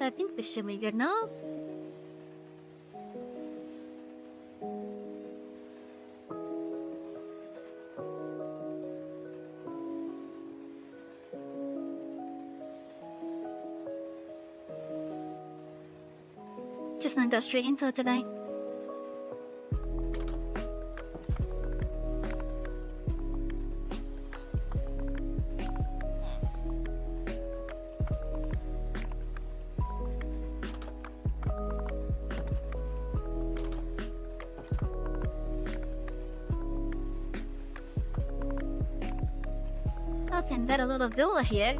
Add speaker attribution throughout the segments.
Speaker 1: I think we should be good now. Just not go straight into it today. Open that a little door here.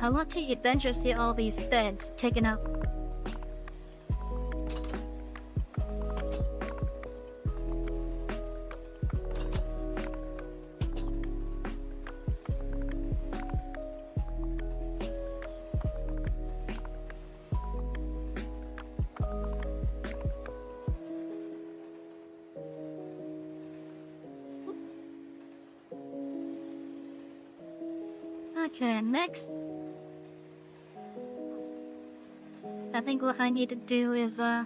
Speaker 1: I want to eventually see all these beds taken out. Okay, next. I think what I need to do is, I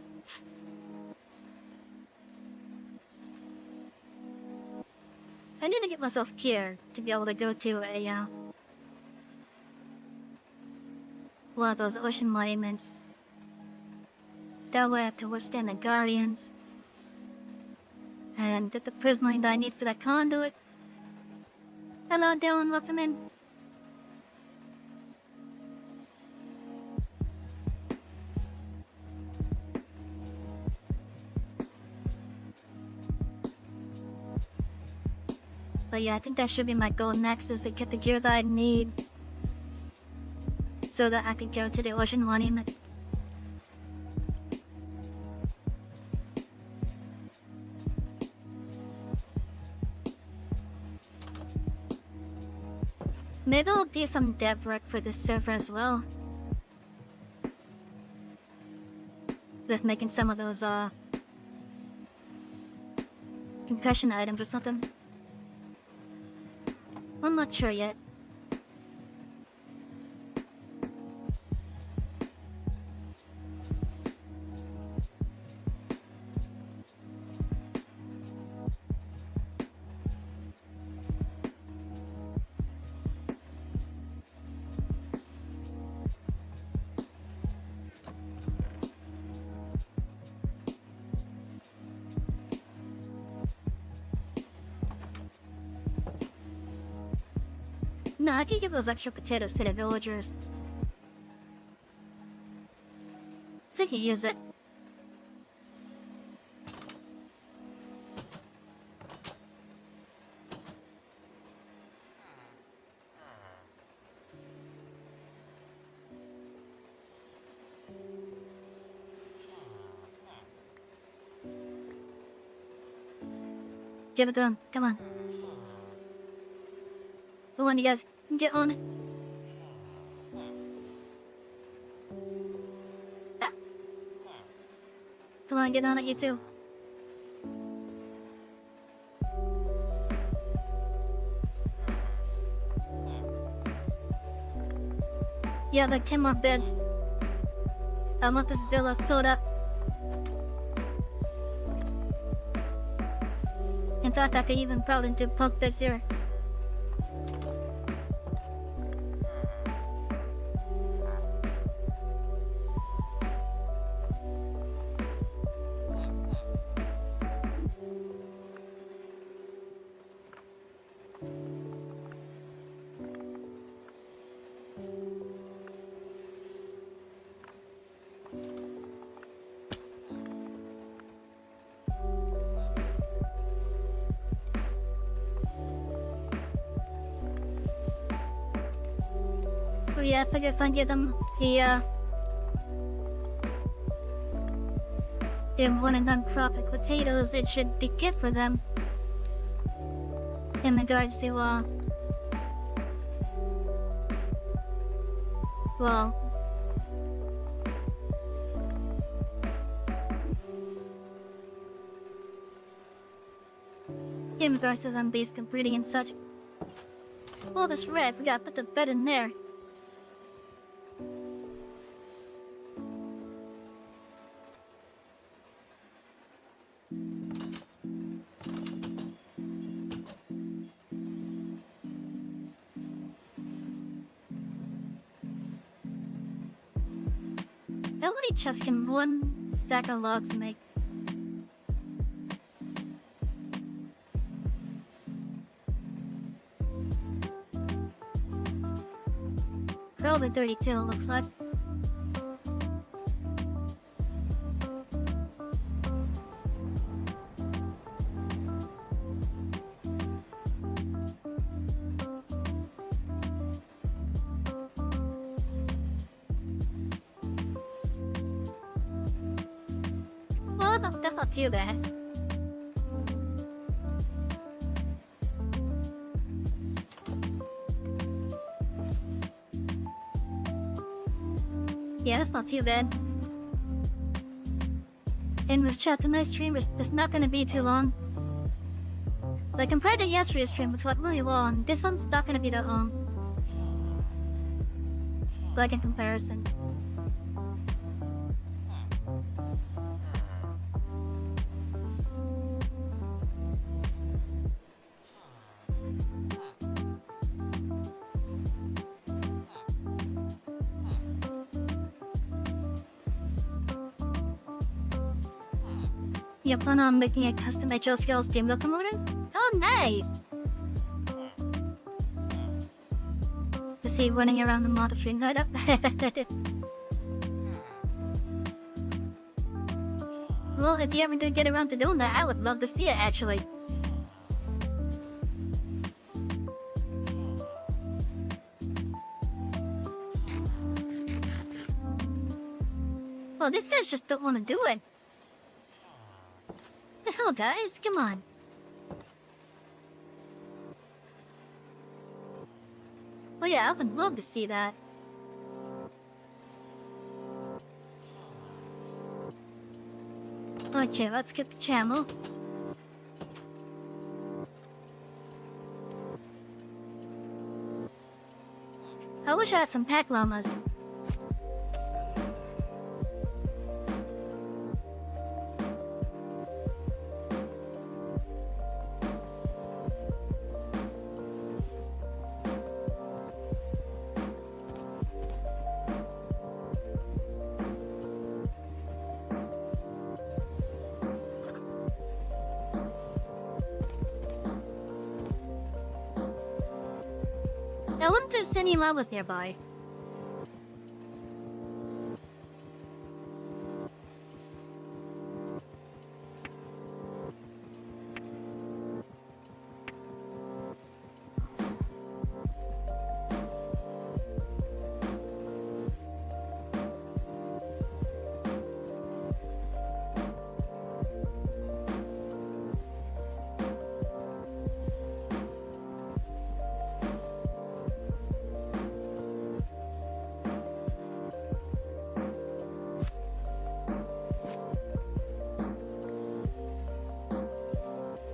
Speaker 1: need to get myself geared to be able to go to a, one of those ocean monuments. That way I have to withstand the Guardians. And get the prismarine that I need for that conduit. Hello, Dylan, welcome in. But yeah, I think that should be my goal next, is to get the gear that I need so that I can go to the ocean monuments. Maybe I'll do some dev work for this server as well. With making some of those confession items or something. I'm not sure yet. No, I can give those extra potatoes to the villagers. They can use it. Give it to them. Come on. Come on, you guys. Get on it. Ah. Come on, get on it, you two. Yeah, like 10 more beds. I want this villa filled up. In fact, I could even probably do punk beds here. Oh yeah, I figured if I give them the If one of them crop potatoes, it should be good for them. In regards to, well, in regards to them being breeding and such. Well, this red, we gotta put the bed in there. How many chests can one stack of logs make? Probably 32, looks like. Well, that's not too bad. Yeah, that's not too bad. And with chat, tonight's stream is not gonna be too long. Like compared to yesterday's stream, which was really long, this one's not gonna be that long. Like in comparison. You plan on making a custom HL scale steam locomotive? Oh, nice! To see running around the model string that up. Well, if you ever do get around to doing that, I would love to see it actually. Well, these guys just don't want to do it. What the hell, guys? Come on. Well, yeah, I would love to see that. Okay, let's get the channel. I wish I had some pack llamas. I wonder if there's any llamas nearby.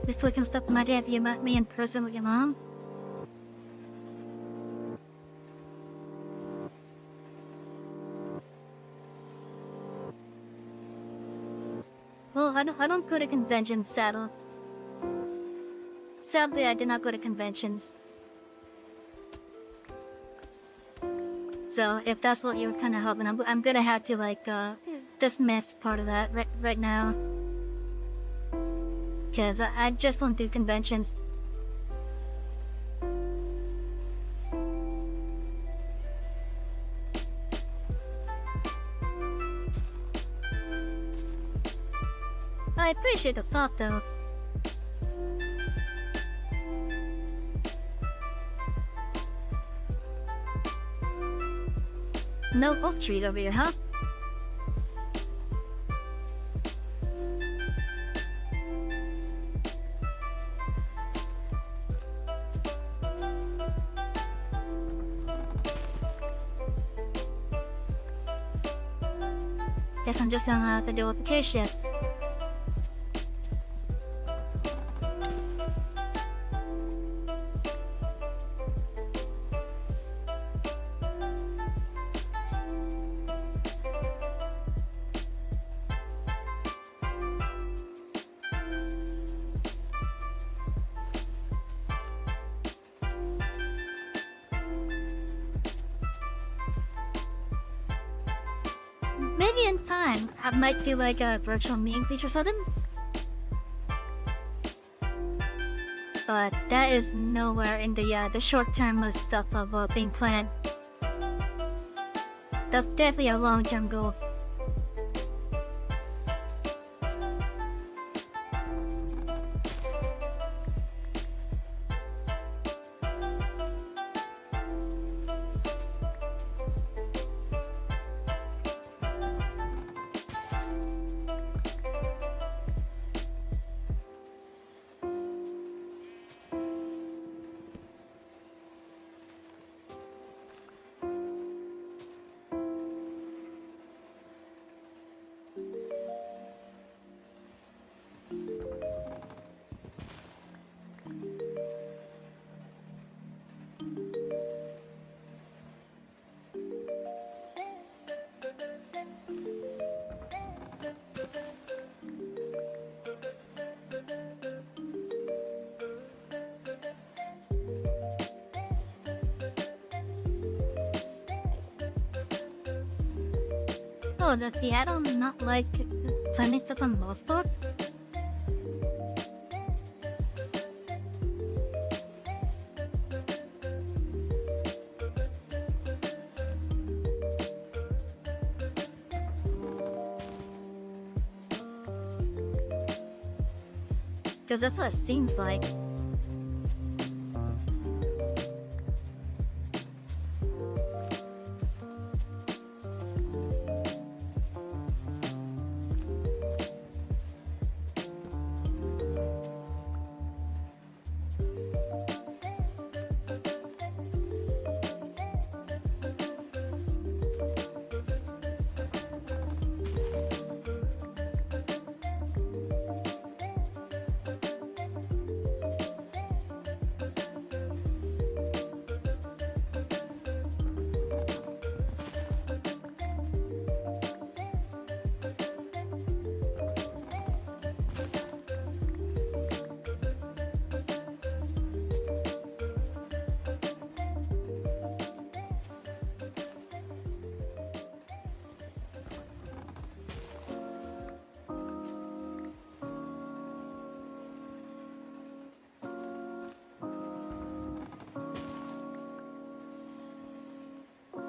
Speaker 1: This looking stuff my dad, you met me in person with your mom? Well, I don't go to conventions, sadly. Sadly, I did not go to conventions. So, if that's what you're kind of hoping, I'm gonna have to, like, dismiss part of that right now. Because I just don't do conventions. I appreciate the thought, though. No oak trees over here, huh? Guess I'm just gonna have to deal with the case, yes. Maybe in time, I might do like a virtual meeting feature or something. But that is nowhere in the short-term stuff of being planned. That's definitely a long-term goal. Oh, does Seattle not like planning stuff on most spots? Because that's what it seems like.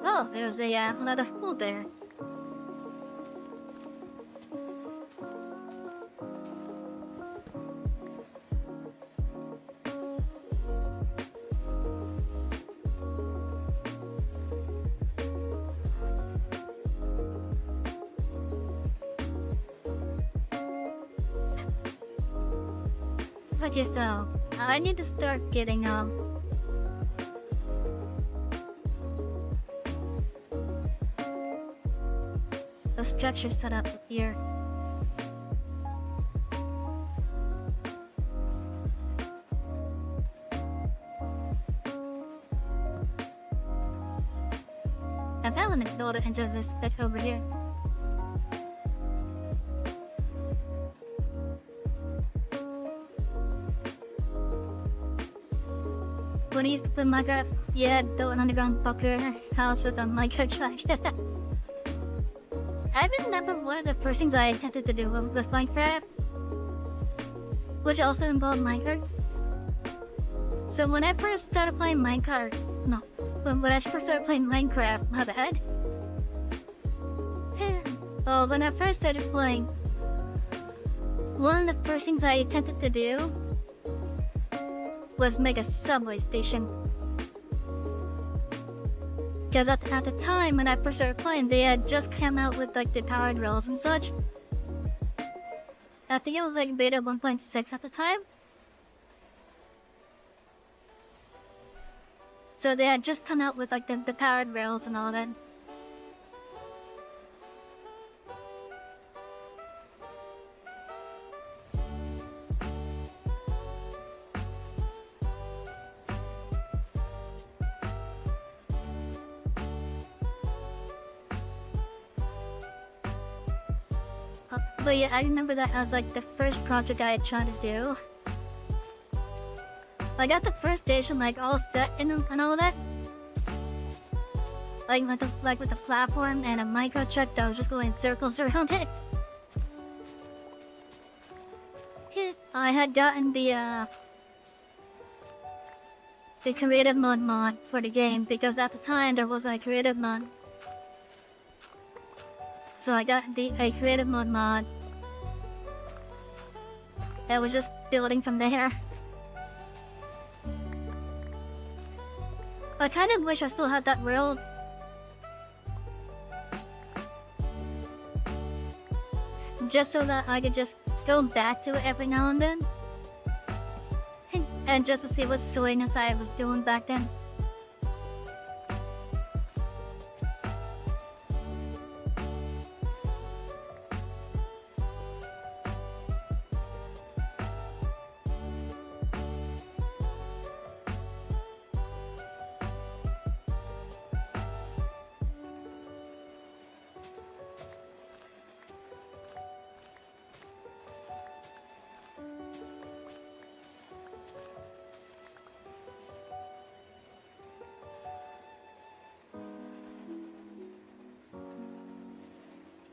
Speaker 1: Oh, there's another fool there. Okay, so I need to start getting the structure set up here. I found an build it into this bit over here. When I used to play Minecraft, yeah, the underground bunker house with a Minecraft trash. I remember one of the first things I attempted to do with Minecraft, which also involved minecarts. So when I first started playing Minecraft, when I first started playing Minecraft, my bad. Well, when I first started playing, one of the first things I attempted to do was make a subway station. Because at the time when I first started playing, they had just come out with like the powered rails and such. I think it was like beta 1.6 at the time. So they had just come out with like the powered rails and all that. But yeah, I remember that as like the first project I had tried to do. I got the first station like all set and all that. Like with the platform and a micro truck that was just going in circles around it. I had gotten the creative mode mod for the game because at the time there was a creative mod. So I got a creative mode mod. And was just building from there. I kind of wish I still had that world. Just so that I could just go back to it every now and then. And just to see what silliness I was doing back then.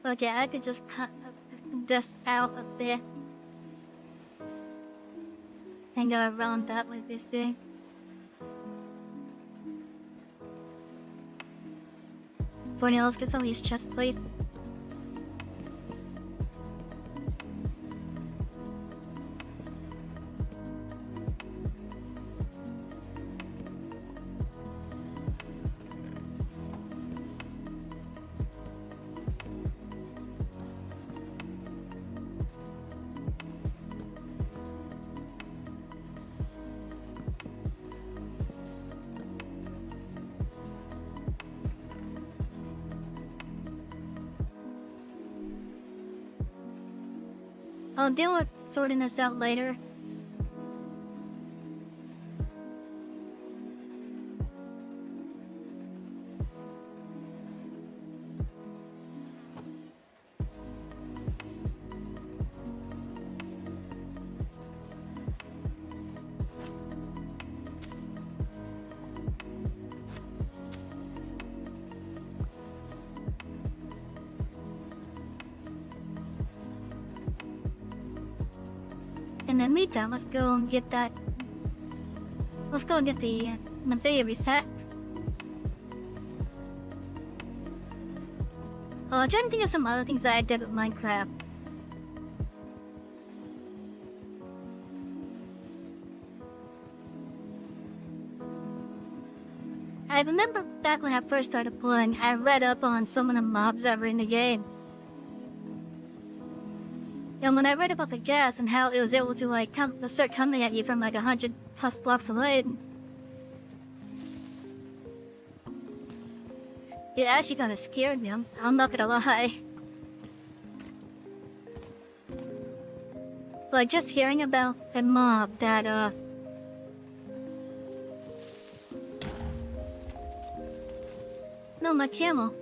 Speaker 1: Okay, I could just cut this out a bit. And go around that with this thing. For now, let's get some of these chests, please. I'll deal with sorting this out later. In the meantime, let's go and get that. Let's go and get the video reset. I'm trying to think of some other things that I did with Minecraft. I remember back when I first started playing, I read up on some of the mobs that were in the game. And when I read about the gas and how it was able to like start coming at you from like 100+ blocks away, it actually kind of scared me. I'm not gonna lie. Like just hearing about a mob that no, my camel.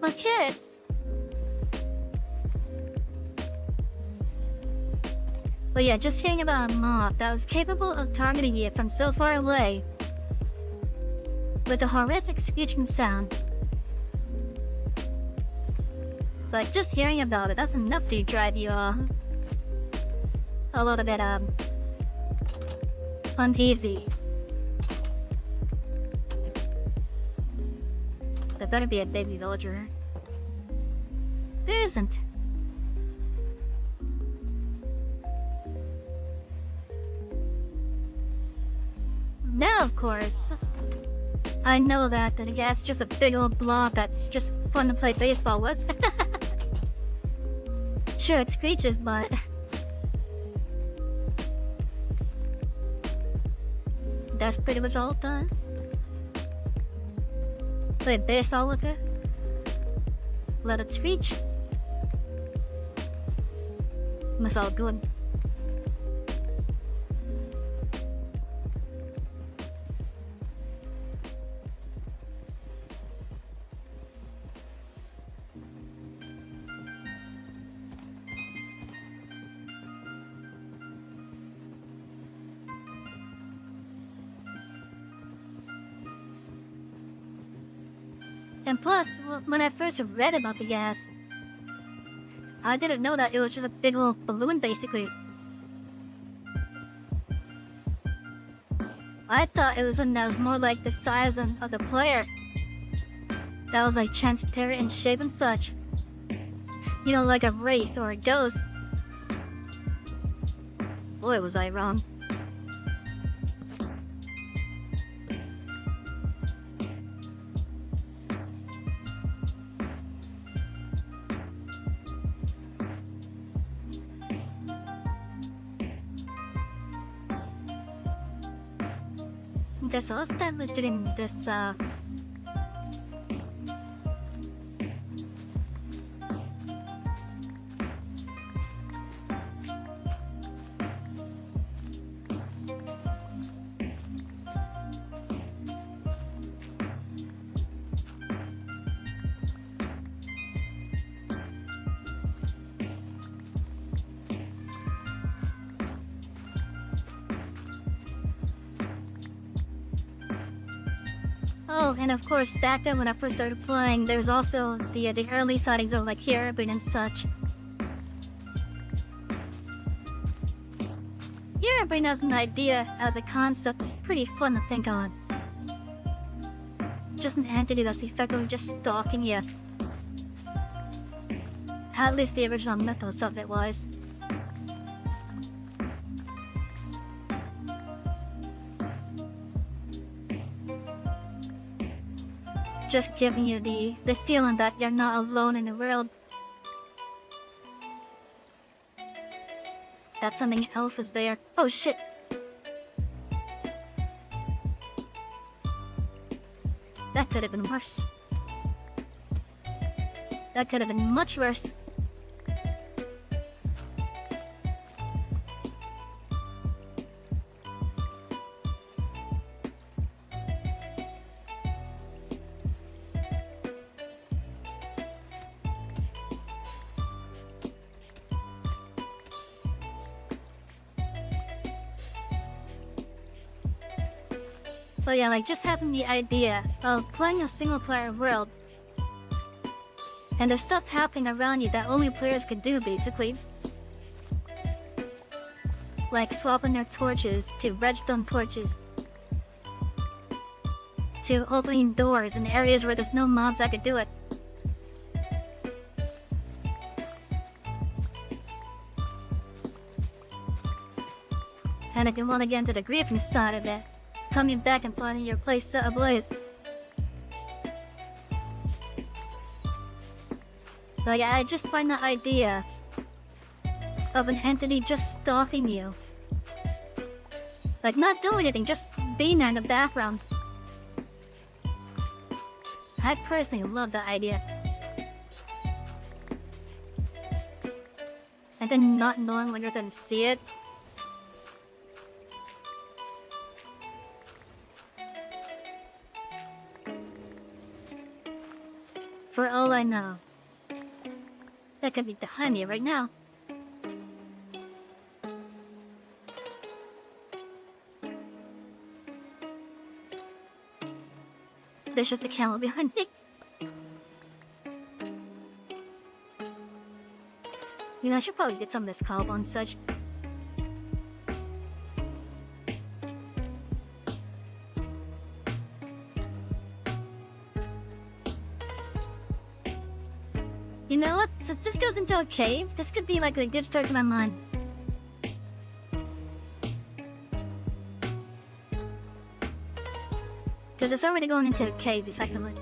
Speaker 1: My kids. But yeah, just hearing about a mob that was capable of targeting you from so far away with a horrific screeching sound. But just hearing about it, that's enough to drive you a little bit uneasy. There better be a baby villager. There isn't. Now, of course, I know that the gas is just a big old blob that's just fun to play baseball with. Sure, it screeches, but that's pretty much all it does. Play baseball with it. Let it screech. It's all good. And plus, when I first read about the gas, I didn't know that it was just a big old balloon, basically. I thought it was something that was more like the size of the player. That was like transparent in shape and such. You know, like a wraith or a ghost. Boy, was I wrong. 그래서 스탬을 드린 this Oh, and of course, back then when I first started playing, there's also the early sightings of like Hierophant and such. Hierophant has an idea of the concept is pretty fun to think on. Just an entity that's effectively just stalking you. At least the original mythos of it was. Just giving you the feeling that you're not alone in the world. That something else is there. Oh shit! That could have been worse. That could have been much worse. But yeah, like just having the idea of playing a single player world and there's stuff happening around you that only players could do, basically. Like swapping their torches to redstone torches, to opening doors in areas where there's no mobs that could do it. And if you want to get into the grieving side of it, coming back and finding your place set ablaze. Like, I just find the idea of an entity just stalking you. Like, not doing anything, just being there in the background. I personally love that idea. And then not knowing when you're gonna see it. For all I know, that could be behind me right now. There's just a camel behind me. You know, I should probably get some of this cob on such. You know what? Since this goes into a cave, this could be like a good start to my mind. Because it's already going into a cave, effectively.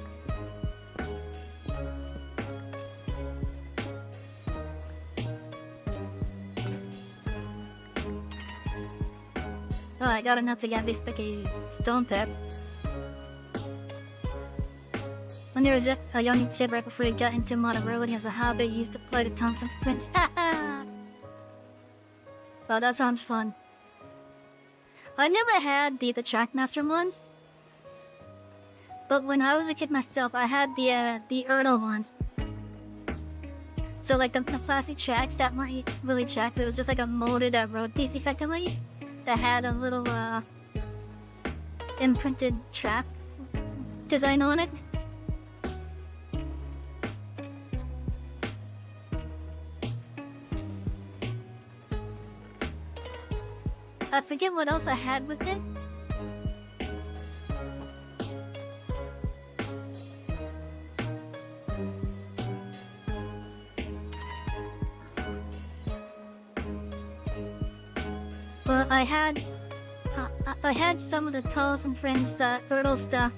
Speaker 1: Oh, I got enough to get this big stone pit. When there was a young kid right before he got into modern road, he has a hobby. He used to play the Thompson Prince. Well, that sounds fun. I never had the Trackmaster ones. But when I was a kid myself, I had the Erdl ones. So like the plastic tracks that weren't really tracks, it was just like a molded road piece effectively. That had a little imprinted track design on it. I forget what else I had with it. But I had some of the Tales and Friends Turtle stuff.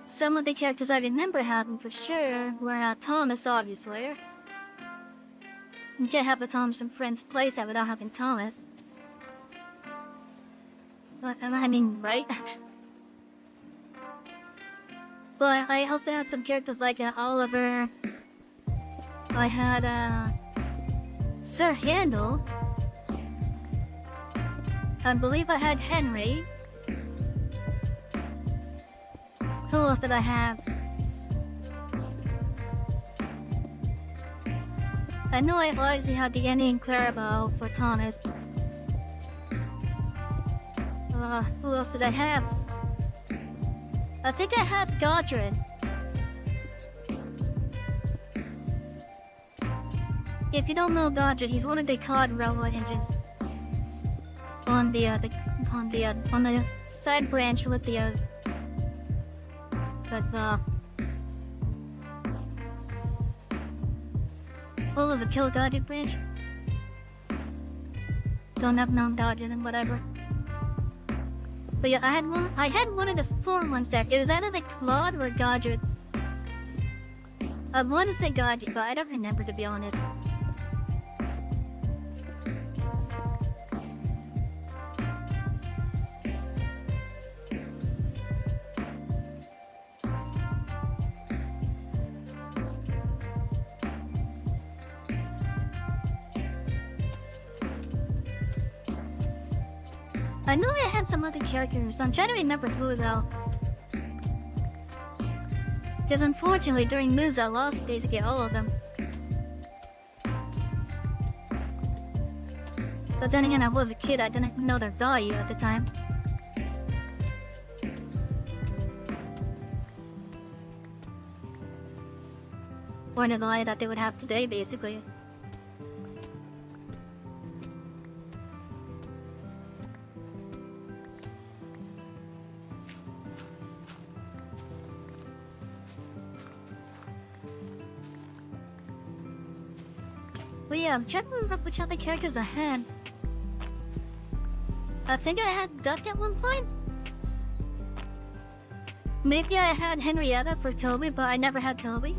Speaker 1: Some of the characters I remember having for sure were Thomas, obviously. You can't have a Thomas and Friends playset without having Thomas. But I mean, right? But I also had some characters like Oliver. I had Sir Handel. I believe I had Henry. Who else did I have? I know I obviously had the Annie and Clarabelle for Thomas. Who else did I have? I think I had Godred. If you don't know Godred, he's one of the card railroad engines on the side branch with the what was it, Kill Godred branch? Don't have non-Godred and whatever. But yeah, I had one of the four ones there. It was either like Claude or Godred. I want to say Godred, but I don't remember, to be honest. I know I had some other characters. I'm trying to remember who though. Because unfortunately during moves I lost basically all of them. But then again, I was a kid, I didn't know their value at the time. Or the value that they would have today, basically. But yeah, I'm trying to remember which other characters I had. I think I had Duck at one point. Maybe I had Henrietta for Toby, but I never had Toby.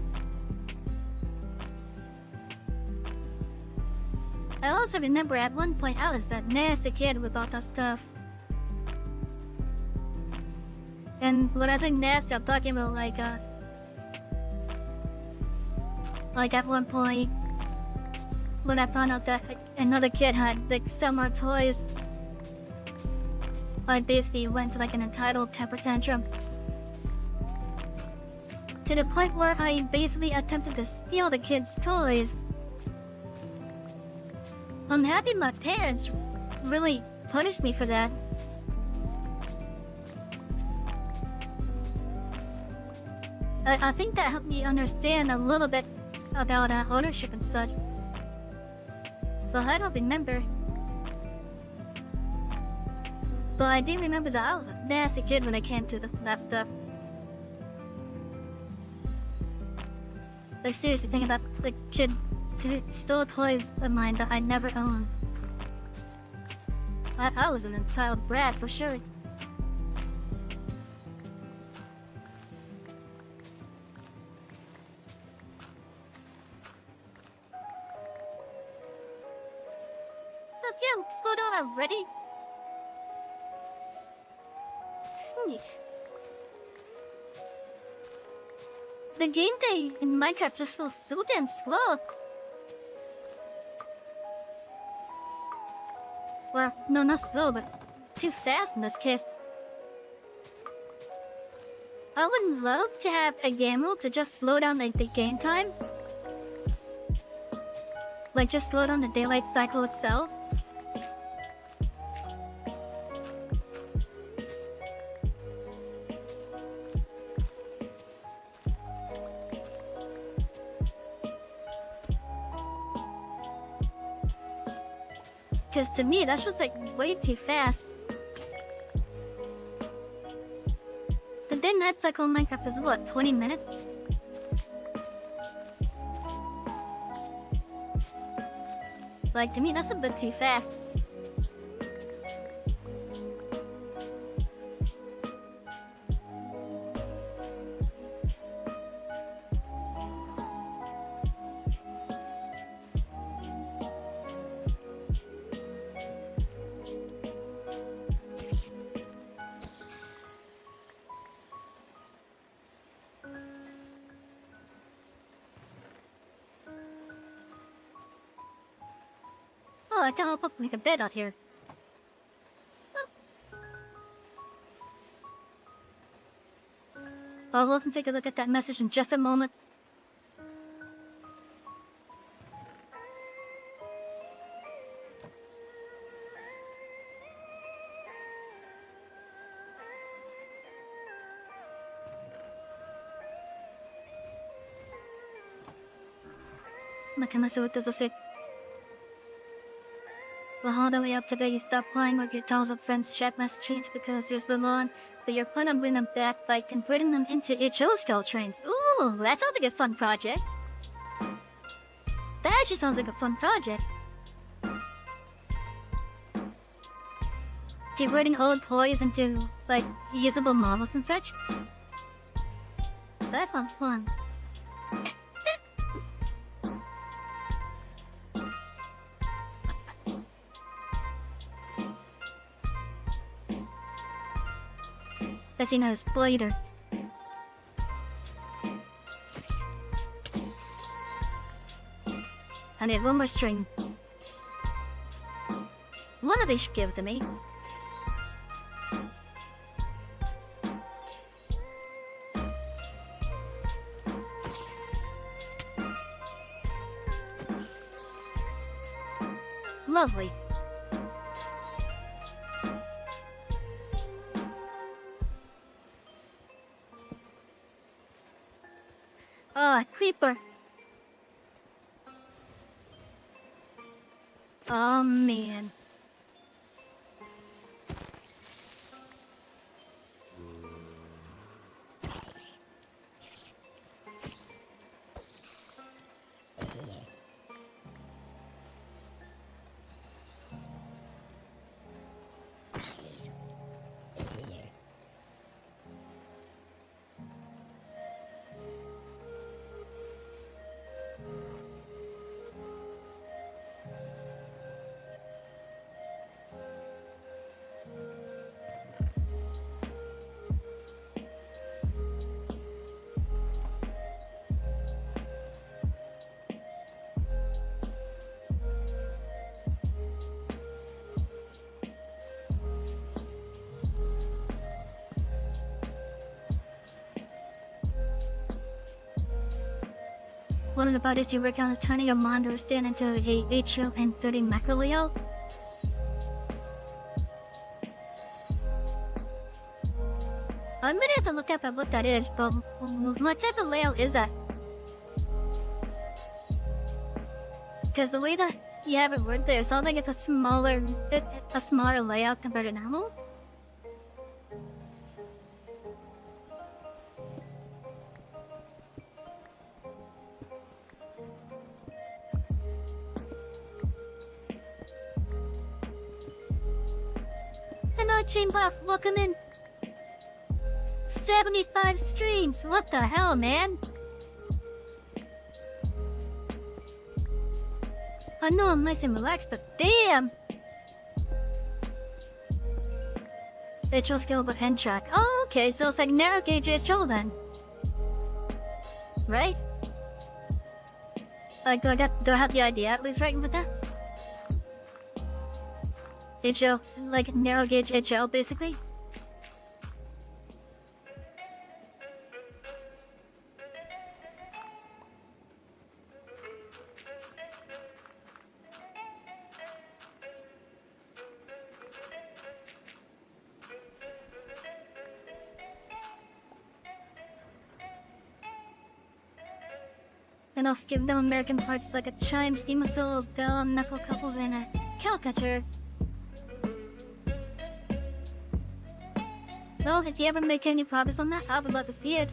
Speaker 1: I also remember at one point I was that nasty kid with all that stuff. And when I say nasty, I'm talking about like at one point when I found out that another kid had like similar toys, I basically went to like an entitled temper tantrum. To the point where I basically attempted to steal the kids' toys. I'm happy my parents really punished me for that. I think that helped me understand a little bit about ownership and such. But I don't remember. But I do remember that I was a nasty kid when it came to that stuff. Like seriously, think about the kid who stole toys of mine that I never owned. I was an entitled brat for sure. Yeah, slow down already. The gameplay in Minecraft just feels so damn slow. Well, no, not slow, but too fast in this case. I would love to have a game mode to just slow down like the game time. Like just slow down the daylight cycle itself. Because to me, that's just like way too fast. The day night cycle on Minecraft is what, 20 minutes? Like, to me, that's a bit too fast. Oh, I can't help make a bed out here. I'll go and take a look at that message in just a moment. What does it say? Well, all the way up today, you stop playing with your thousand friends' chat messages because there's been on, but you're planning on bringing them back by converting them into HO style trains. Ooh, that sounds like a fun project. That actually sounds like a fun project. Converting old toys into, like, usable models and such. That sounds fun. As you know, spider. I need one more string. One of these should give it to me. Lovely. Oh, creeper. Oh, man. What about is you work on is turning your monitor stand into a HO and 30 macro layout? I'm gonna have to look up at what that is, but what type of layout is that? Because the way that you have it worded there, it sounds like it's a smaller layout compared to normal. Hello, Chainbuff, welcome in. 75 streams, what the hell, man? I know I'm nice and relaxed, but damn! HO skill but hand track. Oh, okay, so it's like narrow gauge HO then. Right? Like, do I have the idea at least right with that? HO, like narrow gauge HO basically? And I'll give them American parts like a chime, steam whistle, bell, knuckle couples, and a caricature. Well, if you ever make any progress on that, I would love to see it.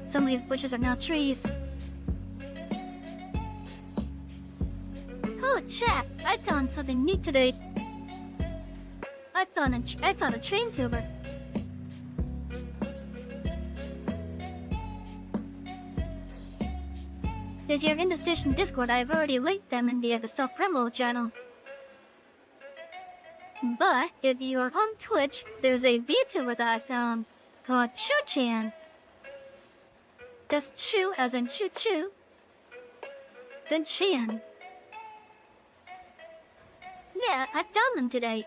Speaker 1: Some of these bushes are now trees. Oh, chat! I found something neat today. I found a train tuber. If you're in the station Discord, I've already linked them in the Self Promo channel. But if you're on Twitch, there's a VTuber that I found called Chu-chan. Just Chu as in choo-choo, then Chan. Yeah, I found them today.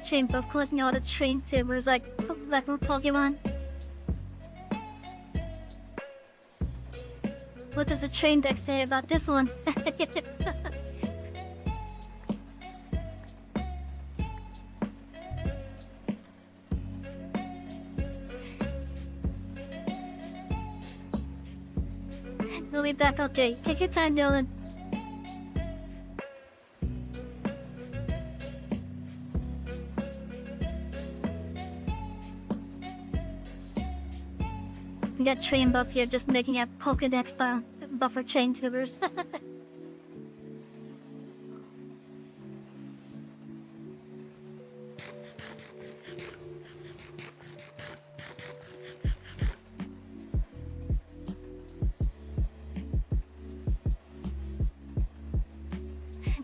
Speaker 1: Chain buff collecting all the train tubers like we're Pokemon. What does the train deck say about this one? We'll be back, okay. Take your time, Dylan. We got train buff here just making a Pokedex buffer chain tubers.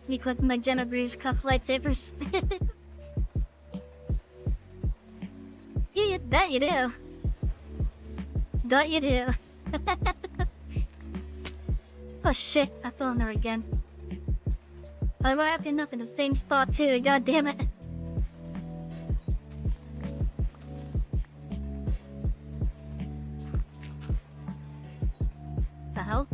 Speaker 1: We collect Magenta Breeze cuff lightsabers. Yeah, that you do. That you do. Oh shit, I fell in there again. I'm wrapping up in the same spot too, god damn it. The hell?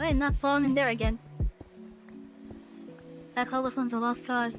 Speaker 1: I am not falling in there again. I call this one's a lost cause.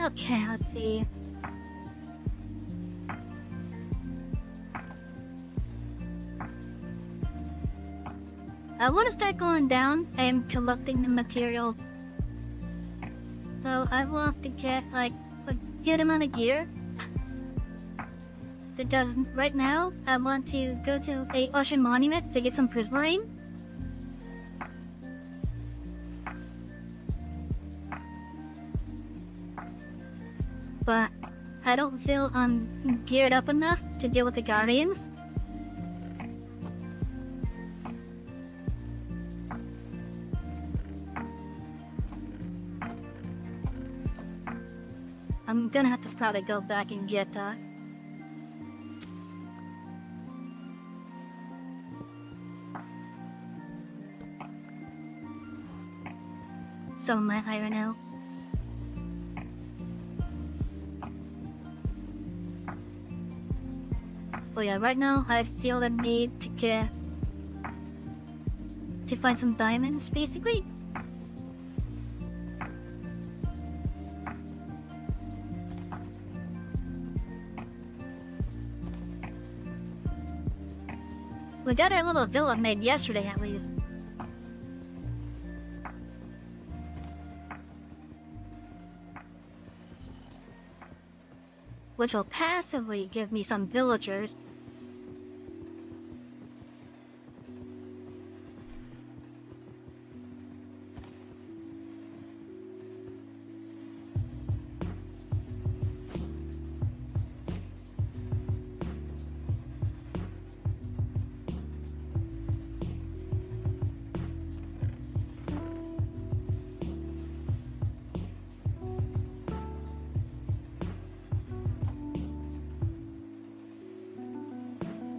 Speaker 1: Okay, let's see. I want to start going down and collecting the materials. So I want to get like a good amount of gear. That doesn't right now. I want to go to a ocean monument to get some prismarine. But I don't feel geared up enough to deal with the Guardians. I'm gonna have to probably go back and get some of my iron out. Oh yeah, right now I still need to find some diamonds, basically. We got our little villa made yesterday, at least. Which will passively give me some villagers.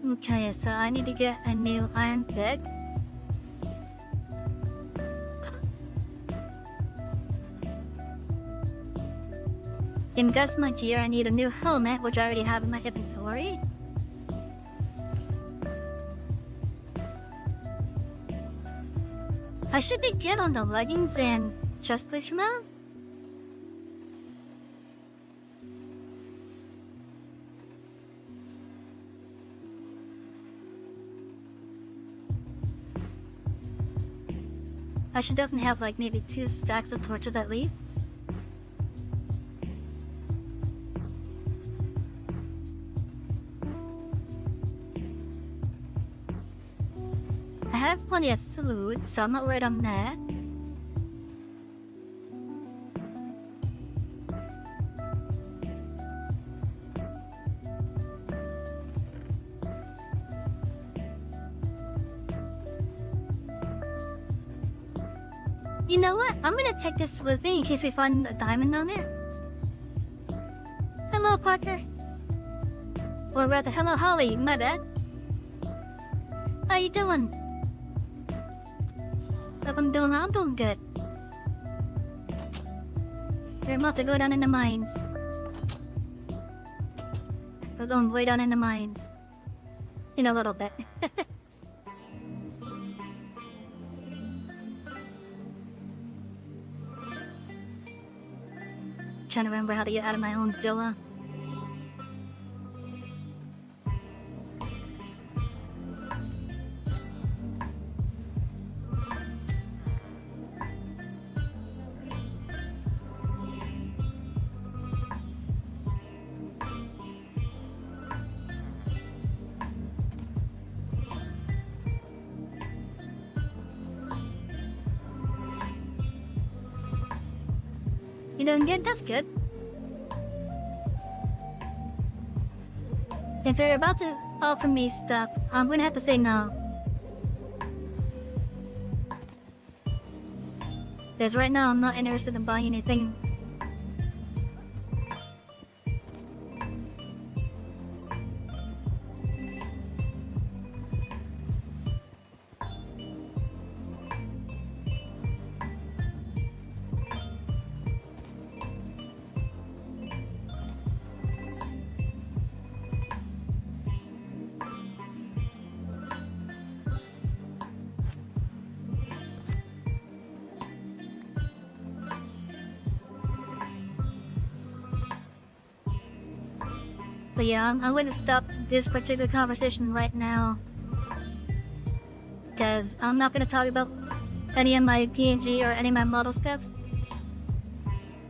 Speaker 1: Okay, so I need to get a new iron pick. In Gus my gear, I need a new helmet, which I already have in my inventory. I should be good on the leggings and chest plates from now. I should definitely have like maybe 2 stacks of torches at least. I have plenty of food, so I'm not worried on that. You know what? I'm gonna take this with me in case we find a diamond down there. Hello, Parker. Or rather, hello, Holly. My bad. How you doing? Hope I'm doing good. We're about to go down in the mines. We're going way down in the mines. In a little bit. Trying to remember how to get out of my own villa. You doing good? That's good. If you're about to offer me stuff, I'm gonna have to say no. Because right now I'm not interested in buying anything. But yeah, I'm going to stop this particular conversation right now. Because I'm not going to talk about any of my PNG or any of my model stuff.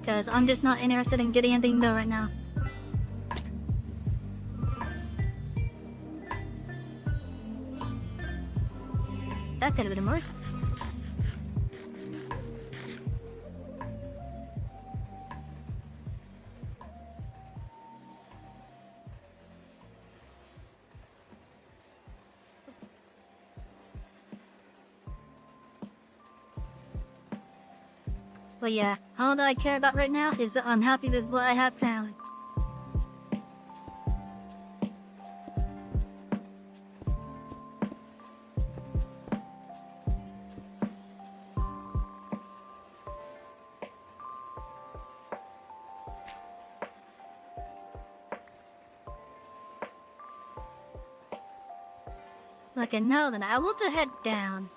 Speaker 1: Because I'm just not interested in getting anything done right now. That could have been worse. But yeah, all that I care about right now is that I'm happy with what I have found. Okay, now then, I want to head down.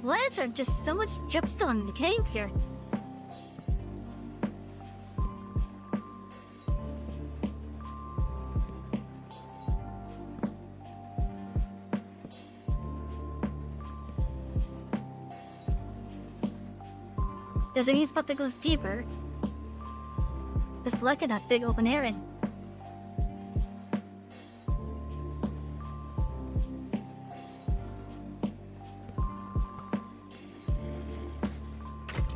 Speaker 1: Why is there just so much dripstone in the cave here? There's a spot that goes deeper. Just look at that big open area.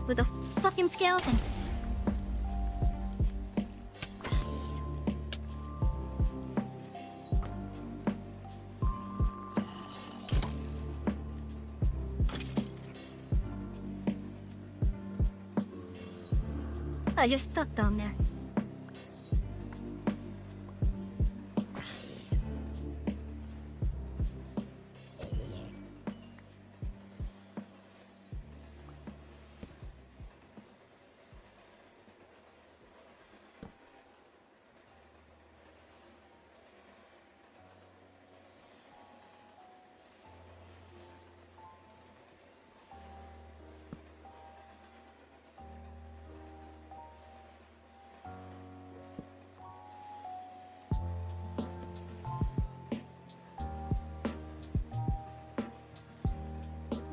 Speaker 1: With a fucking skeleton. Oh, you're stuck down there.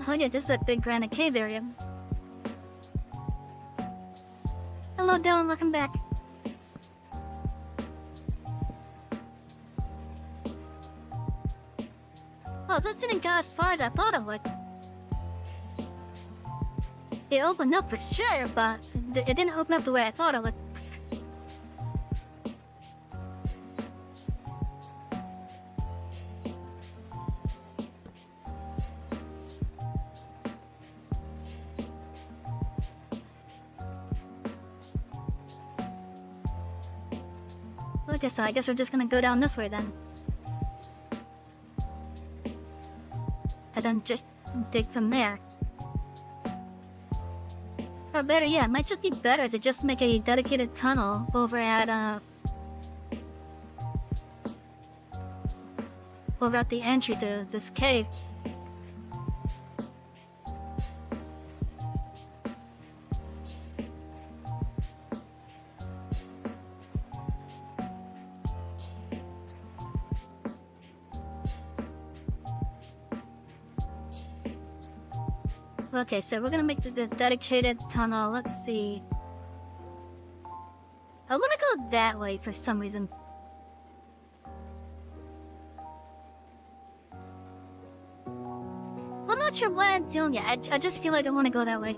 Speaker 1: Oh yeah, this is a big granite cave area. Hello, Dylan, welcome back. Oh, this didn't go as far as I thought it would. It opened up for sure, but it didn't open up the way I thought it would. Okay, so I guess we're just gonna go down this way then. And then just dig from there. Or better yet, it might just be better to just make a dedicated tunnel over at the entry to this cave. Okay, so we're gonna make the dedicated tunnel. Let's see. I wanna go that way for some reason. I'm not sure what I'm doing yet. I just feel like I wanna go that way.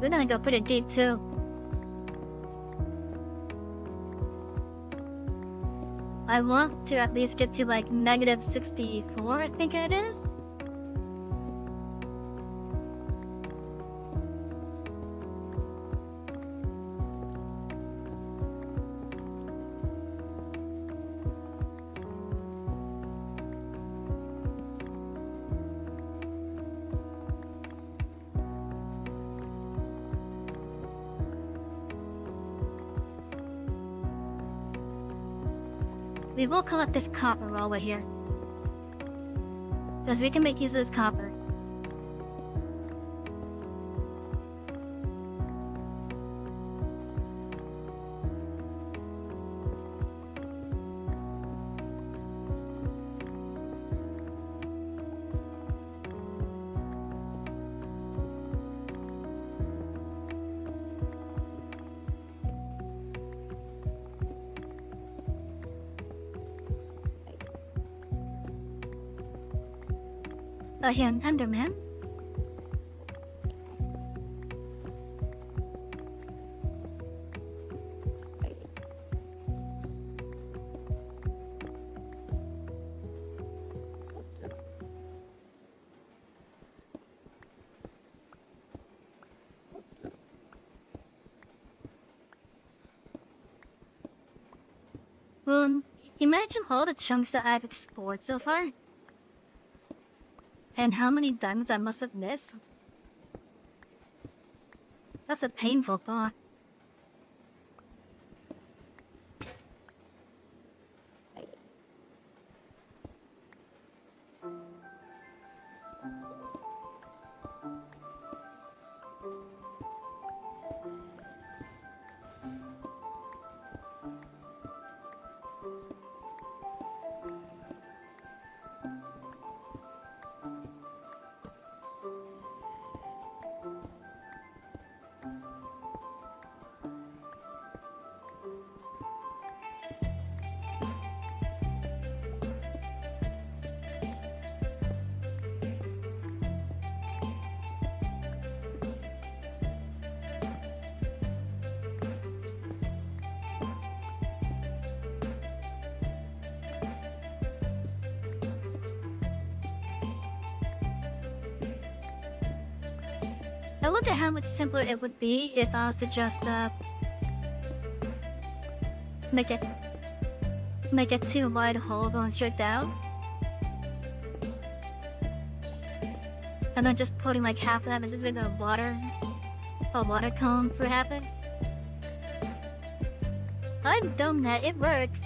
Speaker 1: We're gonna go pretty deep too. I want to at least get to like -64, I think it is. We will collect this copper while we're here. Because we can make use of this copper. A young Enderman? Well, imagine all the chunks that I've explored so far. And how many diamonds I must have missed. That's a painful thought. I wonder how much simpler it would be if I was to just, make it too wide hole going straight down. And then just putting like half of that into a water cone for half it. I'm dumb that it works.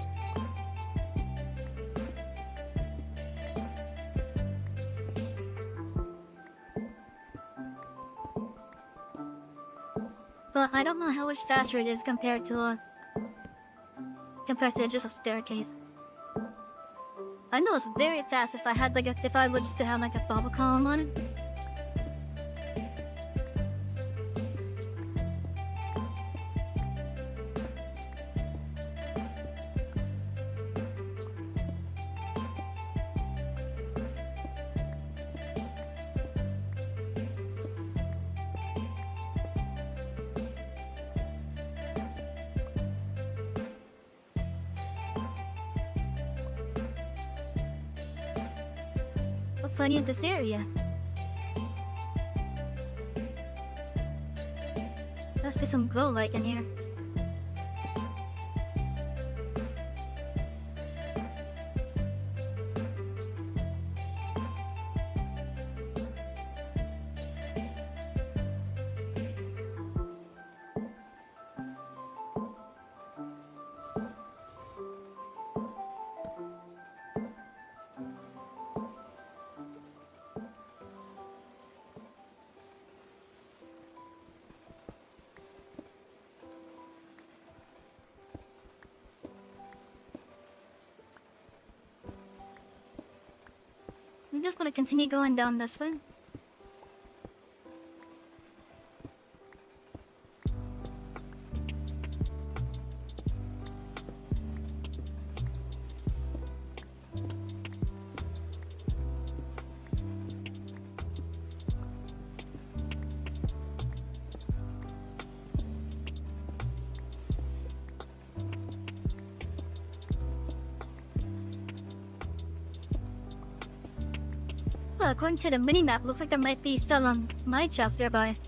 Speaker 1: But I don't know how much faster it is compared to just a staircase. I know it's very fast if I had like if I would just have like a bubble column on it. What's funny in this area? Must be some glow light in here. I'm just gonna continue going down this way. Well, according to the mini-map, looks like there might be some mine shafts nearby.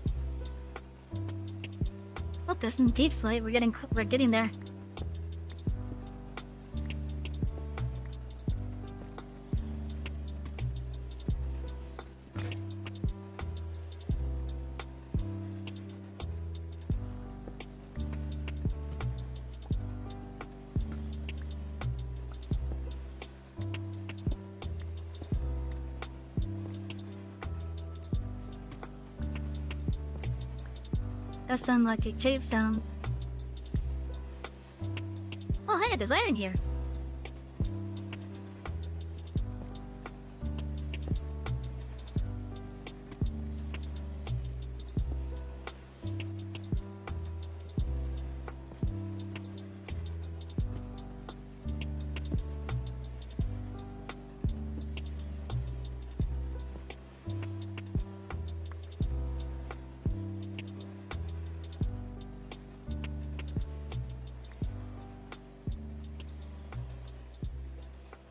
Speaker 1: Oh, there's some deep slate. We're getting there. That sounds like a cave sound. Oh, hey, there's iron here.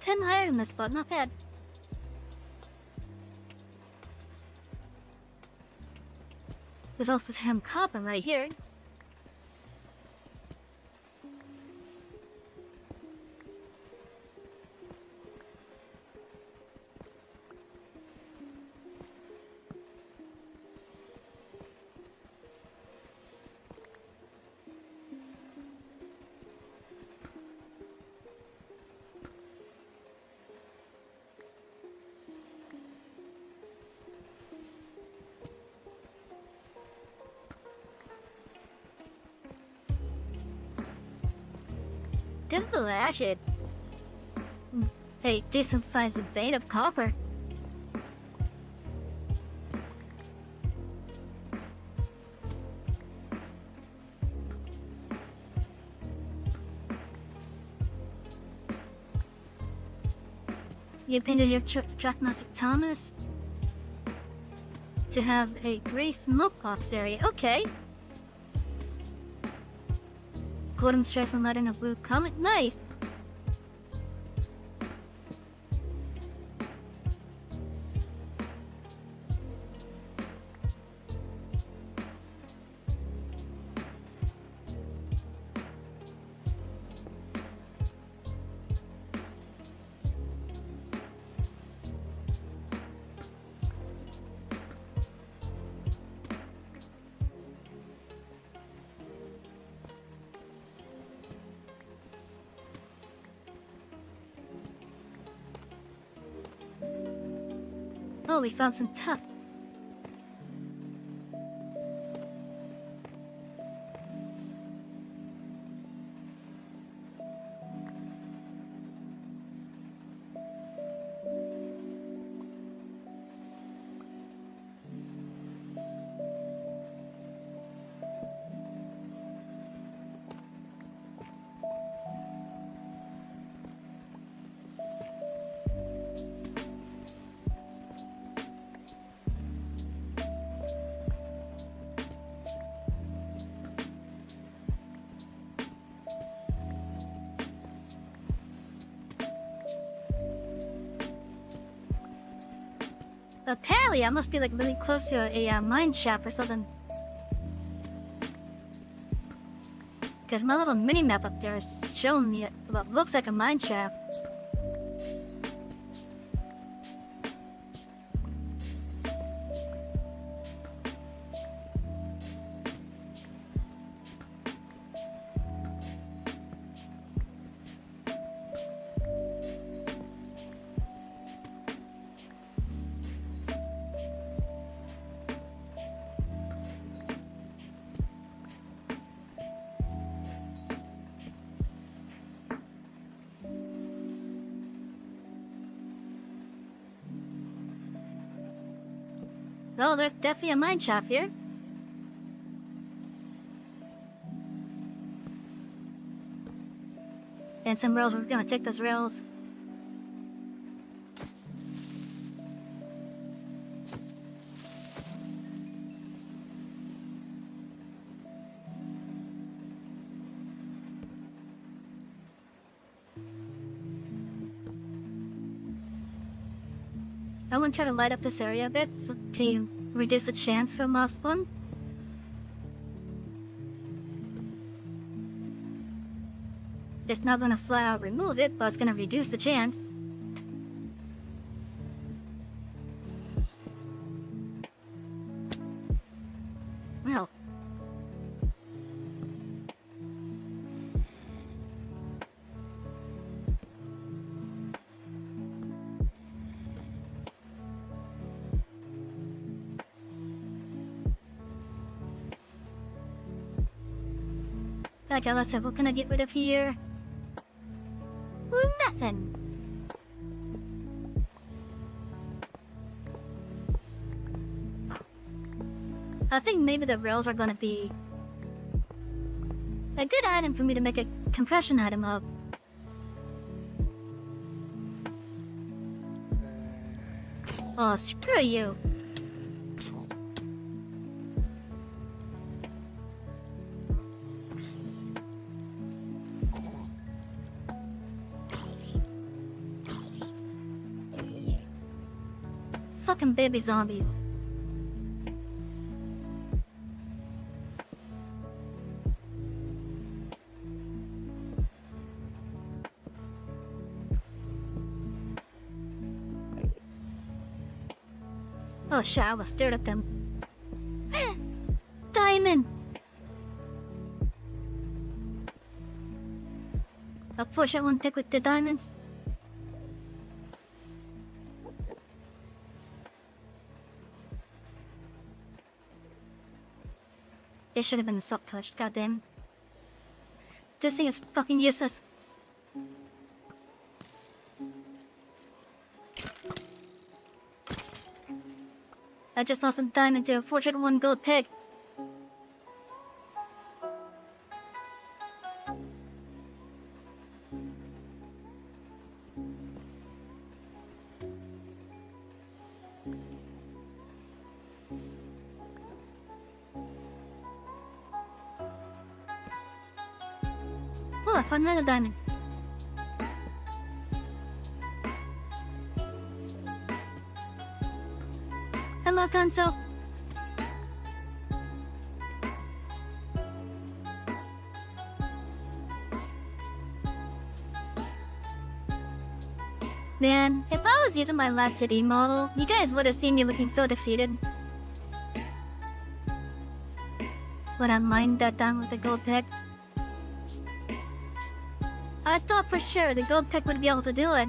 Speaker 1: 10 higher than this spot, not bad. There's also some copper right here. This is acid. Hey, decent sized vein of copper. You painted your diagnostic Thomas to have a gray smoke box area. Okay. Golden stress and light in a blue comet. Nice. Oh, we found some tough. Apparently, I must be like really close to a mine shaft or something. Because my little mini map up there is showing me what looks like a mine shaft. Oh, there's definitely a mine shaft here. And some rails, we're gonna take those rails. I want to try to light up this area a bit so to reduce the chance for mob spawn. It's not gonna flat out remove it, but it's gonna reduce the chance. Well. Okay, let's see, what can I get rid of here? Nothing. I think maybe the rails are gonna be a good item for me to make a compression item of. Oh, screw you. baby zombies. Oh shit, I was stared at them. Diamond! Of course I won't pick with the diamonds. It should have been soft touched, goddamn. This thing is fucking useless. I just lost a diamond to a fortune 1 gold pig. Oh, I found another diamond. Hello, Gonzo. Man, if I was using my lab today model, you guys would have seen me looking so defeated. When I mined that down with the gold pick. I thought for sure the gold pick would be able to do it.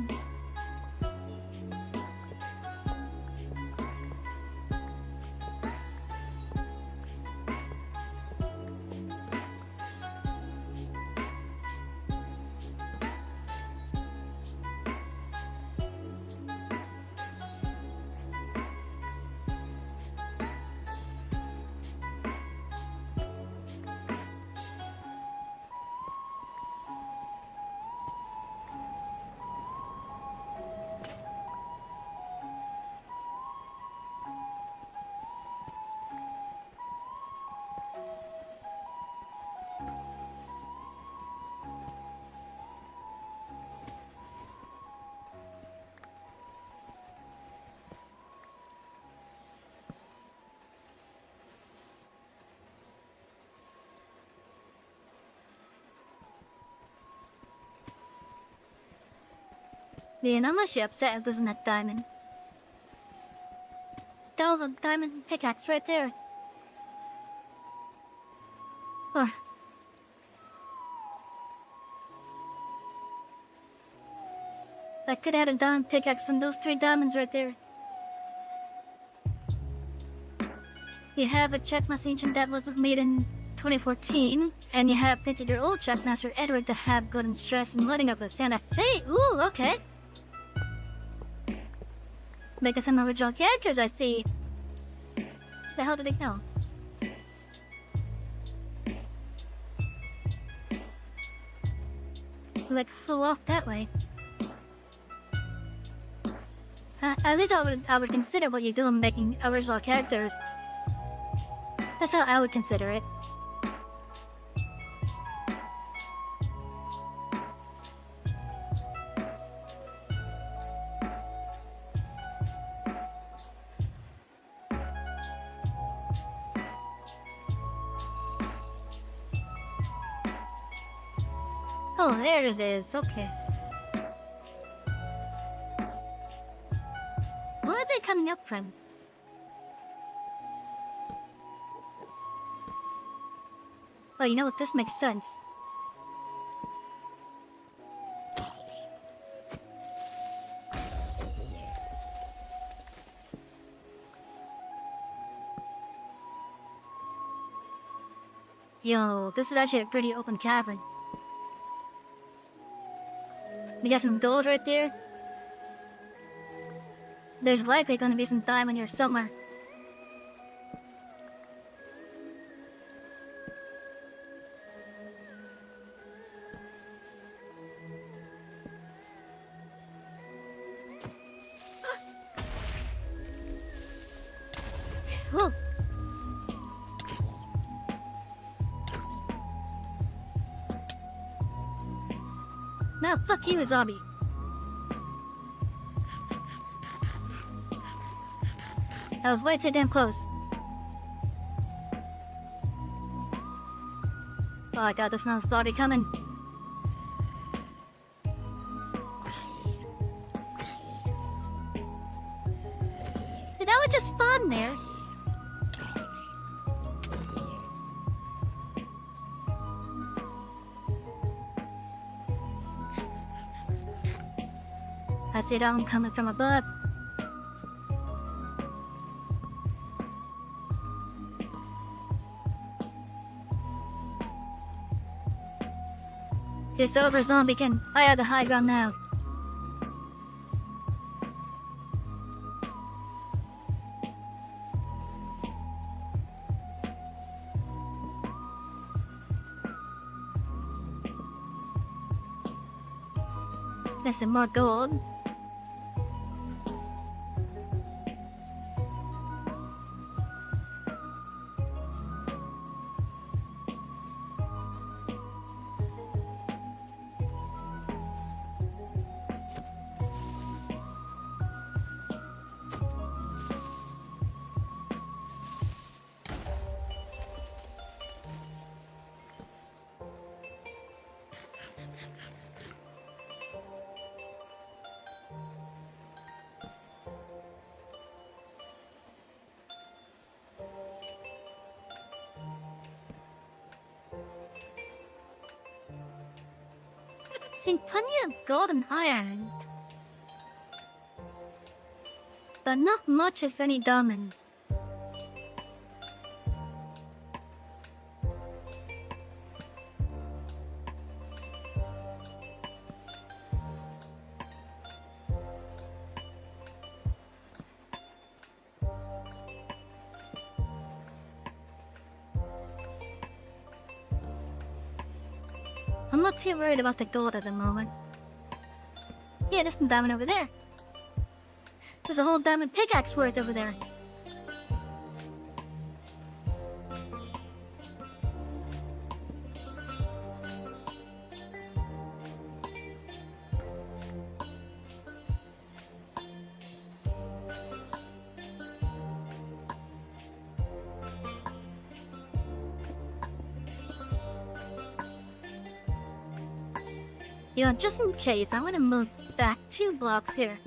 Speaker 1: Man, I'm actually upset at losing that diamond. That was a diamond pickaxe right there. Or... I could add a diamond pickaxe from those 3 diamonds right there. You have a checkmaster ancient that was made in 2014, and you have painted your old checkmaster Edward to have good and stress and letting up a Santa Fe. Ooh, okay. Making some original characters, I see. The hell did they know? Like flew off that way. At least I would consider what you're doing, making original characters. That's how I would consider it. Oh, there it is. Okay. Where are they coming up from? Oh, you know what? This makes sense. Yo, this is actually a pretty open cavern. We got some gold right there. There's likely gonna be some diamond here somewhere. Whoa. Now, fuck you, zombie. I was way too damn close. Oh, I got the smell of already coming. Did that one just spawn there? I see that one coming from above. It's over, zombiekin. I have the high ground now. There's some more gold. Seen plenty of gold and iron, but not much if any diamond. I'm not too worried about the gold at the moment. Yeah, there's some diamond over there. There's a whole diamond pickaxe worth over there. You know, just in case, I want to move back 2 blocks here.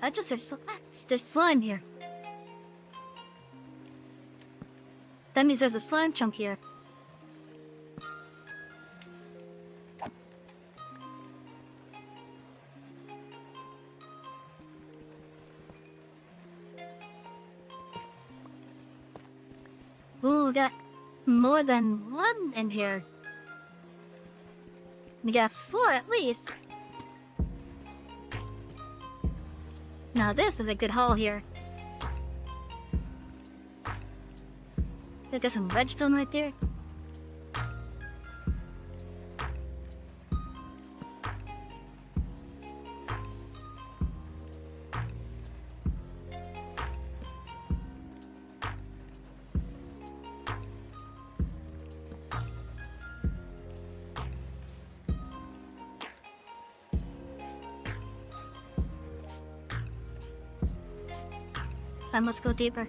Speaker 1: I just there's slime here. That means there's a slime chunk here. Ooh, we got more than 1 in here. We got 4 at least. Now this is a good haul here. There's some redstone right there. I must go deeper.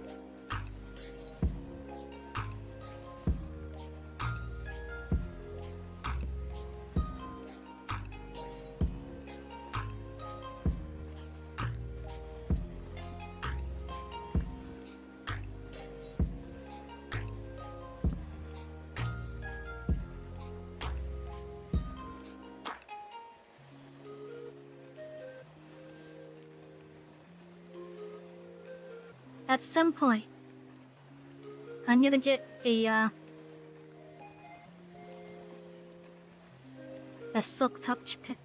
Speaker 1: At some point, I'm gonna get a silk touch pick.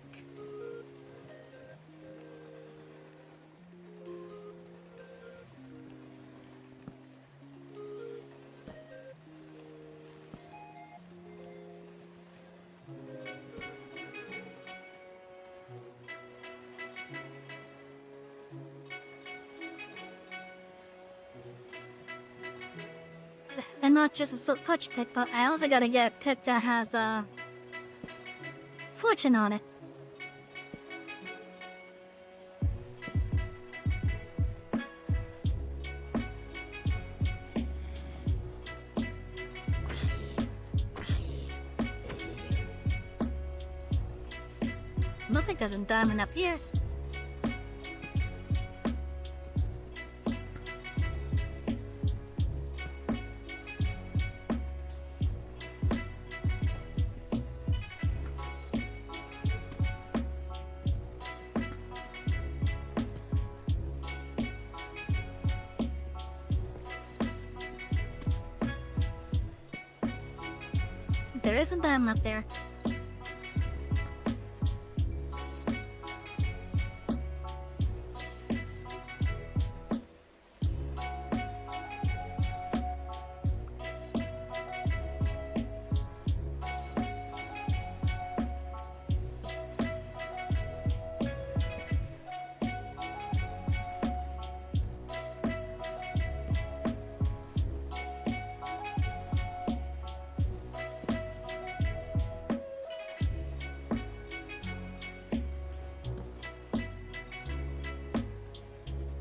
Speaker 1: And not just a silk touch pick, but I also gotta get a pick that has fortune on it. Look like there's a diamond up here. There is a diamond up there.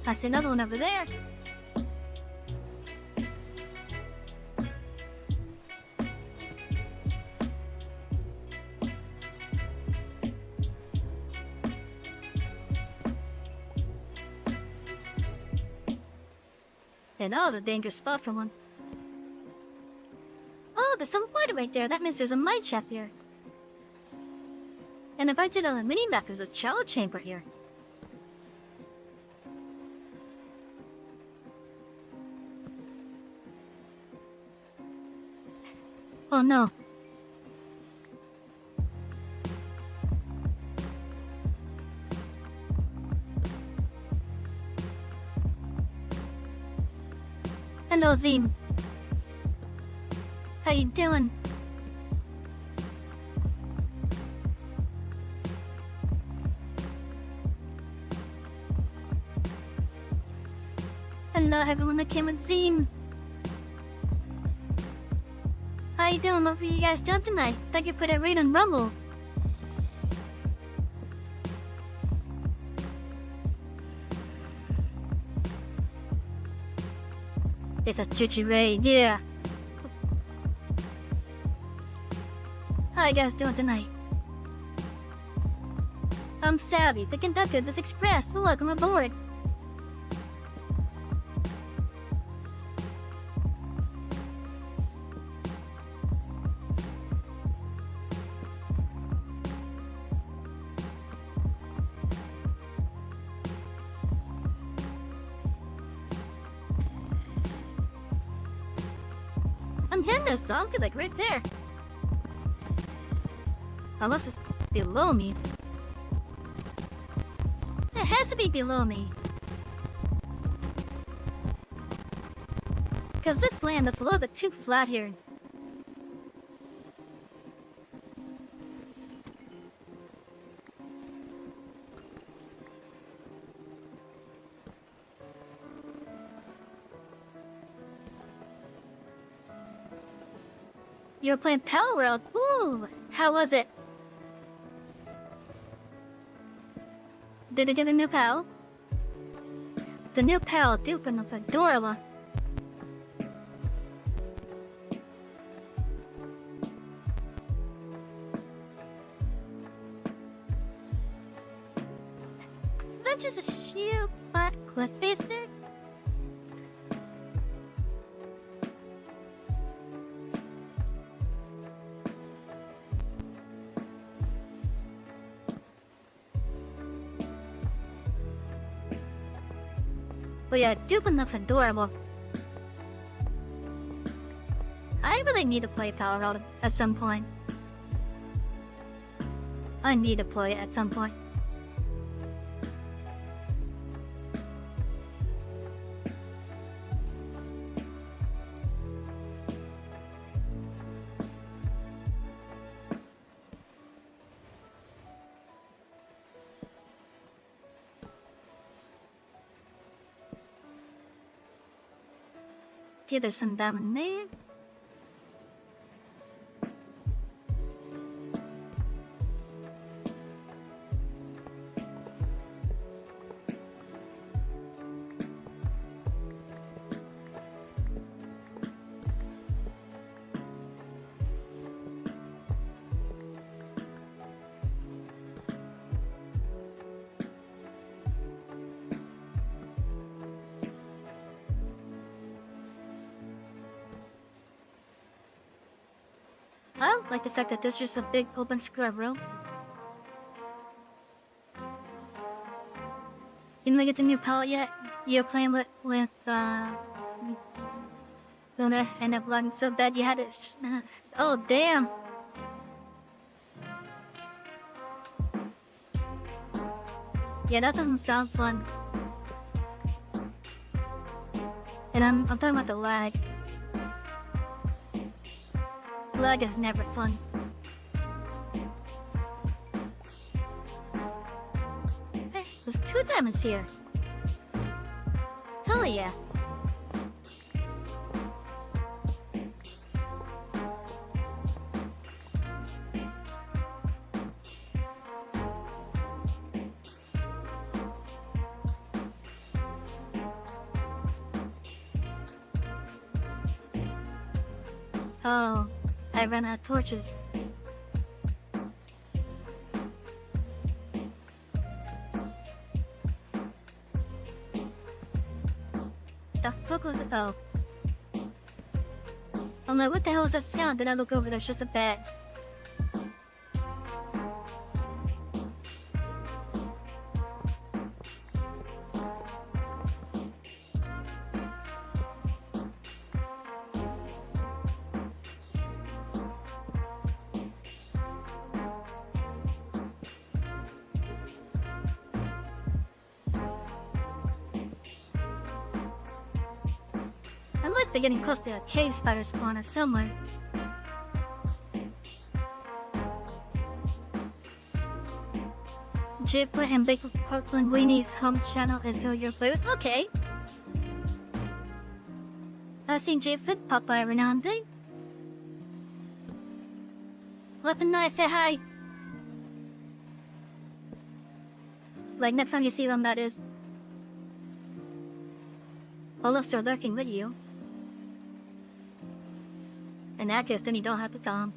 Speaker 1: I see another one over there. And oh, the dangerous spot for one. Oh, there's some water right there. That means there's a mine shaft here. And if I did on the mini-map, there's a child chamber here. Oh no. Hello, Zim. How you doing? Hello, everyone that came with Zim. How you doing? What were you guys doing tonight? Thank you for that raid on Rumble. It's a chichi raid, yeah. How you guys doing tonight? I'm Savy, the conductor of this express. Welcome aboard. I'm hitting a song like right there. Unless it's below me. It has to be below me. Cause this land is a little bit too flat here. You were playing Power World. Ooh, how was it? Did it get a new pal? The new pal duping of adorable. That's just a sheer flat cliff face there. But yeah, duping of adorable. I really need to play Power World at some point. I need to play it at some point. 어떻게 쓴다면네? I like the fact that there's just a big open square room. You didn't get the new palette yet? You're playing with Luna and a blood so bad you had it. Oh damn! Yeah, that doesn't sound fun. And I'm talking about the lag. Lag is never fun. Hey, there's 2 diamonds here. Hell yeah. Oh, I ran out of torches. The fuck was it? Oh. I'm like, what the hell is that sound? Then I look over, there's just a bat. I must be getting close to a cave spider spawner somewhere. Jipper and Baker Parkland Weenie's home channel is who you're playing with? Okay. I've seen Jipper pop by every now and then. Weapon Knife, say hi. Like next time you see them, that is. Unless they're lurking with you. In that case, then you don't have to tell them.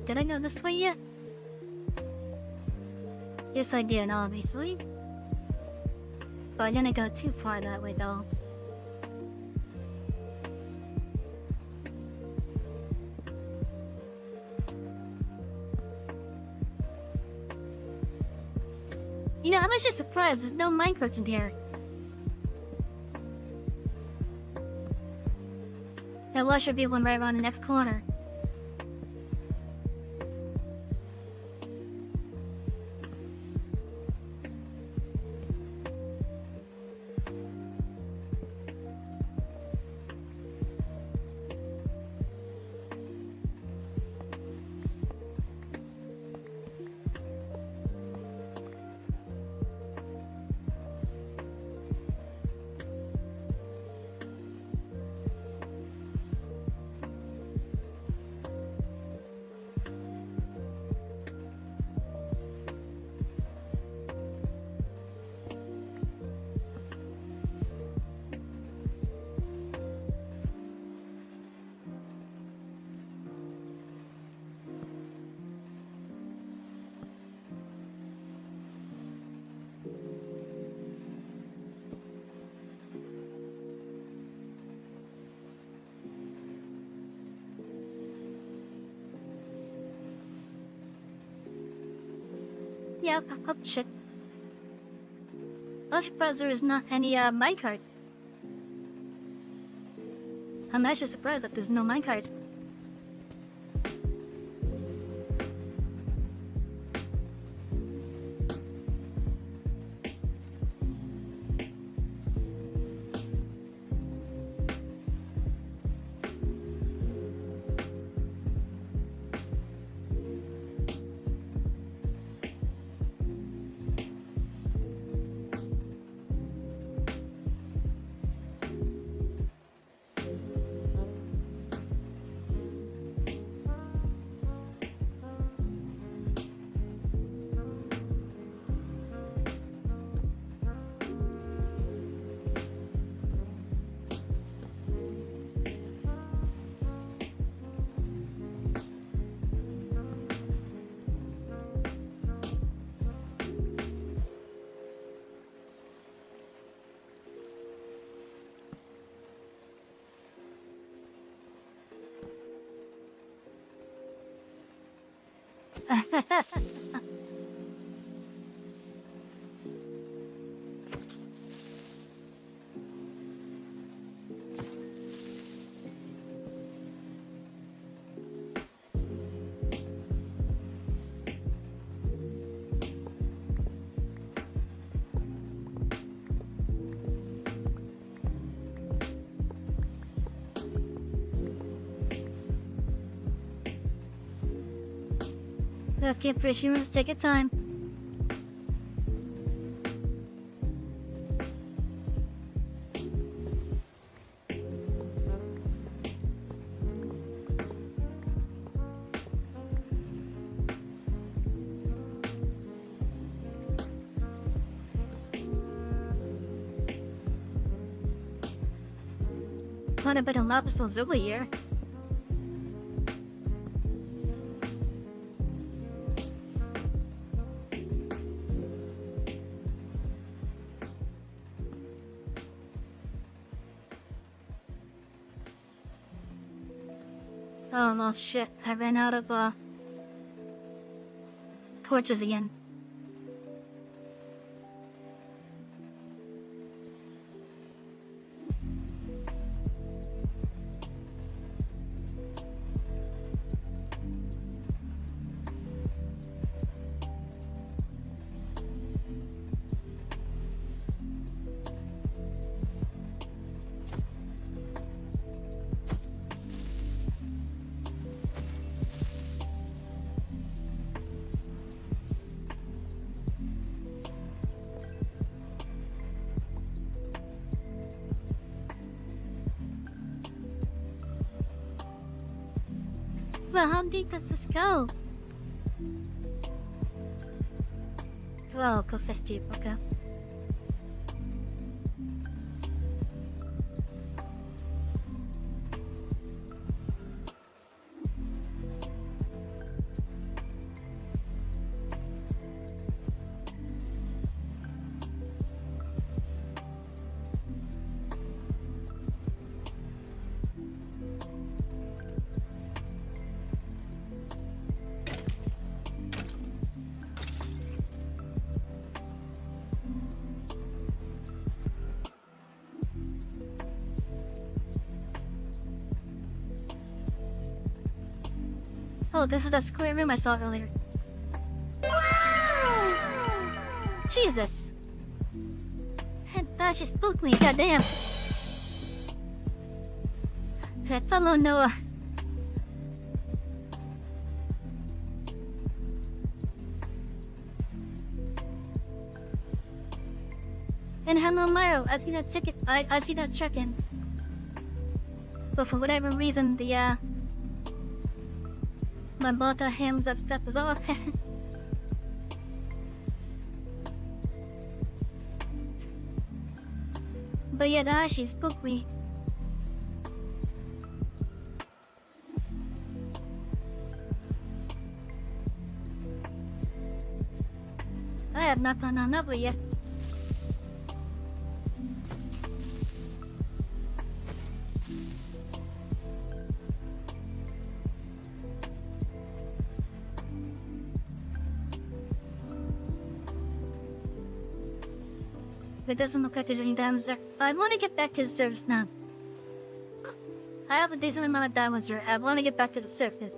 Speaker 1: Did I go this way yet? Yes, I did, obviously. But I didn't go too far that way, though. You know, I'm actually surprised there's no minecarts in here. There should be one right around the next corner. Yeah, oh shit. I'm surprised there is not any minecarts. I'm actually surprised that there's no minecarts. Okay, pretty rooms, take your time. Quite a bit of lobsters over here. Oh, well, shit. I ran out of, torches again. Well, how deep does this go? Well, of course that's deep, okay. Oh, this is the square room I saw earlier. Jesus! That just spooked me, goddamn. That fellow Noah. And hello, Mario. I see that ticket. I see that check-in. But for whatever reason, the my butter hams up stuff is off. But yeah, that she spooked me. I have not done another yet. It doesn't look like there's any diamonds there. I want to get back to the surface now. I have a decent amount of diamonds there. I want to get back to the surface.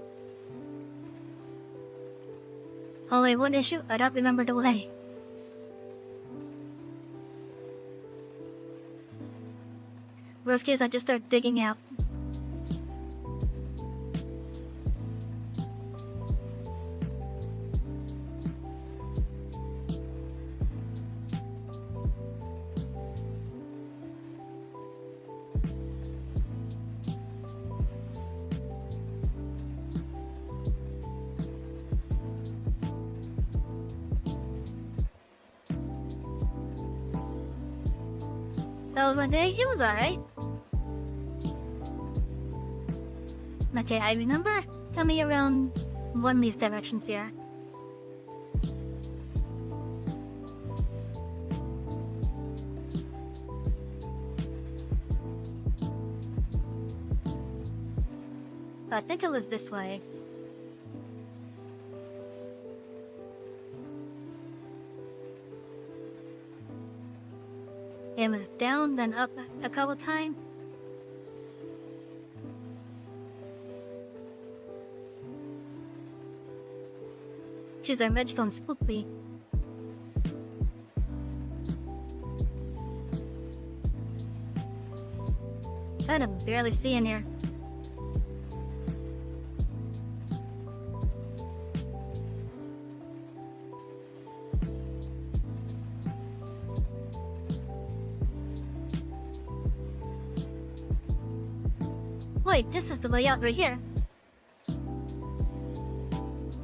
Speaker 1: Only one issue, I don't remember the way. Worst case, I just start digging out. That was one day, it was alright. Okay, I remember. Tell me around one of these directions here. I think it was this way. It was down, then up a couple times. She's our Redstone spook bee. I can barely see in here. Wait, this is the way out right here.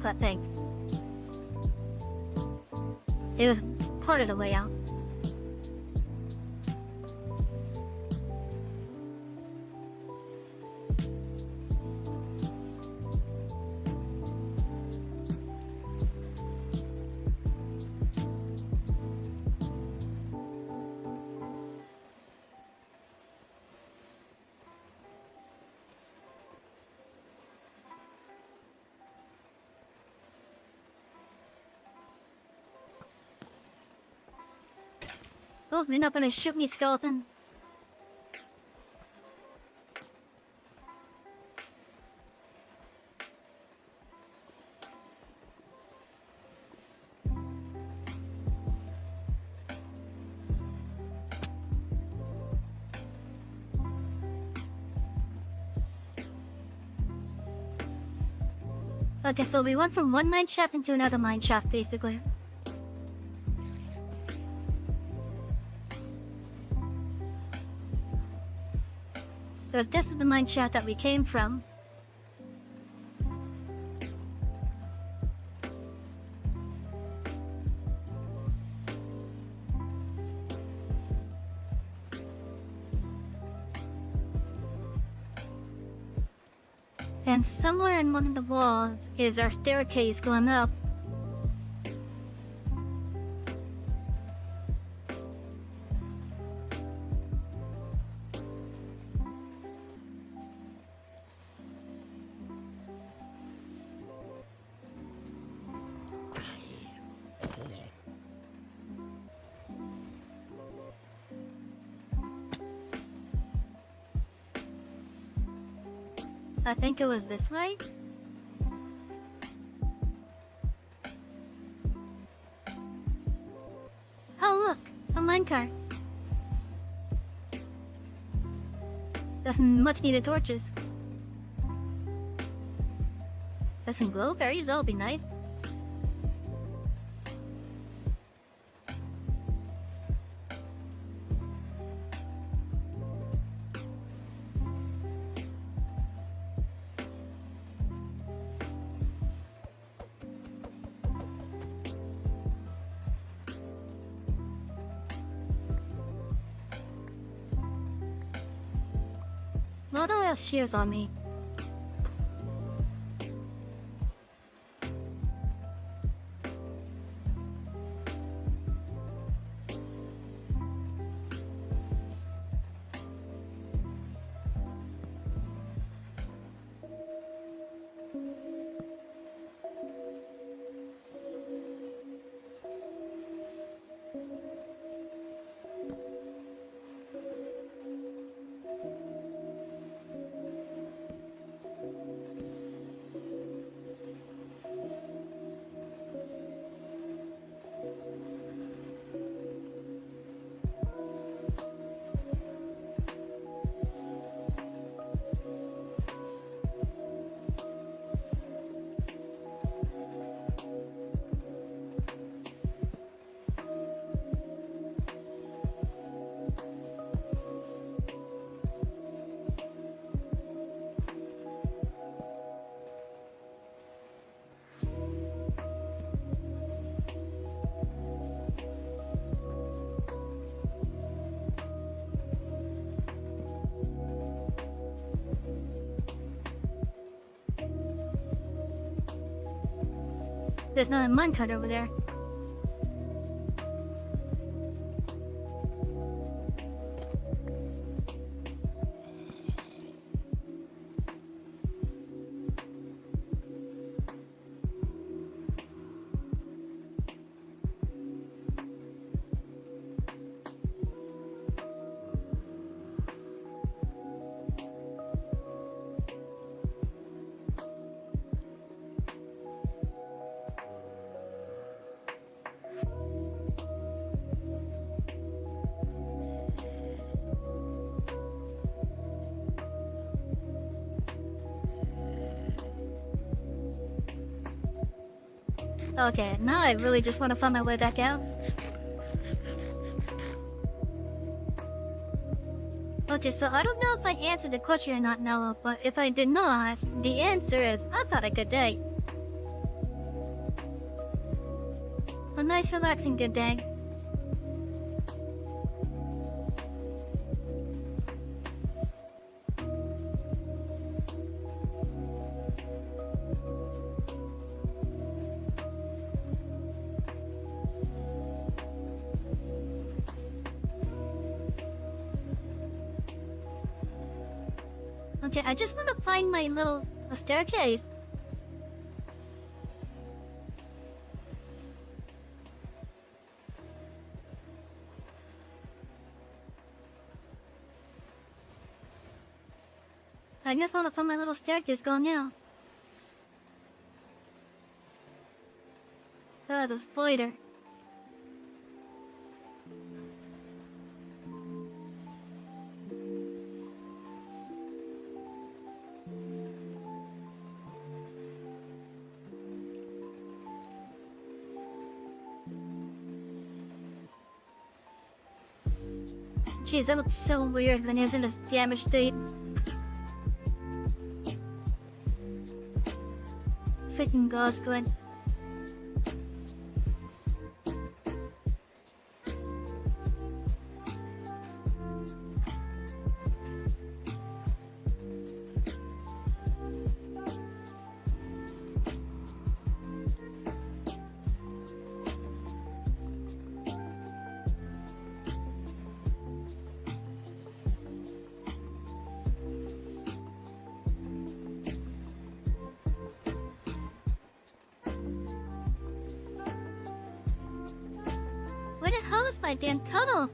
Speaker 1: That thing. It was part of the way out. Oh, you're not gonna shoot me, skeleton. Okay, so we went from one mine shaft into another mine shaft, basically. So this is the mine shaft that we came from. And somewhere in one of the walls is our staircase going up. I think it was this way. Oh look, a minecart. Got some much needed torches. Got some glowberries, that'll be nice. Why do I have shears on me? There's not a minecart over there. Okay, now I really just want to find my way back out. Okay, so I don't know if I answered the question or not, Noah, but if I did not, the answer is I've had a good day. A nice, relaxing good day. Okay, I just want to find my little staircase. I just want to find my little staircase going now. Oh, the spider. Jeez, that looks so weird when he's in this damaged state. Freaking God's good. Where the hell is my damn tunnel?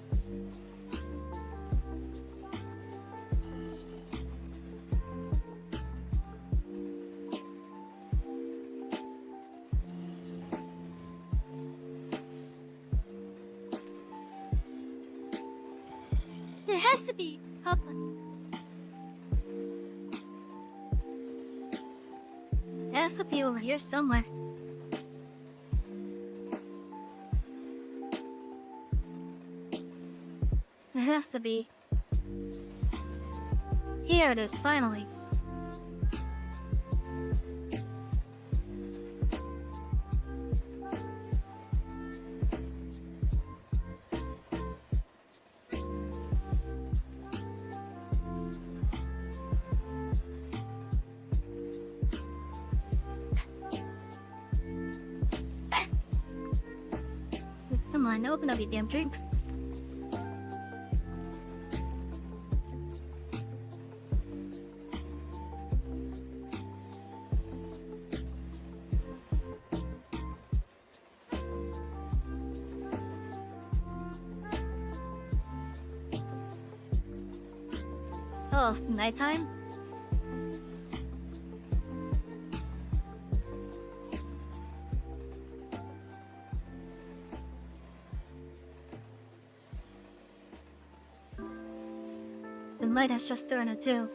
Speaker 1: There has to be. Papa. It has to be over here somewhere. It has to be. Here it is, finally. Come on, open up your damn drink. Oh, nighttime? The light has just turned it too.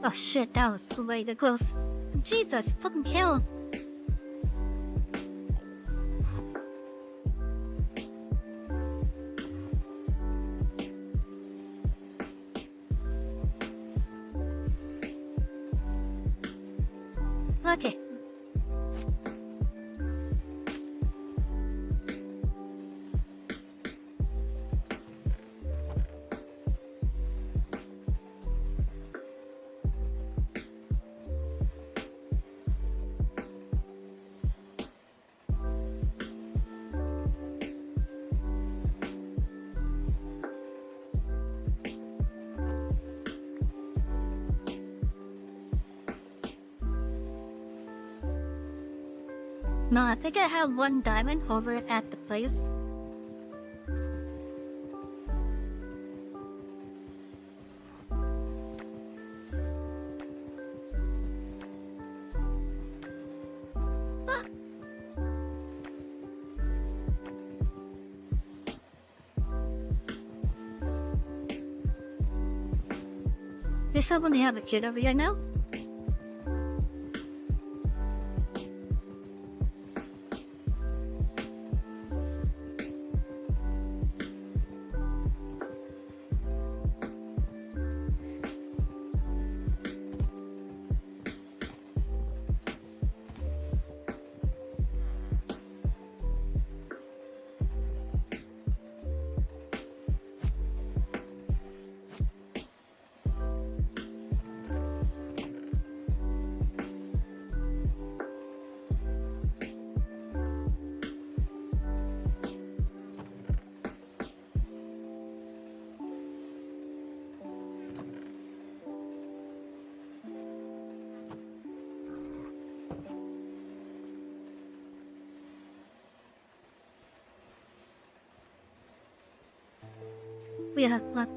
Speaker 1: Oh shit, that was way too close. Jesus, fucking kill him. Okay. No, I think I have one diamond over at the place. They suddenly have a kid over here now?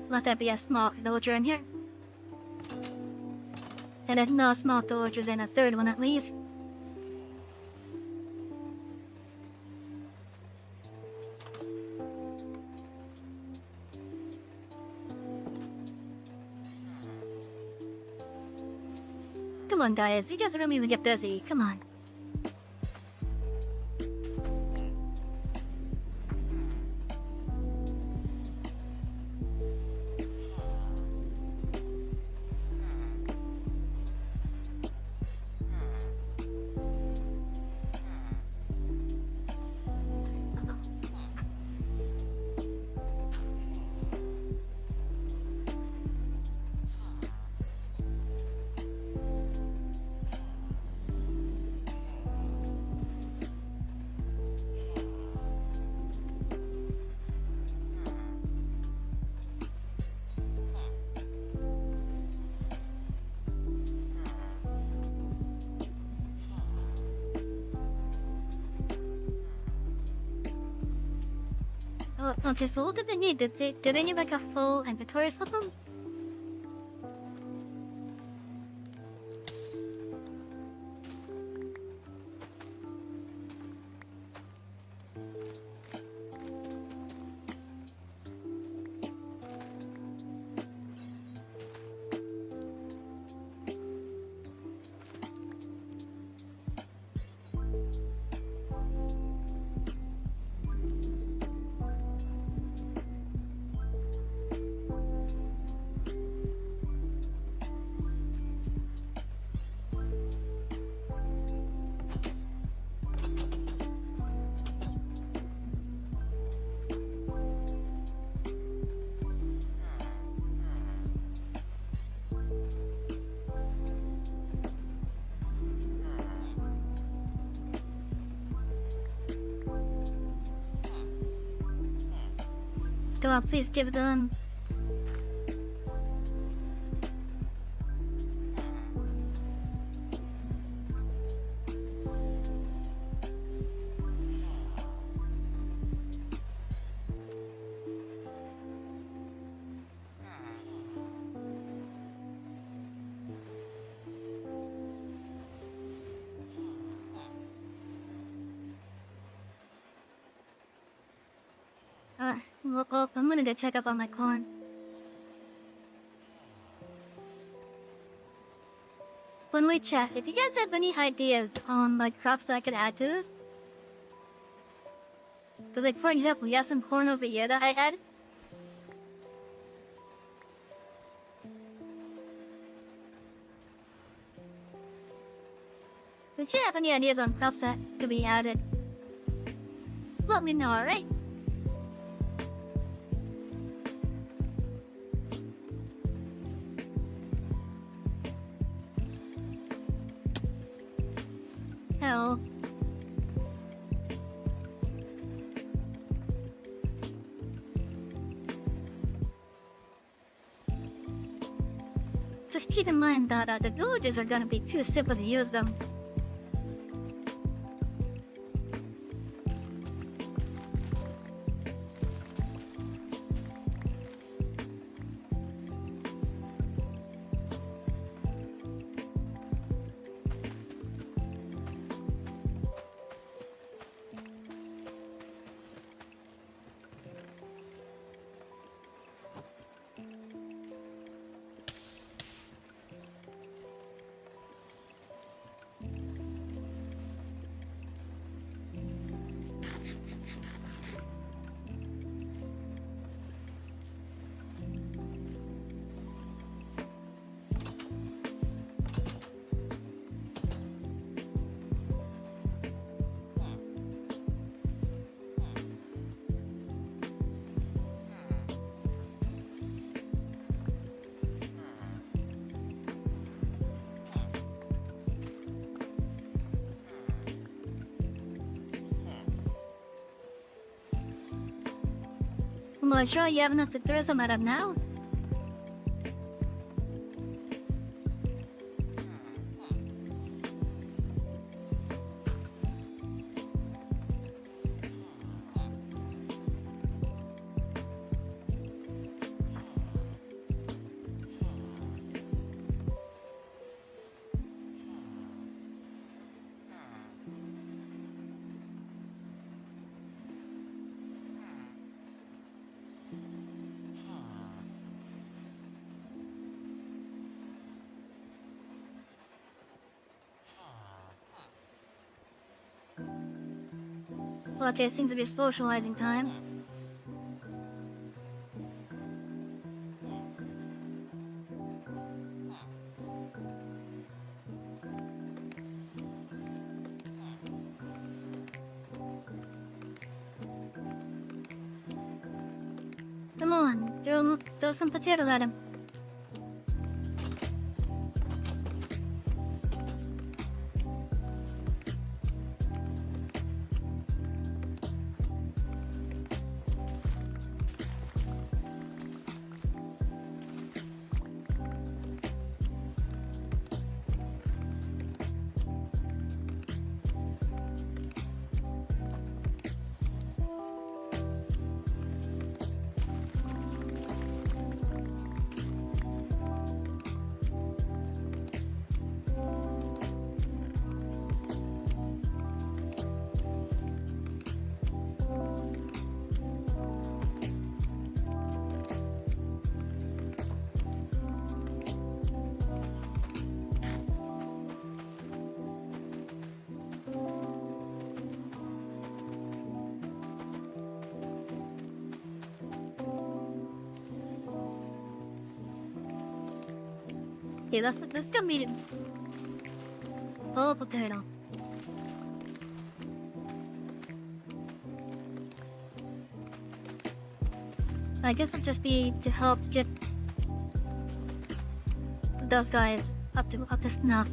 Speaker 1: Let there be a small villager in here. And if no small villager, then a third one at least. Come on, guys, you guys don't even get busy. Come on. Oh, okay, so what did they need? Did they need like a full inventory or something? Go on, please give them. Look up. I'm gonna go check up on my corn. When we chat, if you guys have any ideas on like crops that I could add to this, because like for example, you have some corn over here that I had. If you have any ideas on crops that could be added, let me know, alright? Hell. Just keep in mind that the villagers are gonna be too simple to use them. Well, sure you have enough to throw some at him now. Well, okay, it seems to be socializing time. Come on, throw some potato at him. Okay, let's go meet him. Oh, potato. I guess it'll just be to help get those guys up to snuff.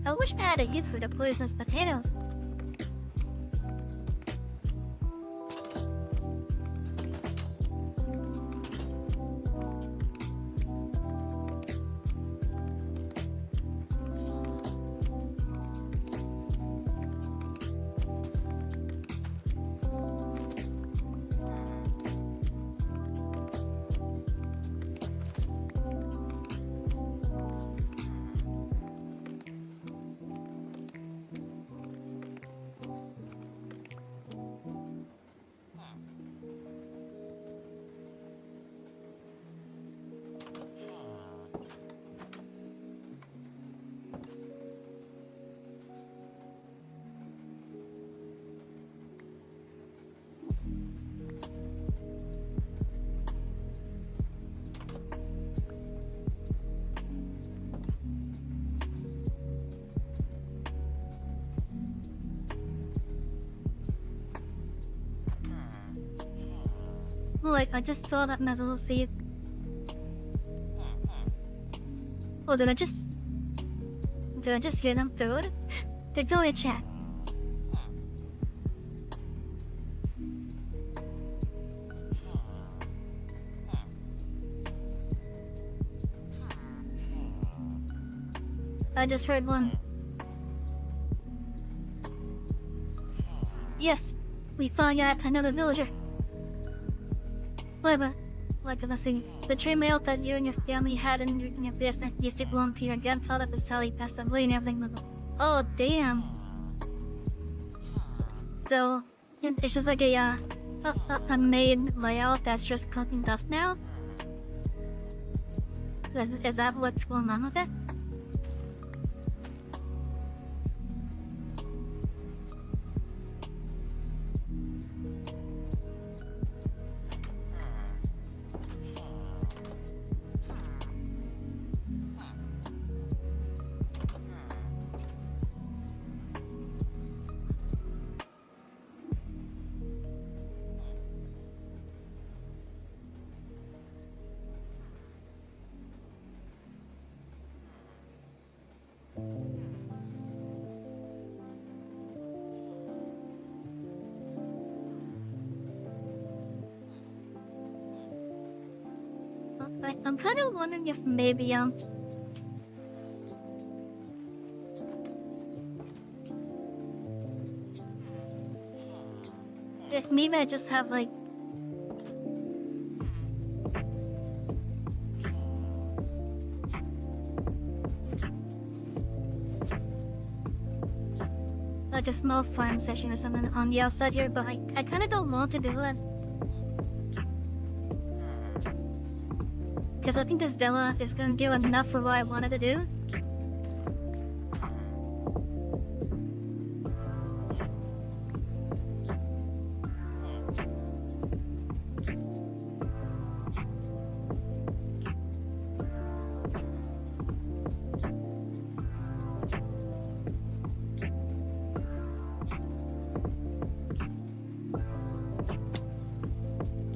Speaker 1: I wish I had a use for the poisonous potatoes. Like, I just saw that metal seed. Oh, did I just hear them throw it? They're doing a chat. I just heard one. Yes, we found yet another villager. Whatever. Like let's see, the tree mail that you and your family had in your basement used to belong to your grandfather, but Sally passed away and everything was. Oh damn. So it's just like a a main layout that's just collecting dust now? Is that what's going on with it? I'm kind of wondering if maybe if maybe I just have like a small farm session or something on the outside here, but I kind of don't want to do it. Because I think this villa is going to do enough for what I wanted to do.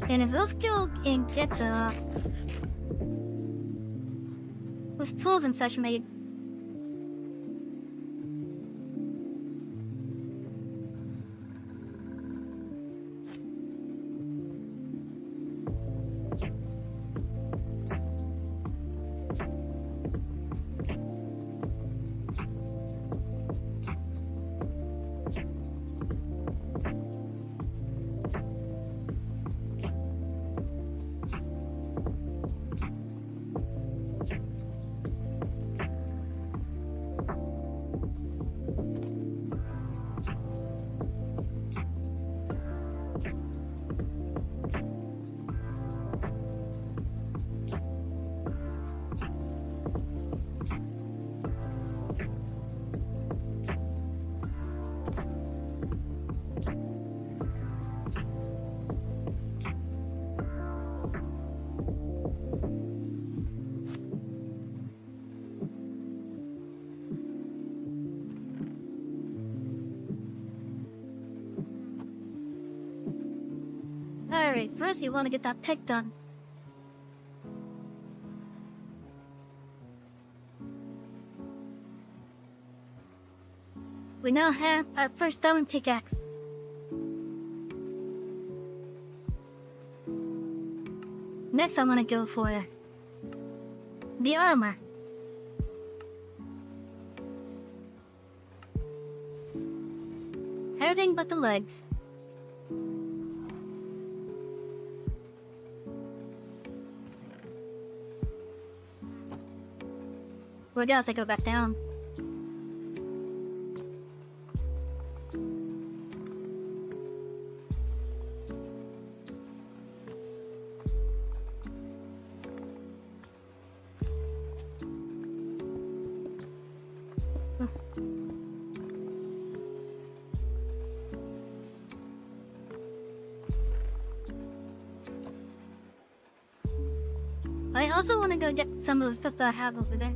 Speaker 1: And if those people can get those tools and such made, alright, first you want to get that pick done. We now have our first diamond pickaxe. Next I'm gonna go for the armor. Everything but the legs. Where else I go back down? I also want to go get some of the stuff that I have over there.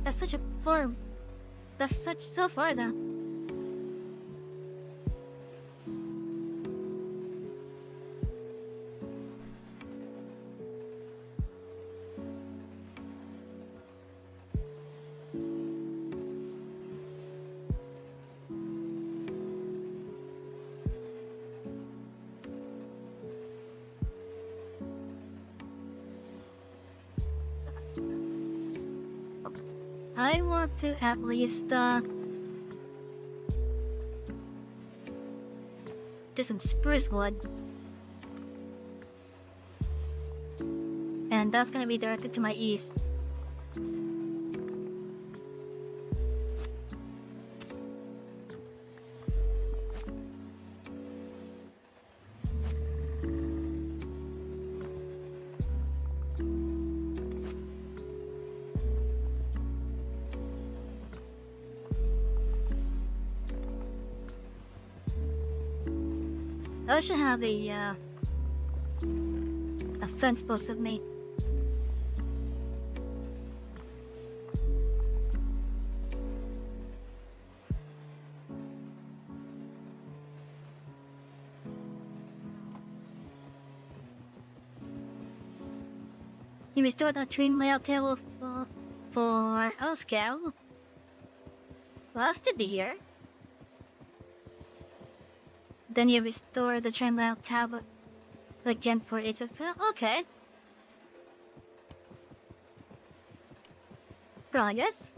Speaker 1: That's such a farm. That's such so far though. I want to at least to some spruce wood. And that's gonna be directed to my east. I should have a fence post of me. You restored the train layout table for Oscar. Well, that's good to hear. Then you restore the train layout tablet again for HSL. Okay. Progress.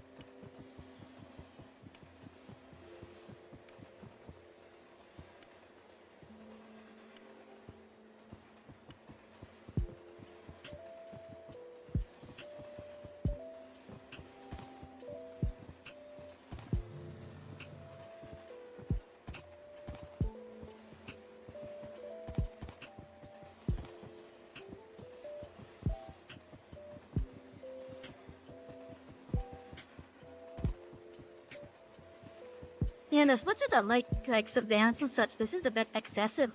Speaker 1: And as much as I like Savans and such, this is a bit excessive.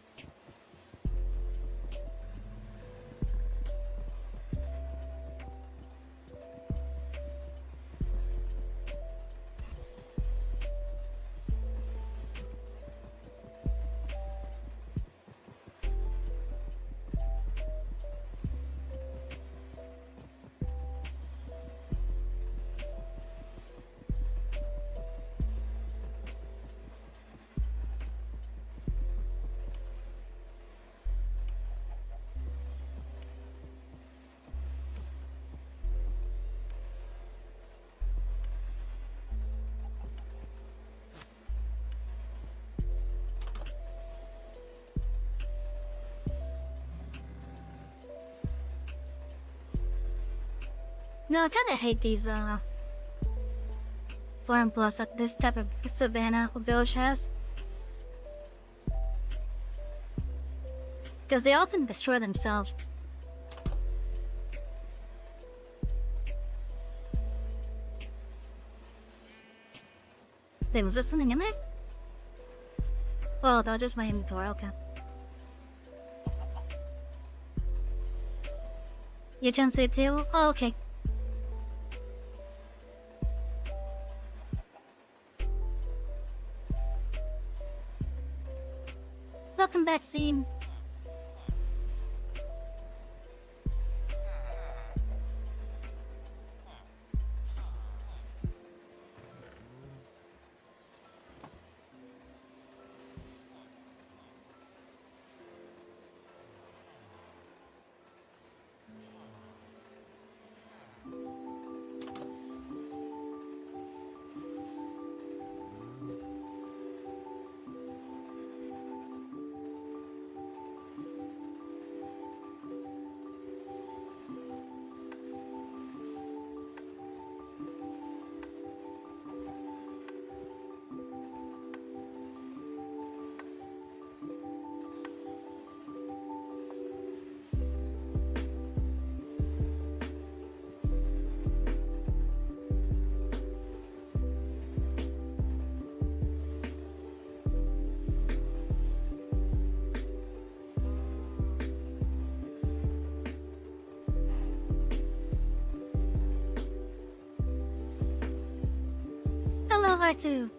Speaker 1: No, I kinda hate these, farm plots that this type of savannah village has. Because they often destroy themselves. Wait, was there something in there? Oh, that was just my inventory, okay. You can say table? Oh, okay. Welcome back, Zine. Hello, R2.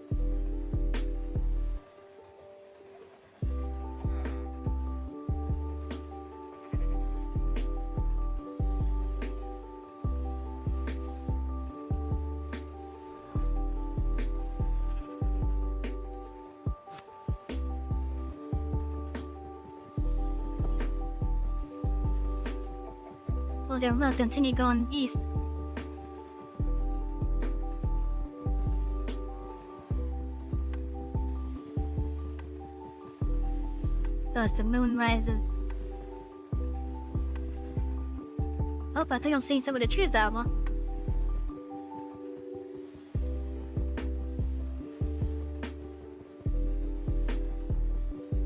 Speaker 1: Well, then we'll continue going east. as the moon rises. Oh, I think I'm seeing some of the trees that one.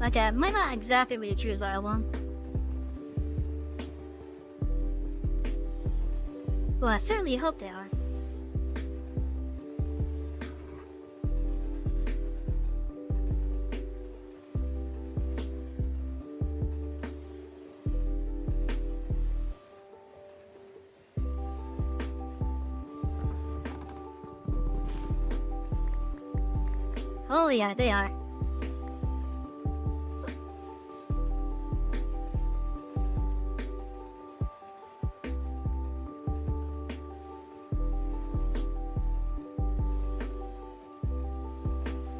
Speaker 1: Okay, might not exactly be the trees that I want. Well, I certainly hope they are. Oh yeah, they are.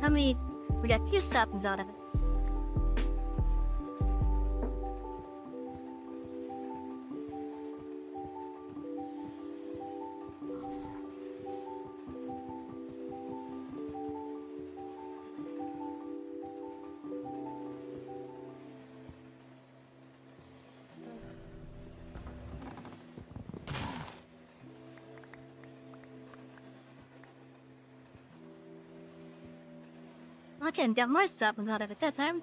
Speaker 1: How many? We got 2 saplings out of it. I can get more saplings out of it that time.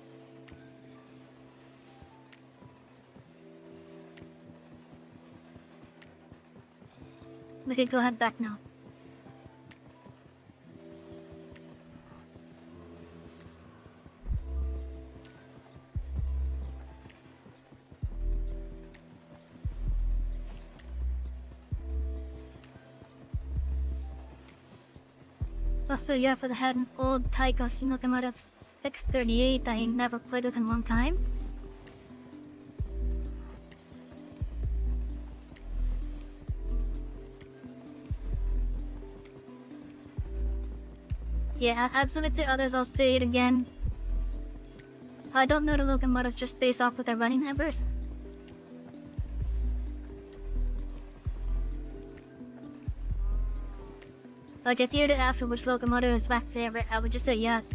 Speaker 1: We can go head back now. Also, yeah, for the head an old Taiko locomotive 638 I ain't never played with in a long time. Yeah, I've submitted to others, I'll say it again. I don't know the locomotive just based off of their running numbers. Like, if you did after which locomotive is my favorite, I would just say yes.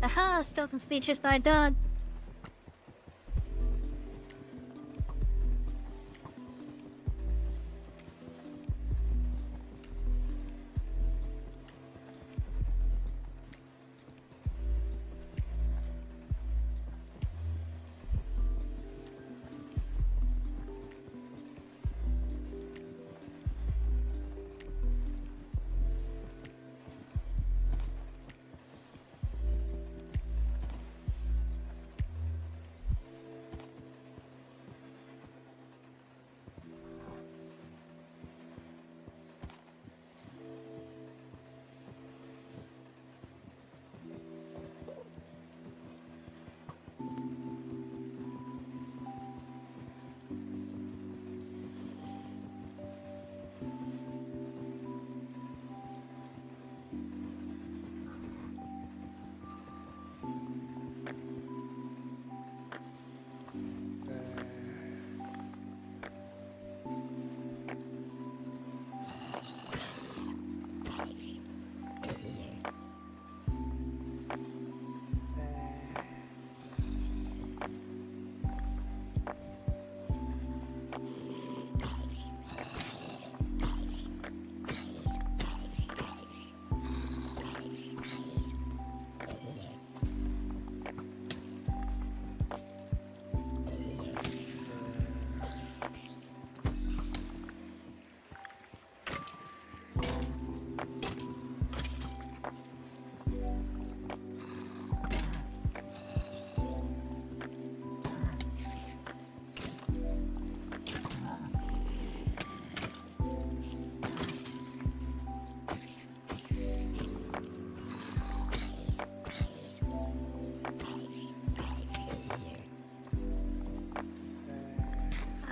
Speaker 1: Aha! Stolen speeches by a dog.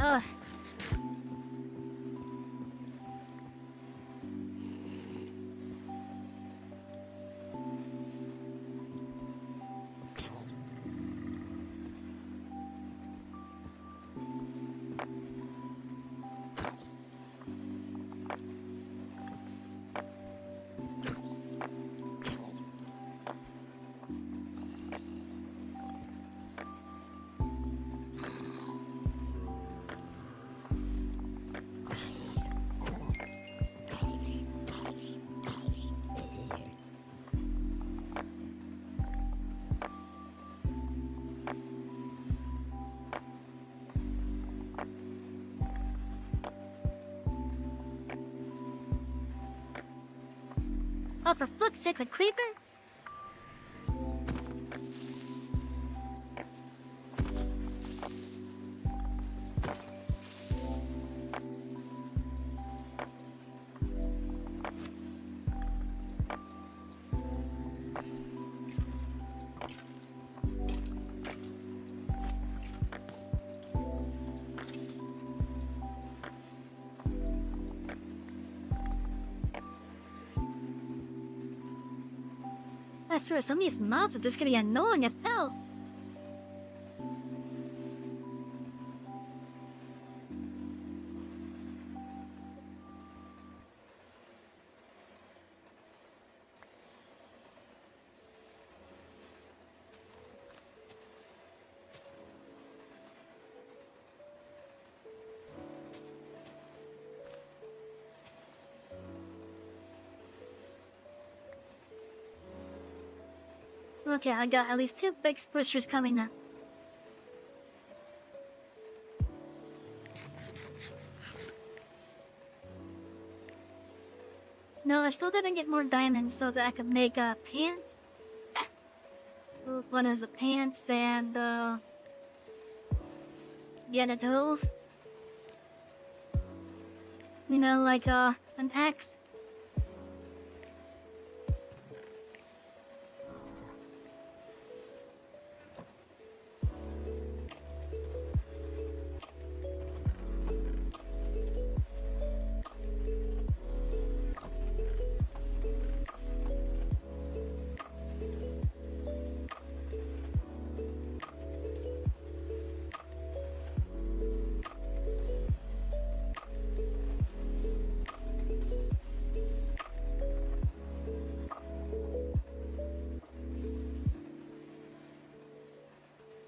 Speaker 1: Ugh. Oh, for fuck's sake, a creeper? I swear, some of these mobs are just gonna be annoying as hell. Okay, I got at least 2 big pushers coming now. No, I still didn't get more diamonds so that I could make pants. One is the pants and yeah, the tool. You know, like an axe.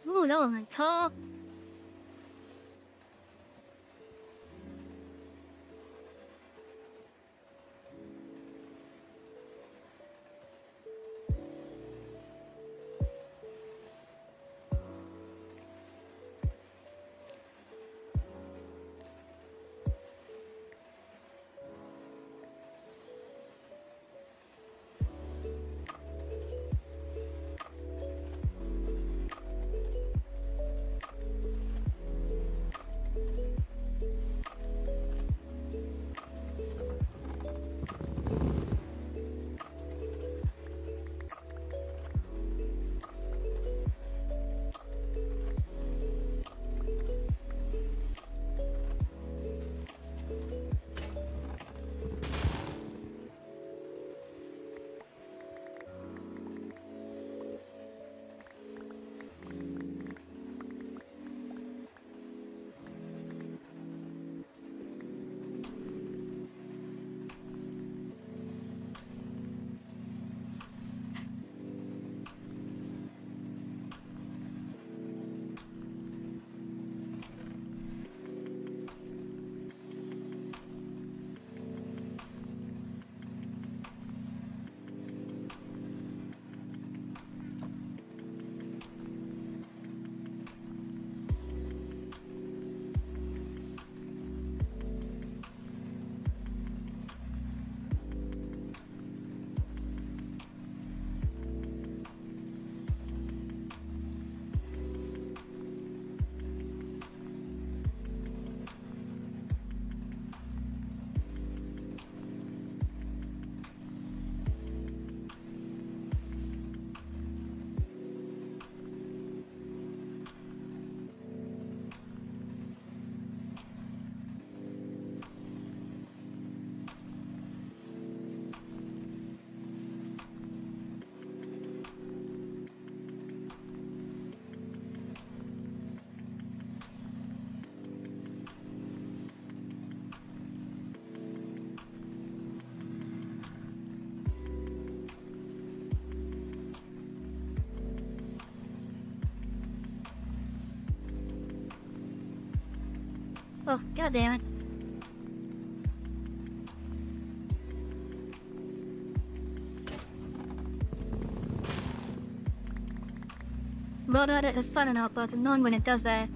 Speaker 1: Ooh, that was tall. Oh, god damn it. Road edit is fun enough, but annoying when it does that.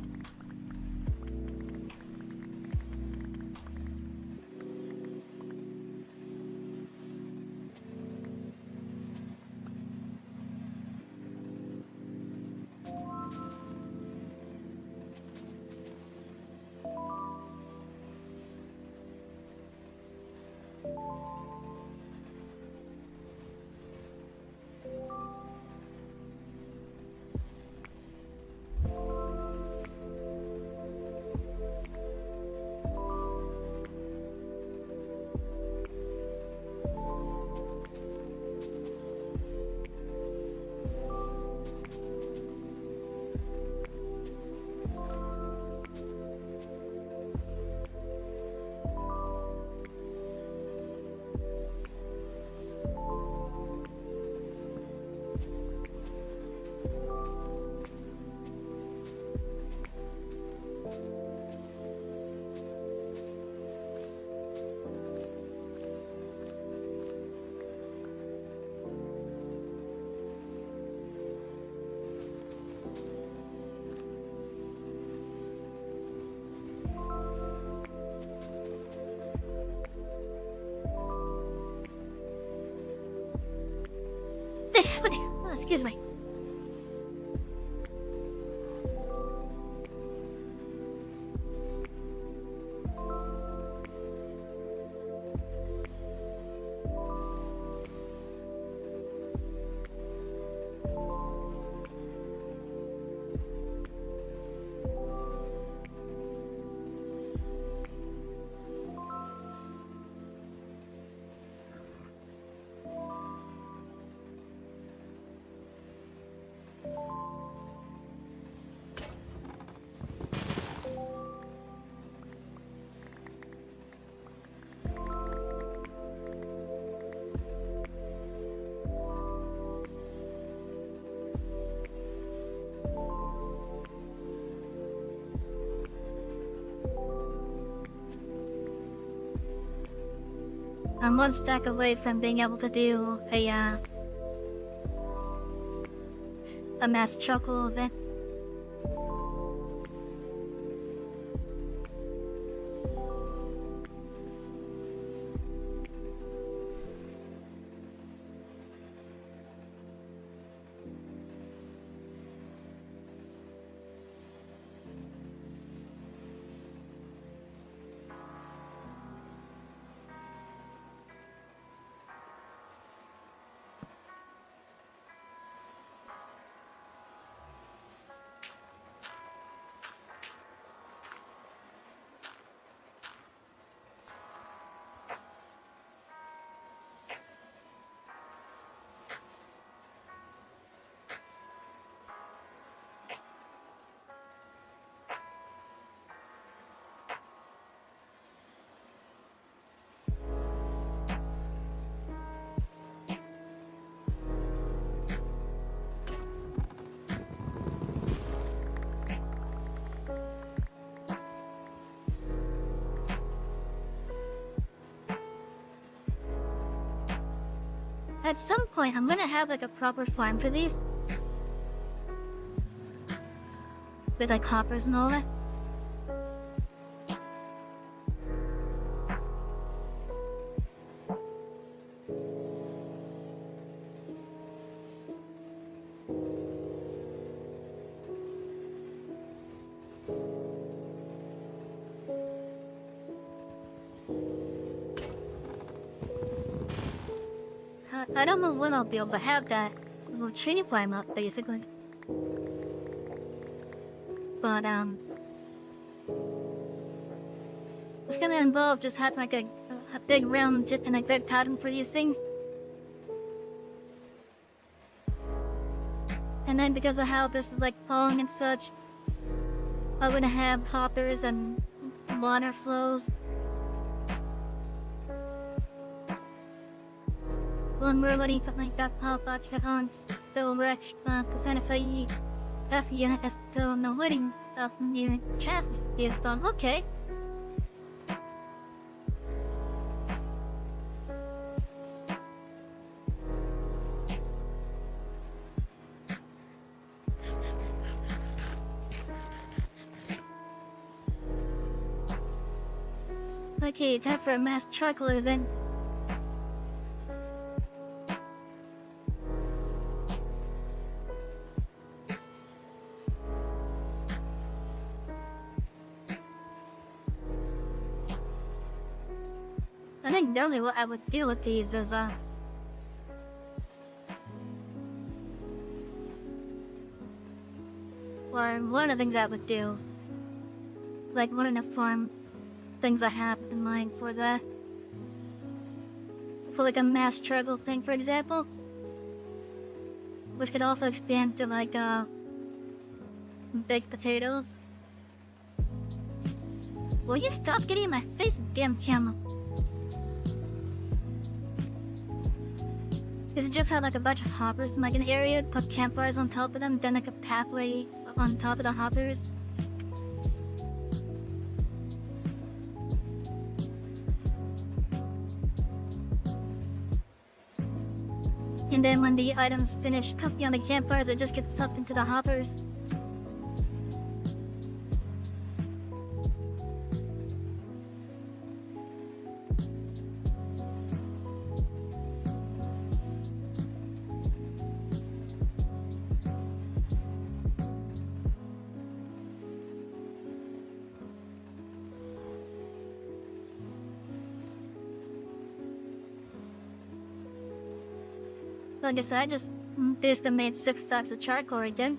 Speaker 1: Oh, excuse me. I'm one stack away from being able to do a mass chuckle event. At some point, I'm gonna have like a proper farm for these. With like hoppers and all that. I don't know when I'll be able to have that little tree farm up, basically. But, it's gonna involve just having like a big round tip and a big pattern for these things. And then because of how this is like falling and such, I'm gonna have hoppers and water flows. One more money for my back papa chance, so rich, percent if I have you as still no wedding of new chance is done. Okay. Okay, time for a mass chuckler then. I think normally what I would do with these is or one of the things I would do, like one of the farm things I have in mind for that, for like a mass struggle thing, for example, which could also expand to like baked potatoes. Will you stop getting in my face, damn camera? Is it just have like a bunch of hoppers in like an area, put campfires on top of them, then like a pathway on top of the hoppers? And then when the items finish cooking on the campfires, it just gets sucked into the hoppers. Like I said, I just basically made 6 stacks of charcoal right then.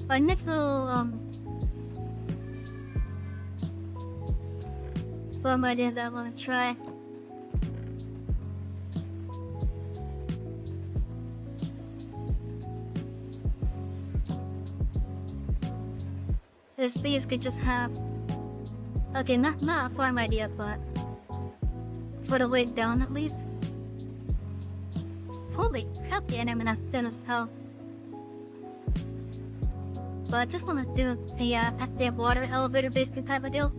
Speaker 1: Our next little bum idea that I want to try. This bees could just have, okay, not a farm idea, but for the way down at least. Holy crap, the enemy not thin as hell. But I just want to do a water elevator basically type of deal.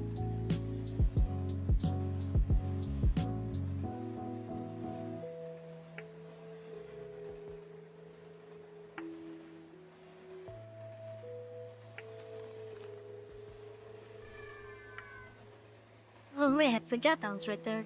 Speaker 1: Oh wait, I forgot that was right there.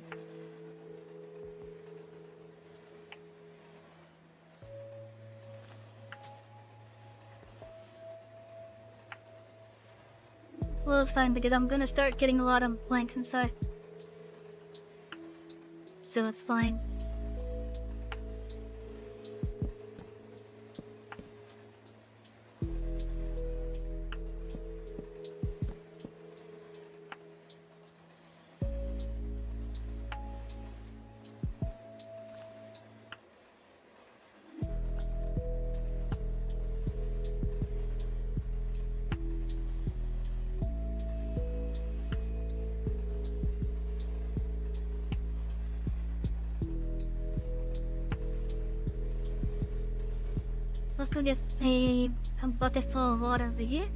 Speaker 1: Well, it's fine because I'm gonna start getting a lot of planks inside. So it's fine. Let's go get a bucket full of water over here.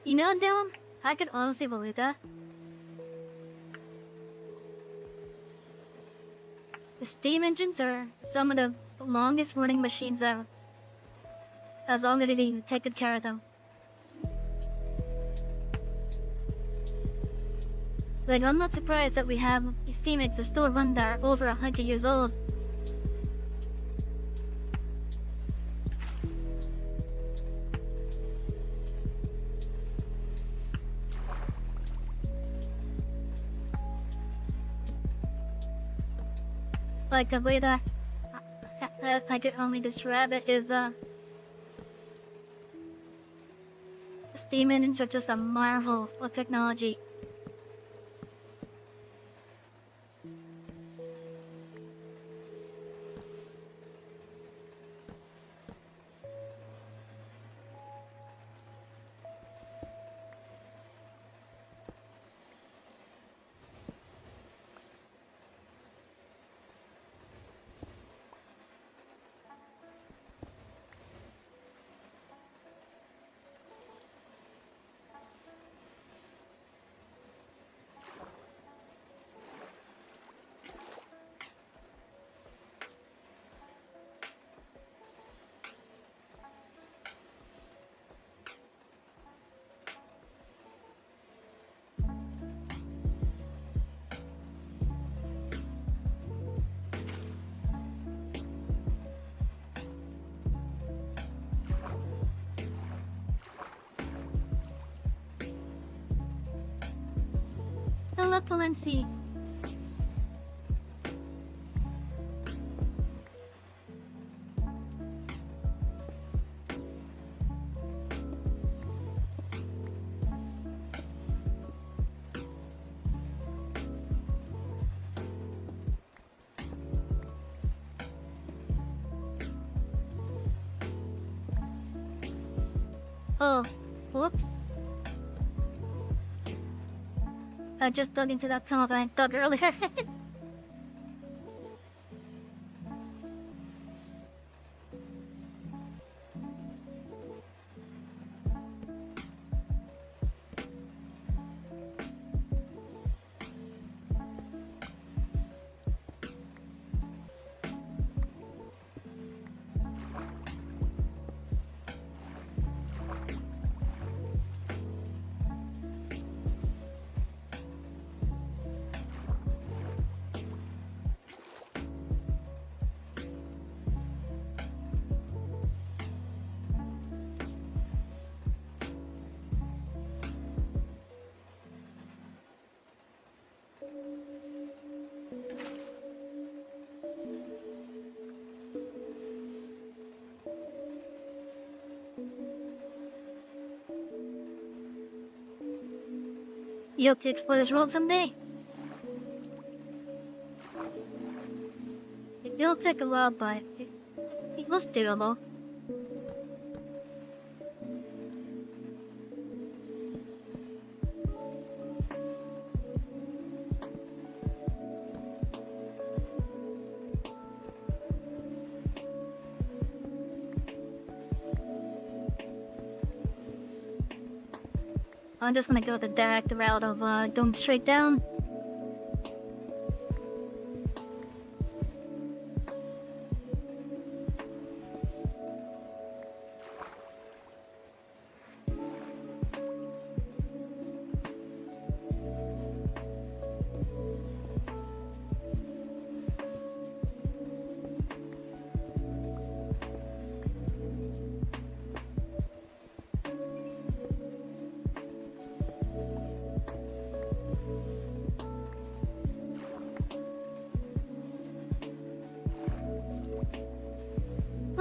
Speaker 1: You know, Dylan, I could honestly believe that. The steam engines are some of the longest running machines ever. As long as they take good care of them. Like, I'm not surprised that we have steam engines still run that are over 100 years old. Like, the way that I could only describe it is, steam engines are just a marvel of technology. Hello, Palensi. Oh, whoops. I just dug into that tunnel that I dug earlier. You hope to explore this world someday? It'll take a while, but it was doable. I'm just gonna go the direct route of going straight down.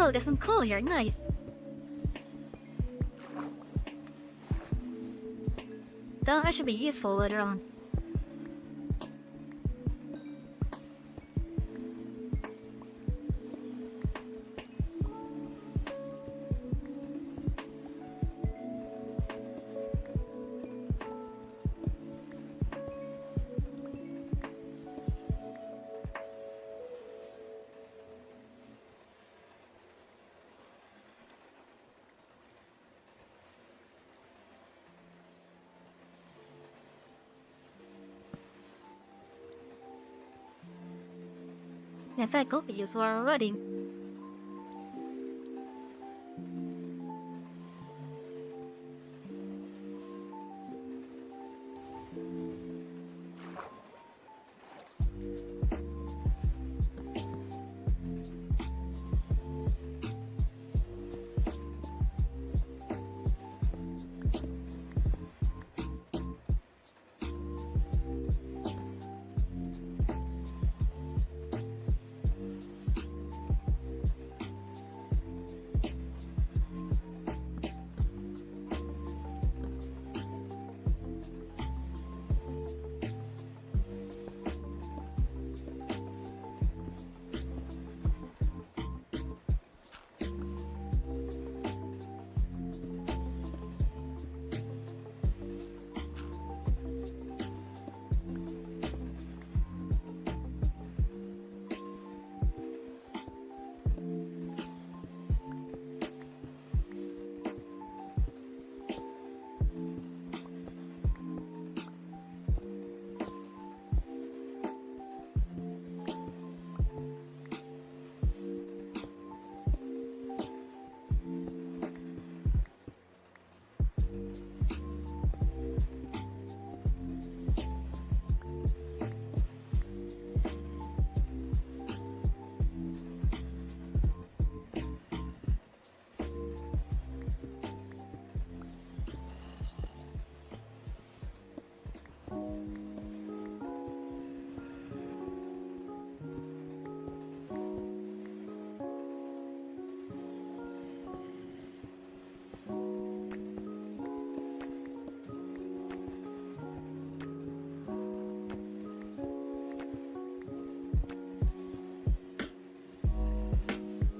Speaker 1: Oh, there's some coal here, nice. That should be useful later on. In fact, could be useful already.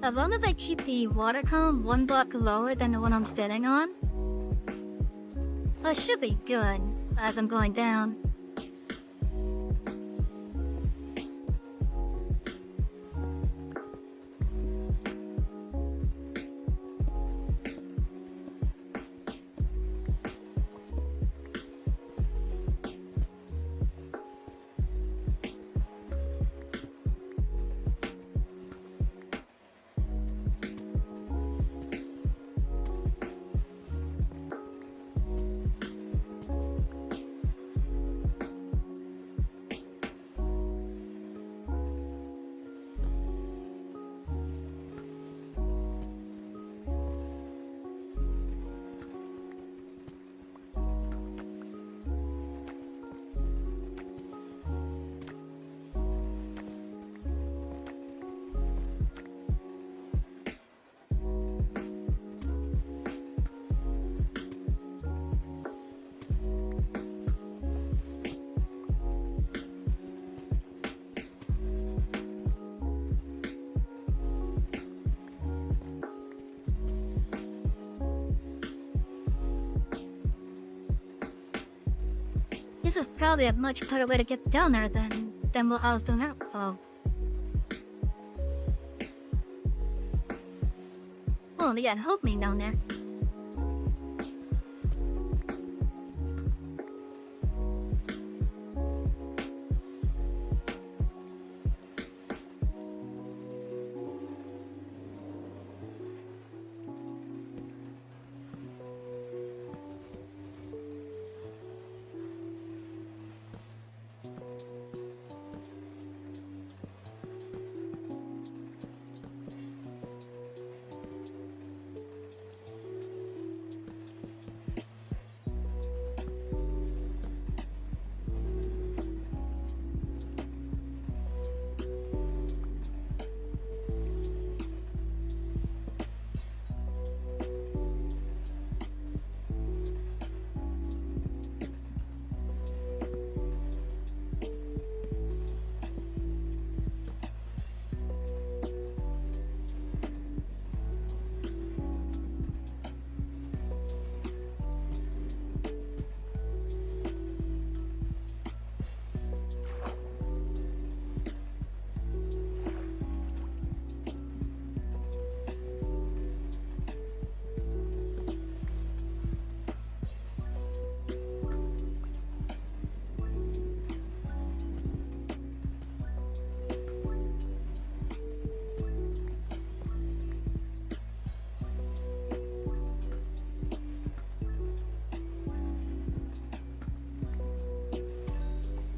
Speaker 1: As long as I keep the water column one block lower than the one I'm standing on, I should be good as I'm going down. This is probably a much better way to get down there than what I was doing now. Oh, they gotta help me down there.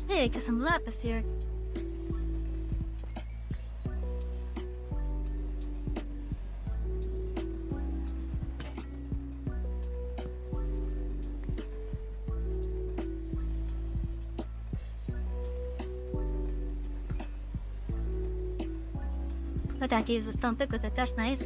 Speaker 1: Hey, got some lapis here. But I can use a stone pick with it, that's nice.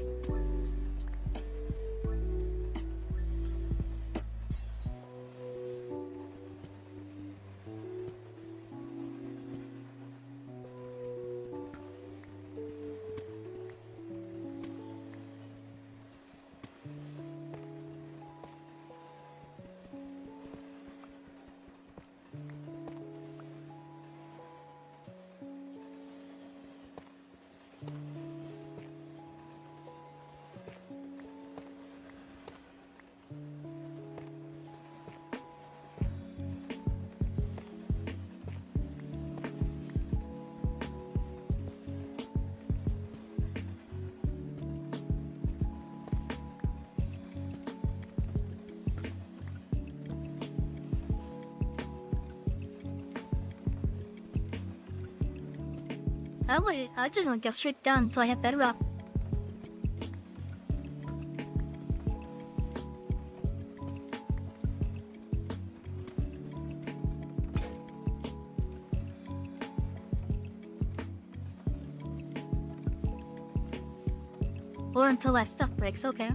Speaker 1: I just want to get straight down until I hit bedrock. Or until that stuff breaks, okay.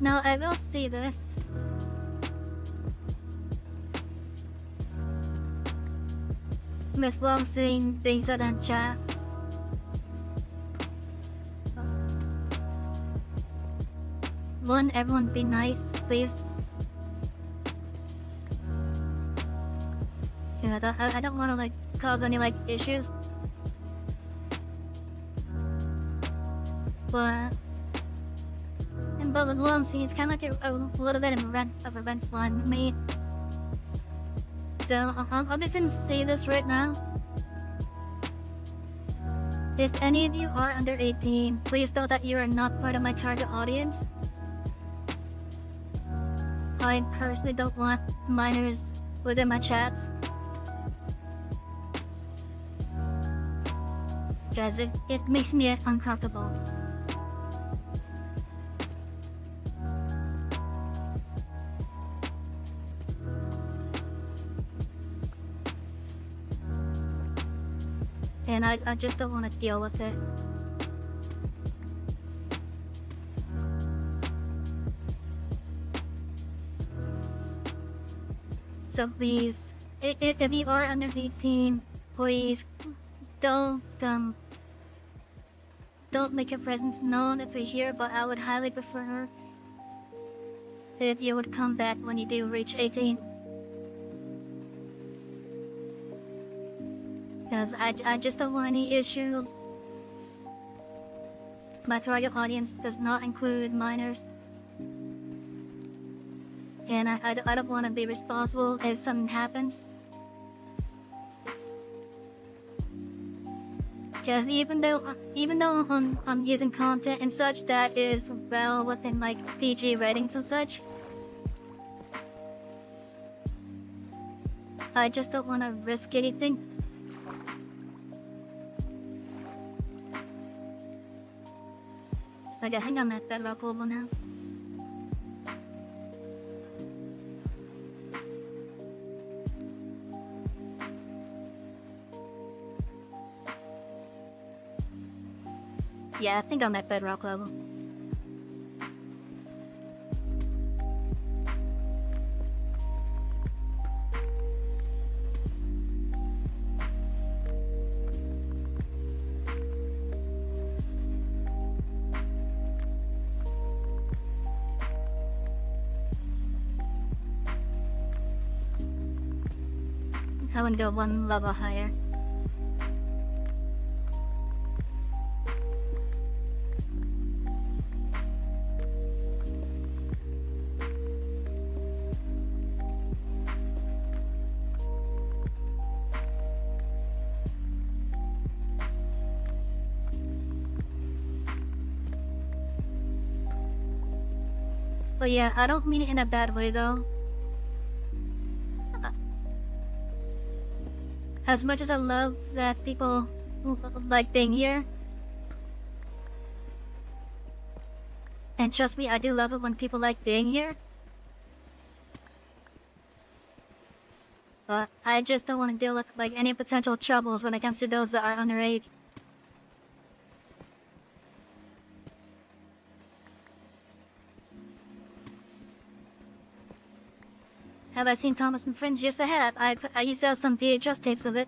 Speaker 1: Now I will see this. Miss Wong saying things on that chat. everyone be nice, please. Yeah, I don't want to like cause any like issues. But what I'm seeing, it's kind of like a little bit of a red flag with me. So I'm just gonna say this right now. If any of you are under 18, please know that you are not part of my target audience. I personally don't want minors within my chats. Because it makes me uncomfortable. And I just don't want to deal with it. So please, if you are under 18, please don't make your presence known if you're here, but I would highly prefer if you would come back when you do reach 18. Because I just don't want any issues. My target audience does not include minors. And I don't want to be responsible if something happens. Because even though I'm using content and such that is well within like PG ratings and such, I just don't want to risk anything. Like I think I'm at bedrock level now. Yeah, I think I'm at bedrock level. I want to go one level higher. But yeah, I don't mean it in a bad way though. As much as I love that people like being here, and trust me, I do love it when people like being here, but I just don't want to deal with like any potential troubles when it comes to those that are underage. Have I seen Thomas and Friends? Yes, I have. I used to have some VHS tapes of it.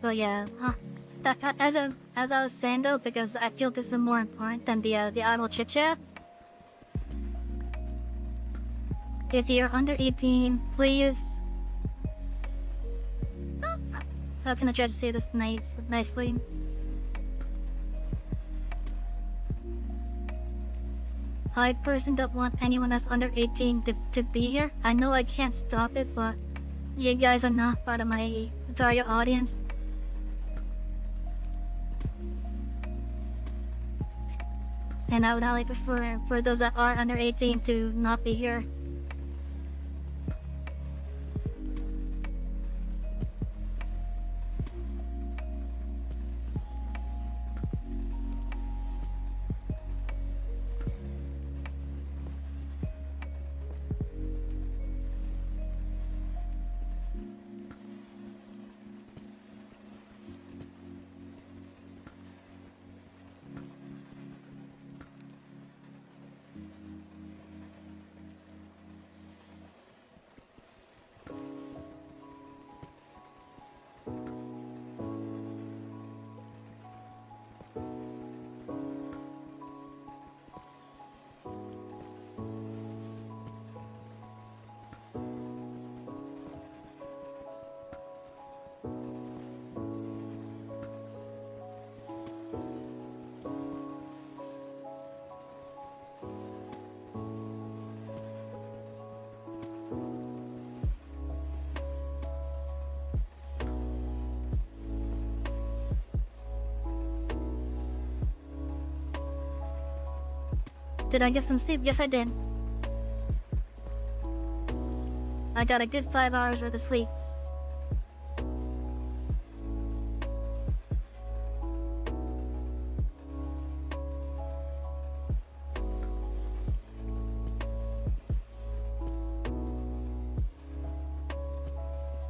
Speaker 1: But yeah, as I was saying though, because I feel this is more important than the idle chit chat. If you're under 18, please. How can I try to say this nicely? I personally don't want anyone that's under 18 to be here. I know I can't stop it, but you guys are not part of my target audience. And I would highly prefer for those that are under 18 to not be here. Did I get some sleep? Yes, I did. I got a good 5 hours worth of sleep.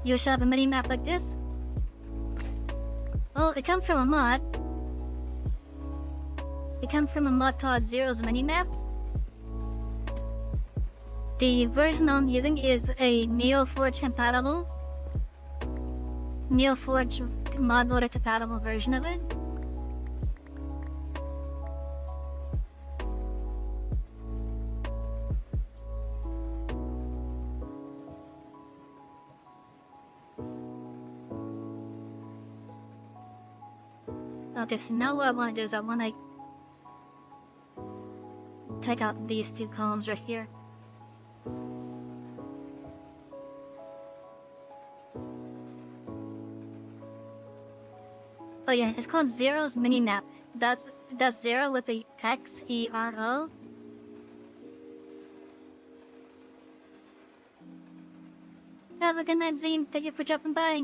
Speaker 1: You should have a mini map like this. Well, it comes from a mod. It comes from a mod called Zero's mini map. The version I'm using is a NeoForge compatible, NeoForge mod loader compatible version of it. Okay, so now what I want to do is I want to take out these two columns right here. Oh yeah, it's called Zero's mini map. That's Zero with a X-E-R-O. Have a good night, Zine. Thank you for dropping by.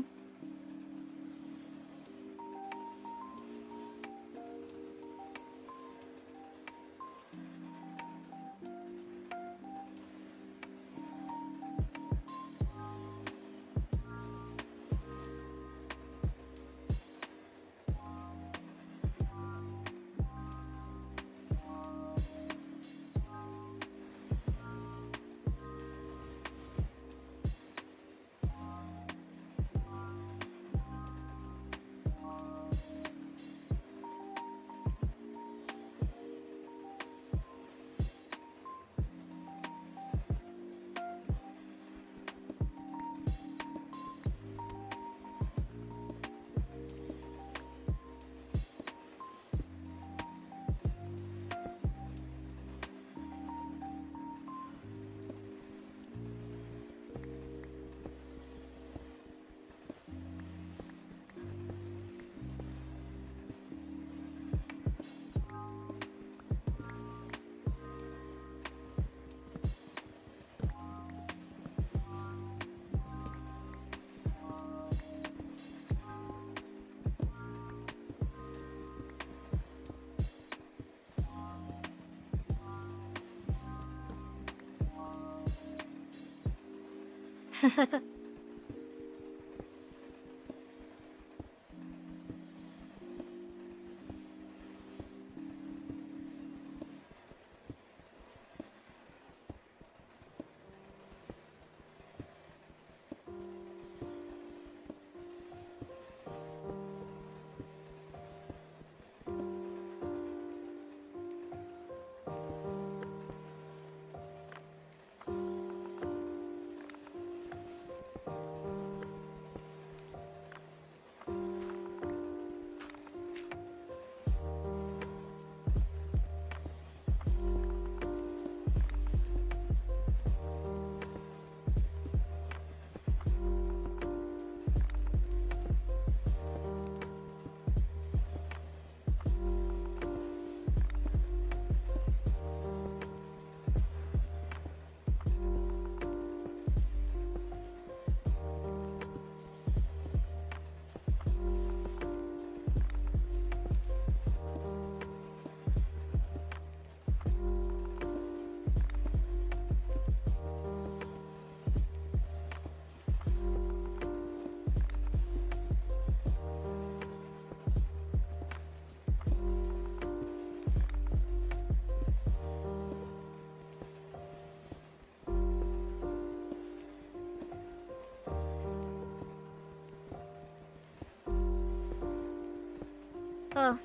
Speaker 1: Oh.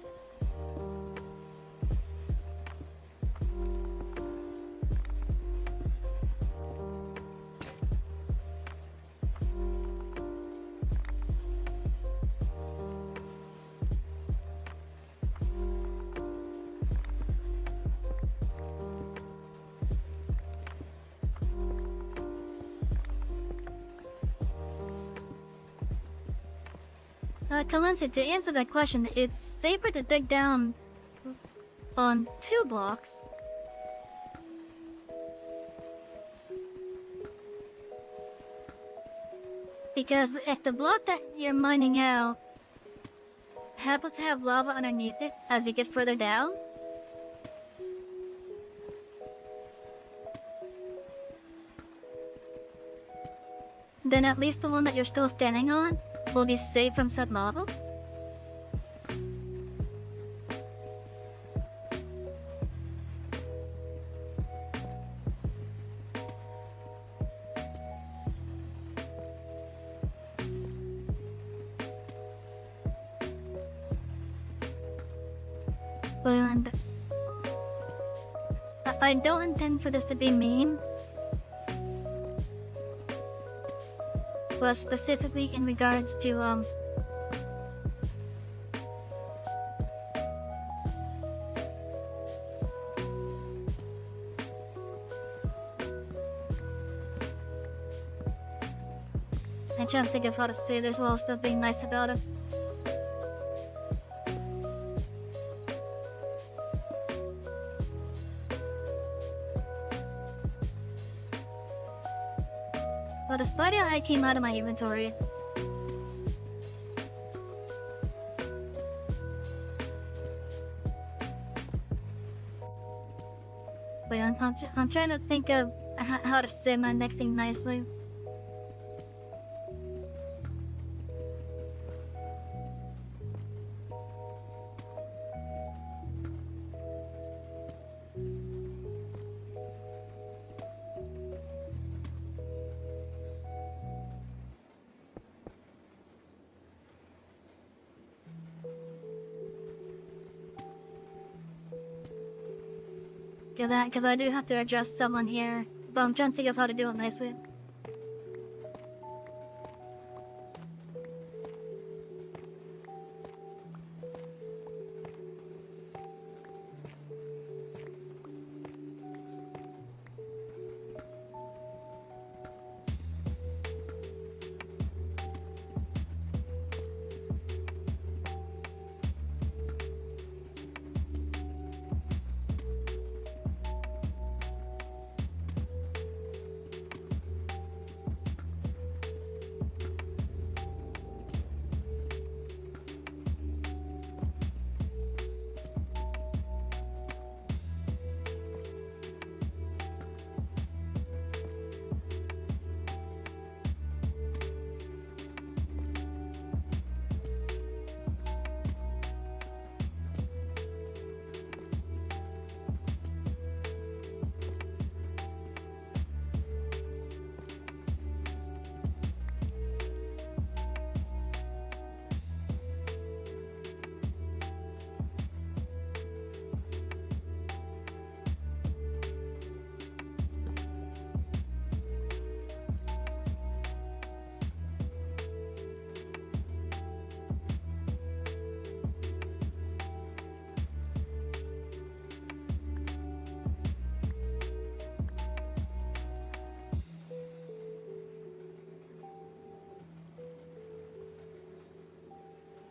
Speaker 1: Kalensi, to answer that question, it's safer to dig down on 2 blocks Because if the block that you're mining out happens to have lava underneath it as you get further down, then at least the one that you're still standing on will be safe from said lava. And I don't intend for this to be mean, but specifically in regards to I try to think of how to say this while still being nice about it. Well, the spider eye came out of my inventory. Wait, I'm trying to think of how to say my next thing nicely. Because I do have to adjust someone here, but I'm trying to think of how to do it nicely.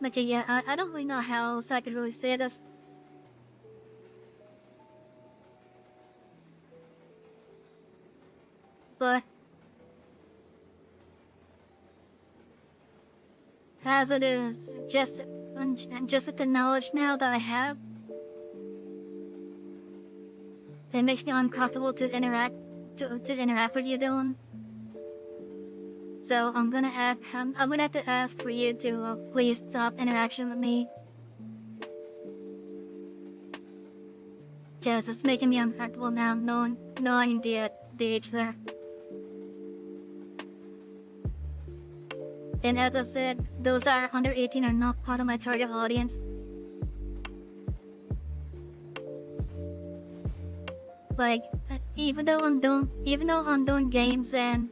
Speaker 1: But yeah, I don't really know how else I could really say this. But as it is, just with the knowledge now that I have, it makes me uncomfortable to interact with you, Dylan. So I'm gonna have to ask for you to please stop interaction with me, because it's making me uncomfortable now, knowing the age there. And as I said, those that are under 18 are not part of my target audience. Like, even though I'm doing games and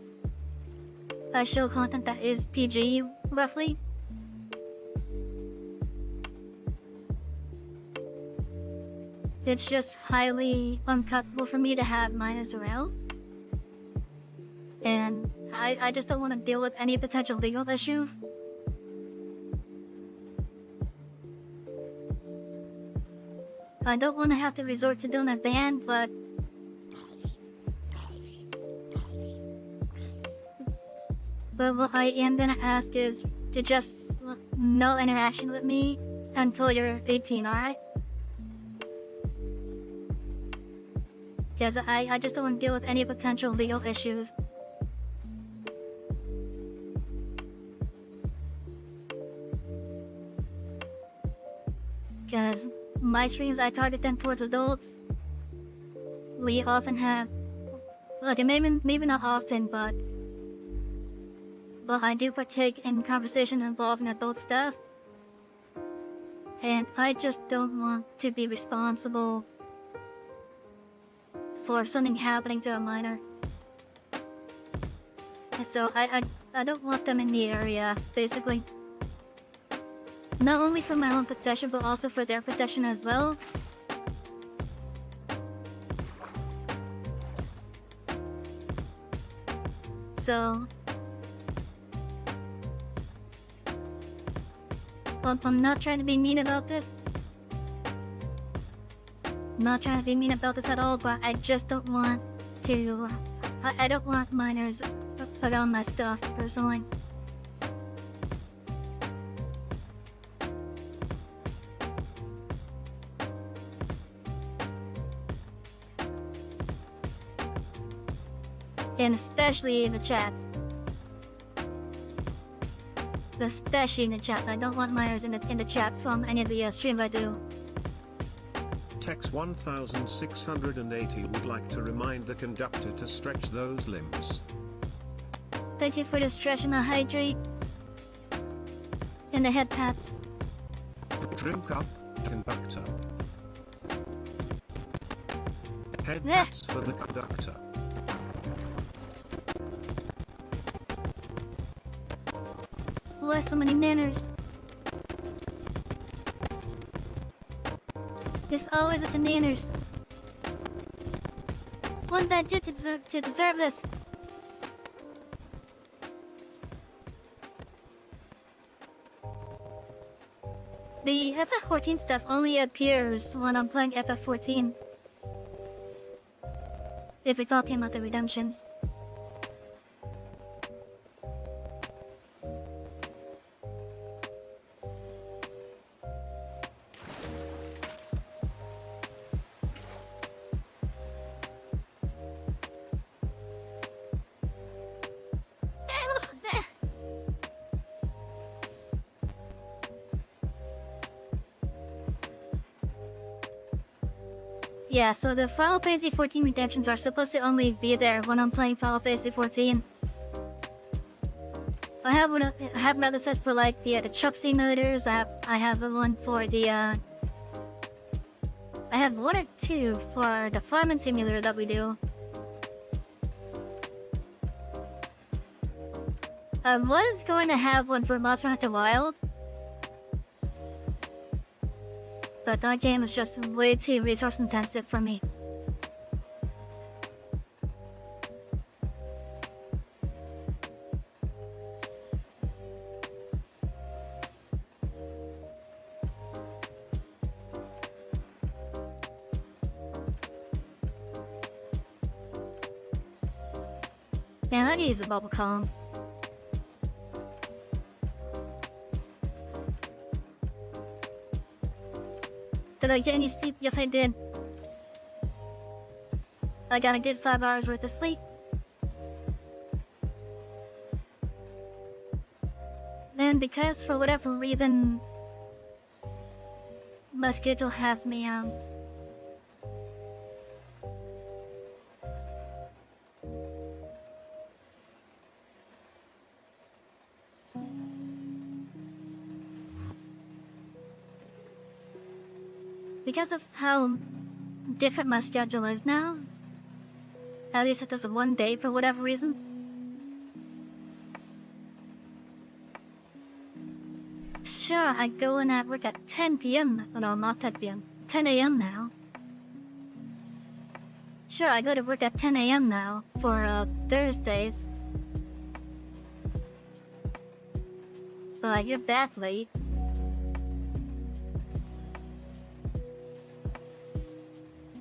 Speaker 1: I show content that is PG, roughly, it's just highly uncomfortable for me to have minors around. And I just don't want to deal with any potential legal issues. I don't want to have to resort to doing a ban, but But what I am gonna ask is to just no interaction with me until you're 18, alright? Because I just don't want to deal with any potential legal issues. Because my streams, I target them towards adults. We often have, well, maybe not often, but I do partake in conversation involving adult stuff. And I just don't want to be responsible for something happening to a minor. And so I don't want them in the area, basically. Not only for my own protection, but also for their protection as well. So I'm not trying to be mean about this. Not trying to be mean about this at all, but I just don't want to. I don't want minors around my stuff, personally. And especially in the chats. Especially in the chats. I don't want minors in the chats from any of the streams I do.
Speaker 2: Tex 1680 would like to remind the conductor to stretch those limbs.
Speaker 1: Thank you for the stretch and the hydrate. And the head pats.
Speaker 2: Drink up, conductor. Head
Speaker 1: Yeah.
Speaker 2: pats for the conductor.
Speaker 1: Why so many manners? It's always with the manners. What did I do to deserve this? The FF14 stuff only appears when I'm playing FF14. If we're talking about the redemptions. Yeah, so the Final Fantasy 14 redemptions are supposed to only be there when I'm playing Final Fantasy 14. I have another set for like the truck simulators. I have one for the I have one or two for the farming simulator that we do. I was going to have one for Monster Hunter Wild, but that game is just way too resource intensive for me. Man, I need to use a bubble column. Did I get any sleep? Yes, I did. I got a good 5 hours worth of sleep. Then, because for whatever reason, my schedule has me, because of how different my schedule is now, at least it does one day for whatever reason. Sure, I go in at work at 10 p.m. No, not 10 p.m. 10 a.m. now. Sure, I go to work at 10 a.m. now for Thursdays. But you're back late.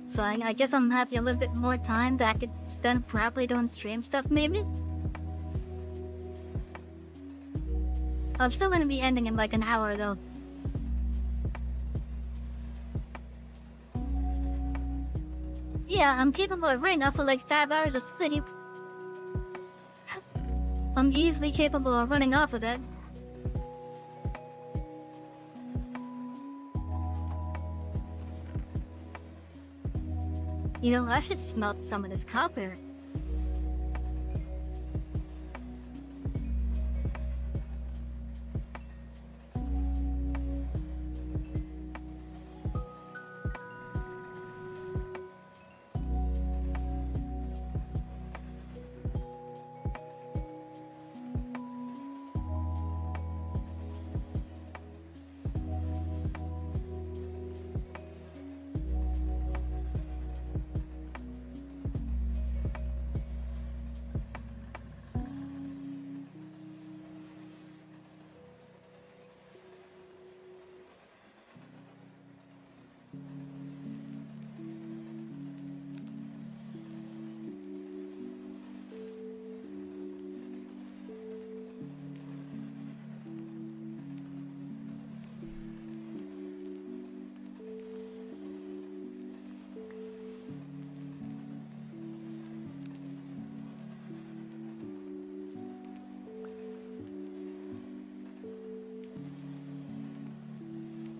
Speaker 1: So I guess I'm having a little bit more time that I could spend probably doing stream stuff, maybe? I'm still gonna be ending in like an hour though. Yeah, I'm capable of running off for like 5 hours of sleep. I'm easily capable of running off of it. You know, I should smelt some of this copper.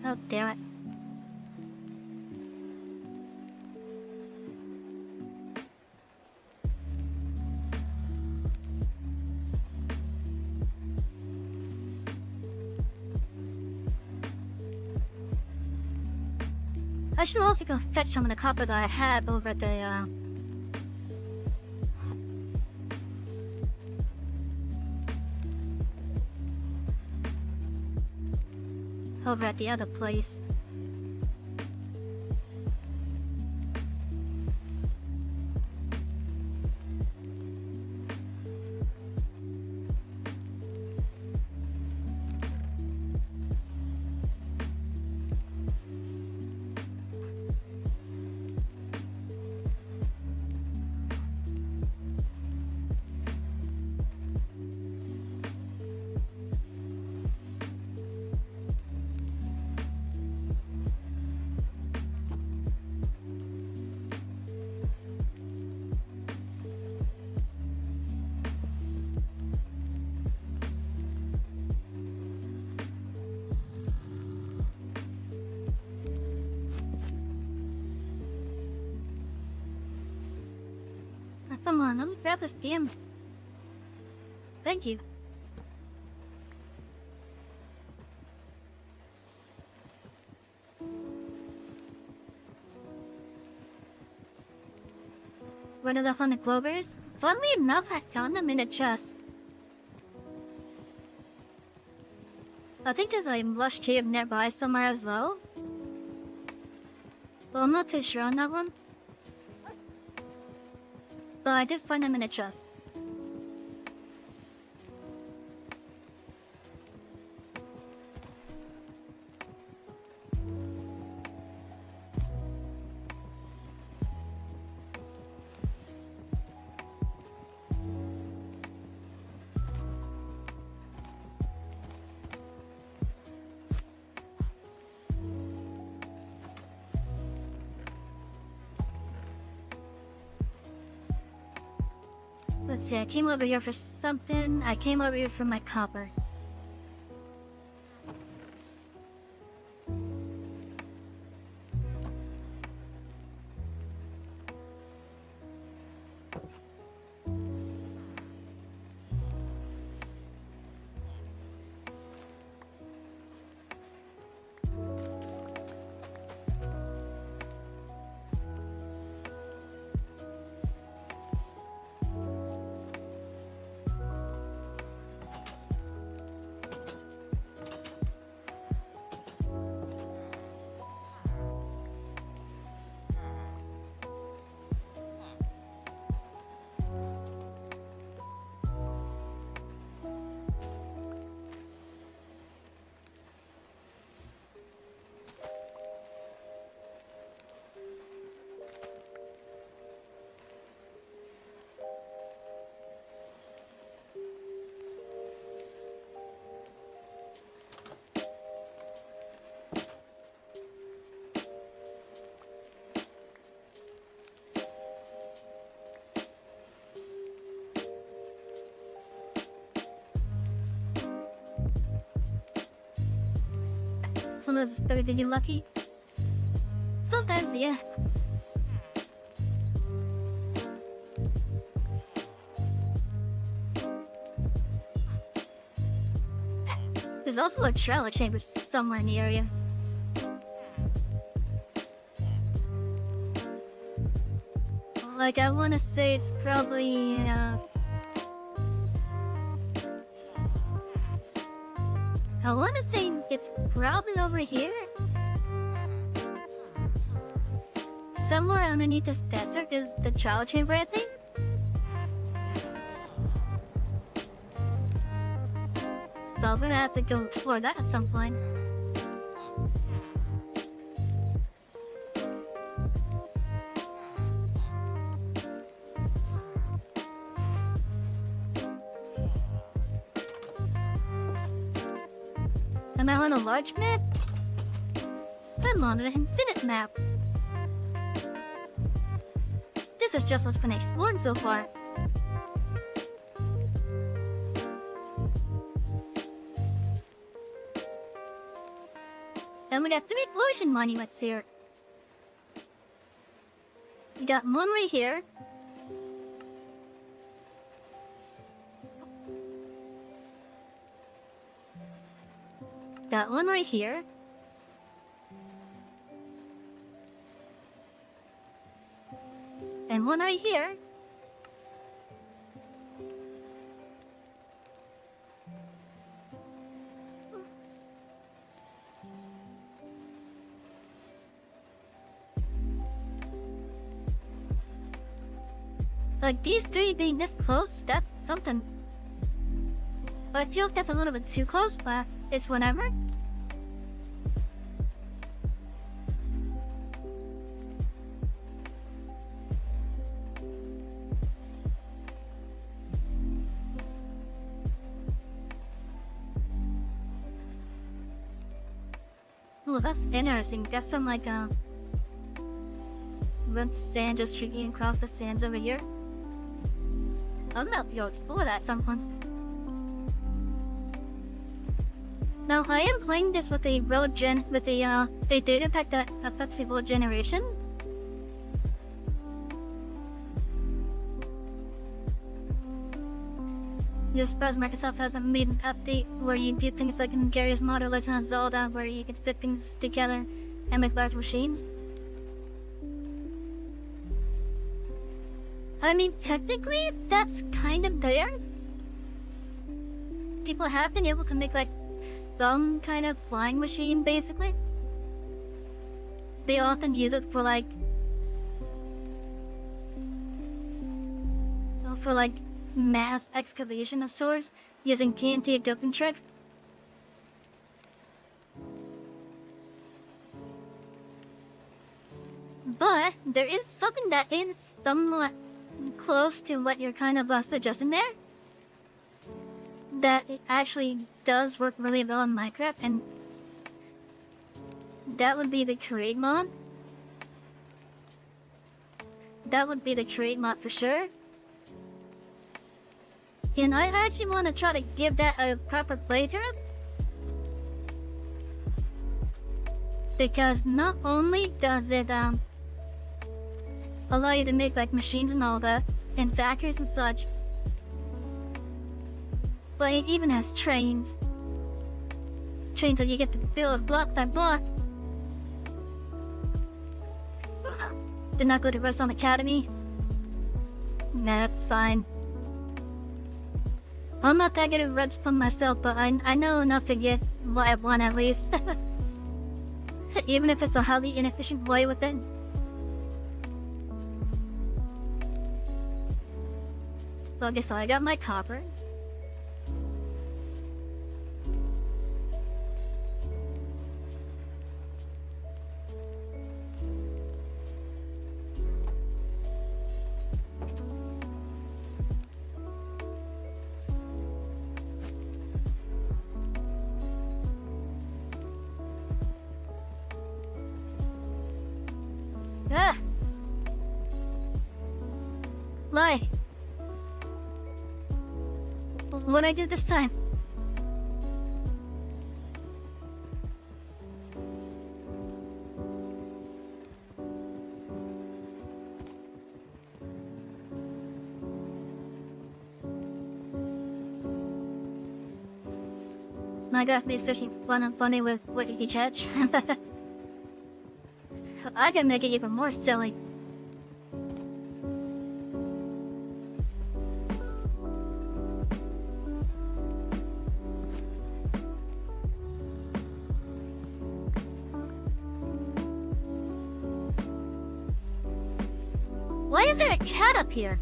Speaker 1: Oh, damn it. I should also go fetch some of the copper that I have over at the, over at the other place. Come on, let me grab this damn... Thank you. One of the funny clovers? Funnily enough, I found them in a chest. I think there's a lush cave nearby somewhere as well. But I'm not too sure on that one. But I did find them in a chest. Let's see, I came over here for something. I came over here for my copper. careful is better than you're lucky. Sometimes, yeah. There's also a trailer chamber somewhere in the area. Like, I want to say it's probably, I want to say it's probably over here. Somewhere underneath this desert is the trailer chamber, I think. So I'm gonna have to go explore that at some point. Am I on a large map? I'm on an infinite map. This is just what's been explored so far. And we got 3 floating monuments here. We got one right here. Got one right here. And one right here. Like, these 3 being this close, that's something. But I feel like that's a little bit too close, but it's whatever. Oh, that's interesting. Got some, like, red sand just streaking across the sands over here. I'm gonna go explore that at some point. Now, I am playing this with a a data pack that affects the road generation. Just because Microsoft hasn't made an update where you do things like in Garry's Mod or Legend of Zelda, where you can stick things together and make large machines. I mean, technically, that's kind of there. People have been able to make, like, some kind of flying machine, basically. They often use it for, like, mass excavation of sorts, using TNT doping tricks. But there is something that is somewhat close to what you're kind of suggesting there. That it actually does work really well in Minecraft, and that would be the create mod. That would be the create mod for sure. And I actually want to try to give that a proper playthrough. Because not only does it allow you to make, like, machines and all that, and factories and such, but it even has trains. Trains that you get to build block by block. Did not go to Redstone Academy. Nah, that's fine. I'm not that good at Redstone myself, but I know enough to get what I want at least. Even if it's a highly inefficient way with it. Okay, so I got my copper. Ah! Lie. What'd I do this time? Minecraft makes fishing fun and funny with what you can catch. I can make it even more silly. Why is there a cat up here?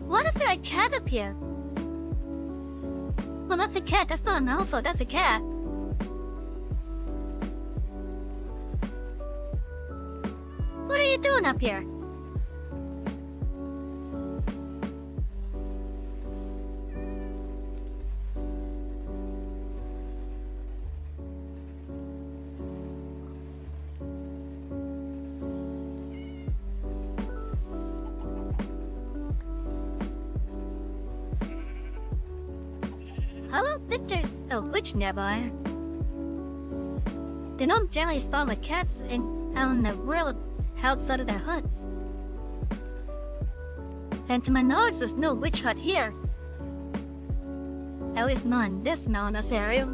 Speaker 1: Why is there a cat up here? Well, that's a cat. That's not an alpha. That's a cat. What are you doing up here? Hello, Victor's a witch nearby. They don't generally spawn with cats out in the world outside of their huts. And to my knowledge, there's no witch hut here. At least not in this mountainous area.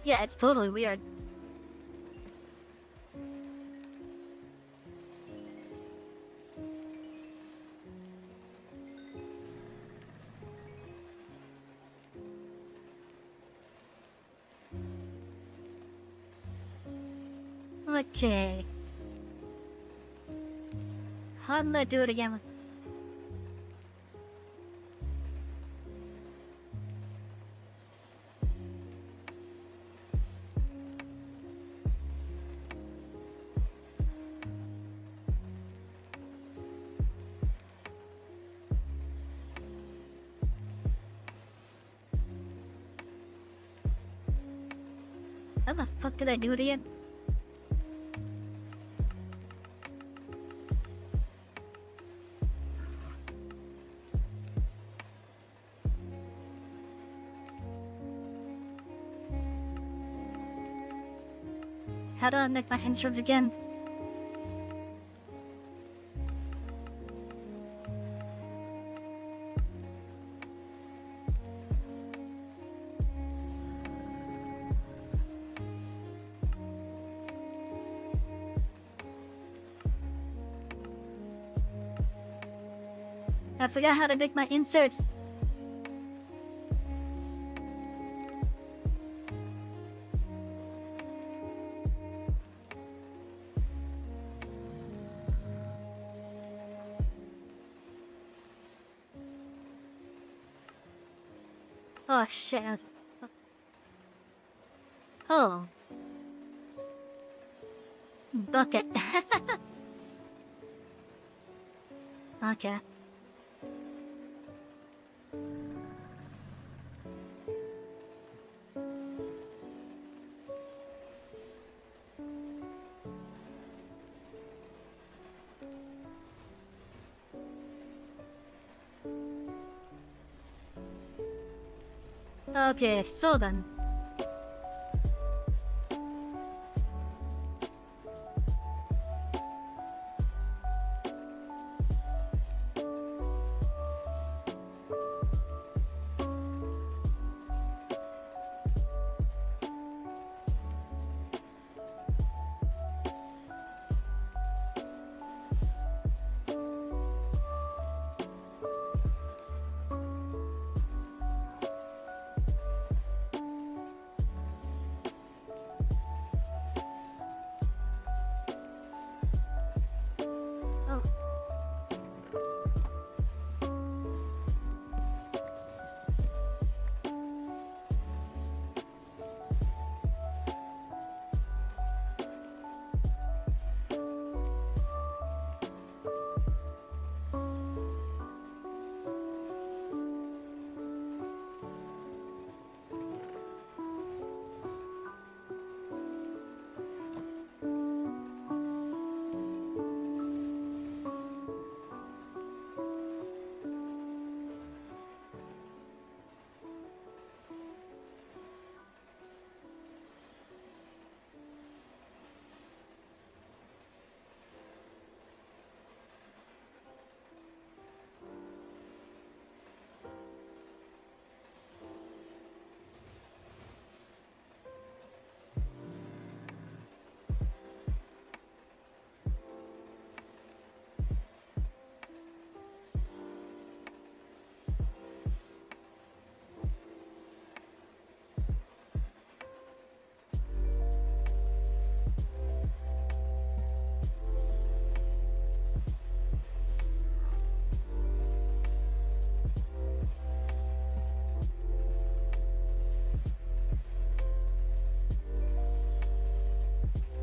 Speaker 1: Yeah, it's totally weird. Okay. How did I do it again? How the fuck did I do it again? How do I make my instruments again? I forgot how to make my inserts. Oh shit. Oh. Bucket. Okay. Okay, so then.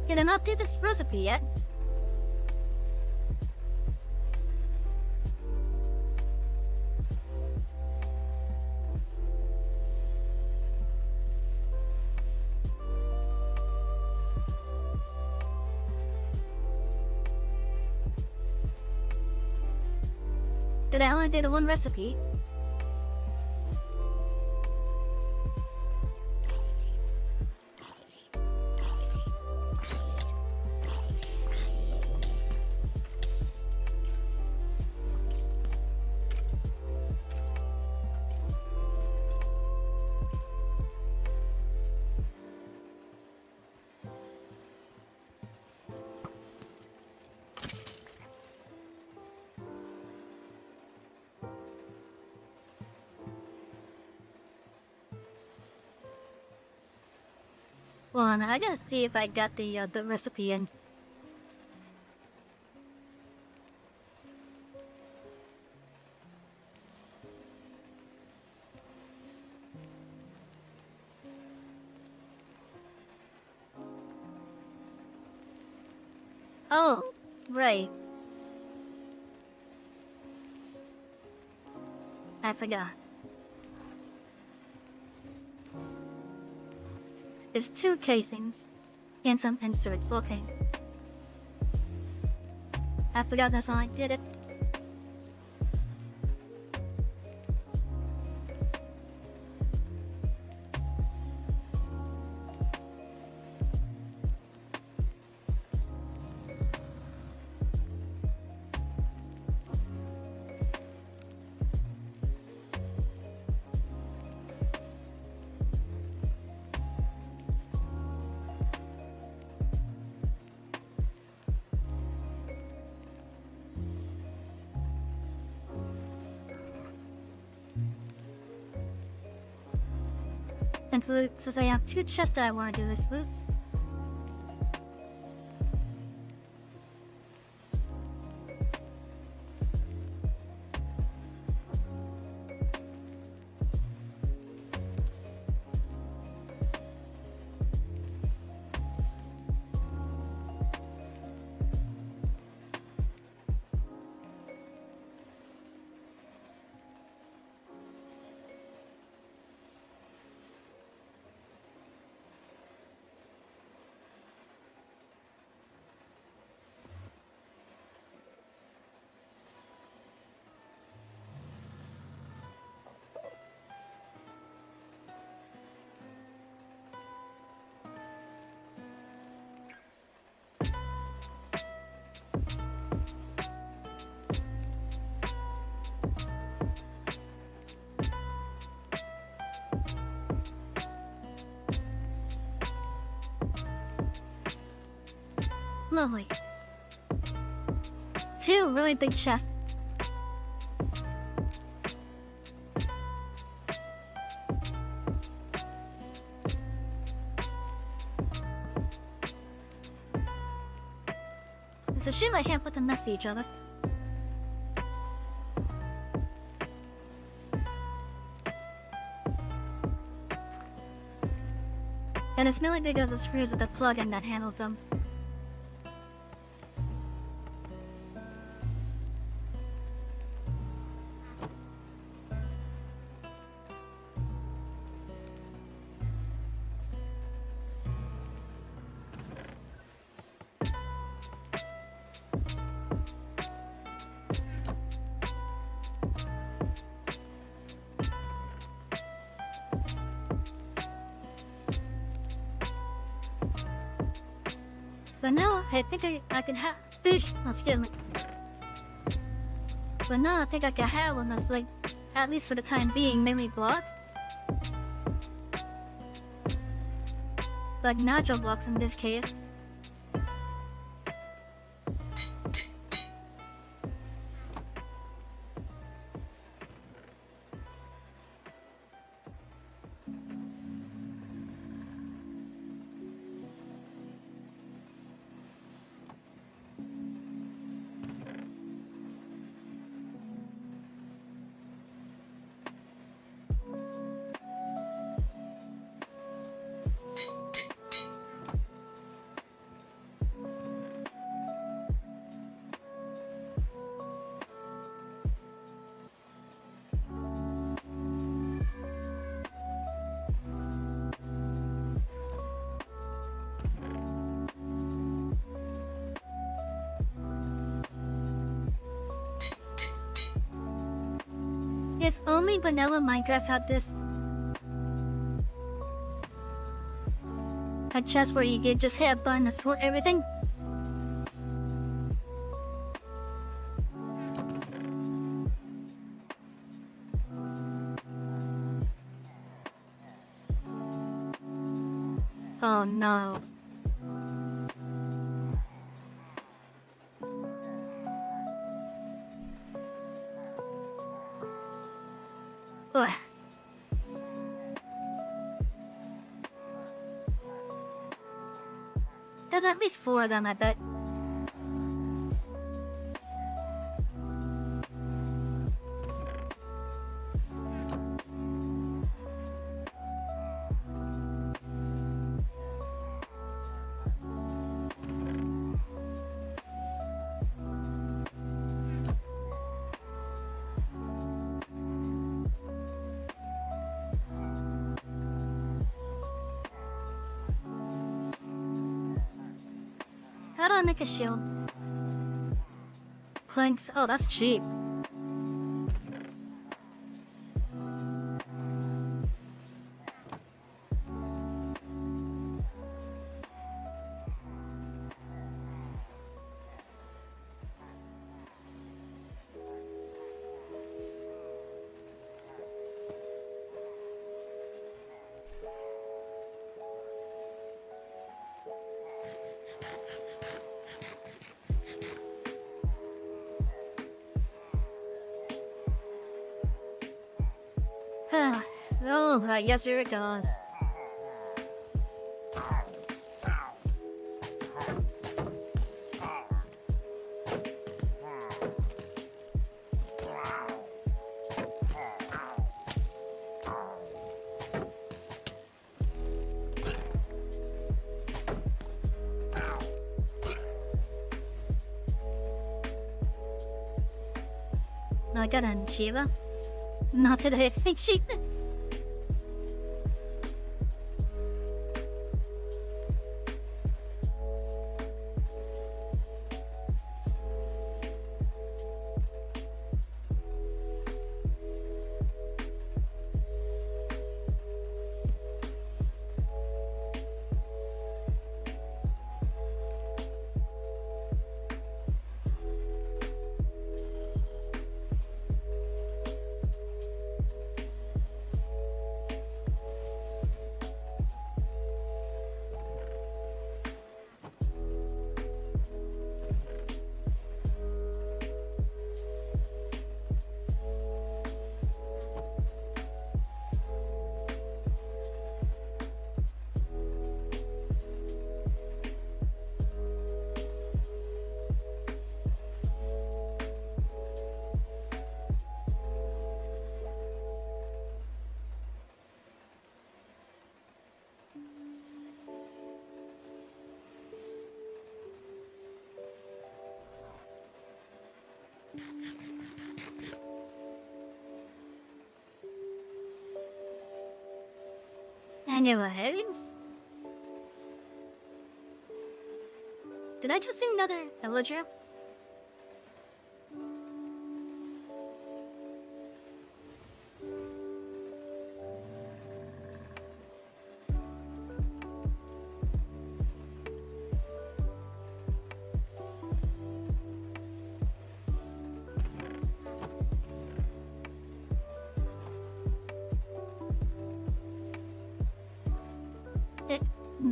Speaker 1: You did not do this recipe yet. Did I only do the one recipe? Well, I gotta see if I got the recipe in. Oh, right. I forgot. It's 2 casings and some inserts. Okay. I forgot that's how I did it. And food, since I have 2 chests that I want to do this with. Lovely. 2 really big chests. It's a shame I can't put them next to each other. And it's mainly because the screws of the plug-in that handles them. But now I think I can have fish. Oh, excuse me. But now I think I can have one that's like, at least for the time being, mainly blocked. Like natural blocks in this case. only vanilla Minecraft had this. A chest where you could just hit a button and sort everything. Oh no. Ugh. There's at least 4 of them, I bet. How do I make a shield? Planks. Oh, that's cheap. Oh, I guess here it goes. No, I got an achiever. Not today, I think she. Anyways, did I just see another villager?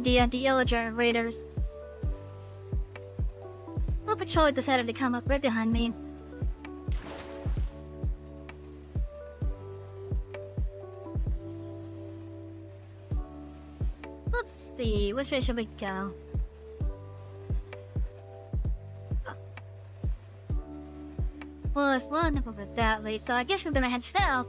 Speaker 1: The villager raiders. The patrol decided to come up right behind me. Let's see, which way should we go? Well, it's long enough over that way, so I guess we're gonna head south.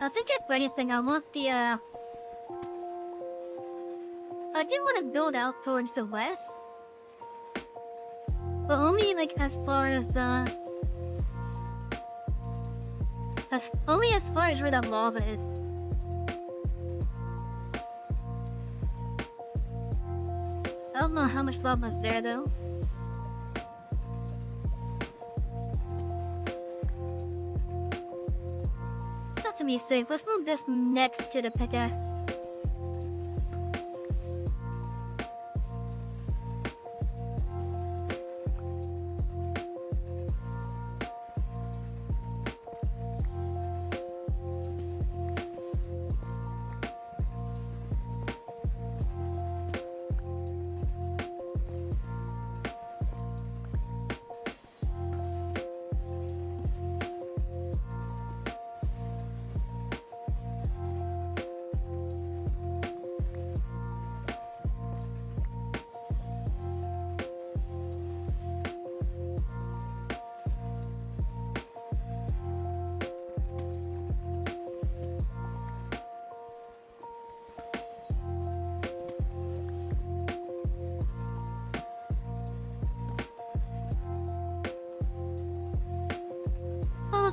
Speaker 1: I think if anything, I want the, I do want to build out towards the west. But only, like, only as far as where that lava is. I don't know how much lava is there, though. Not to be safe, let's move this next to the picker.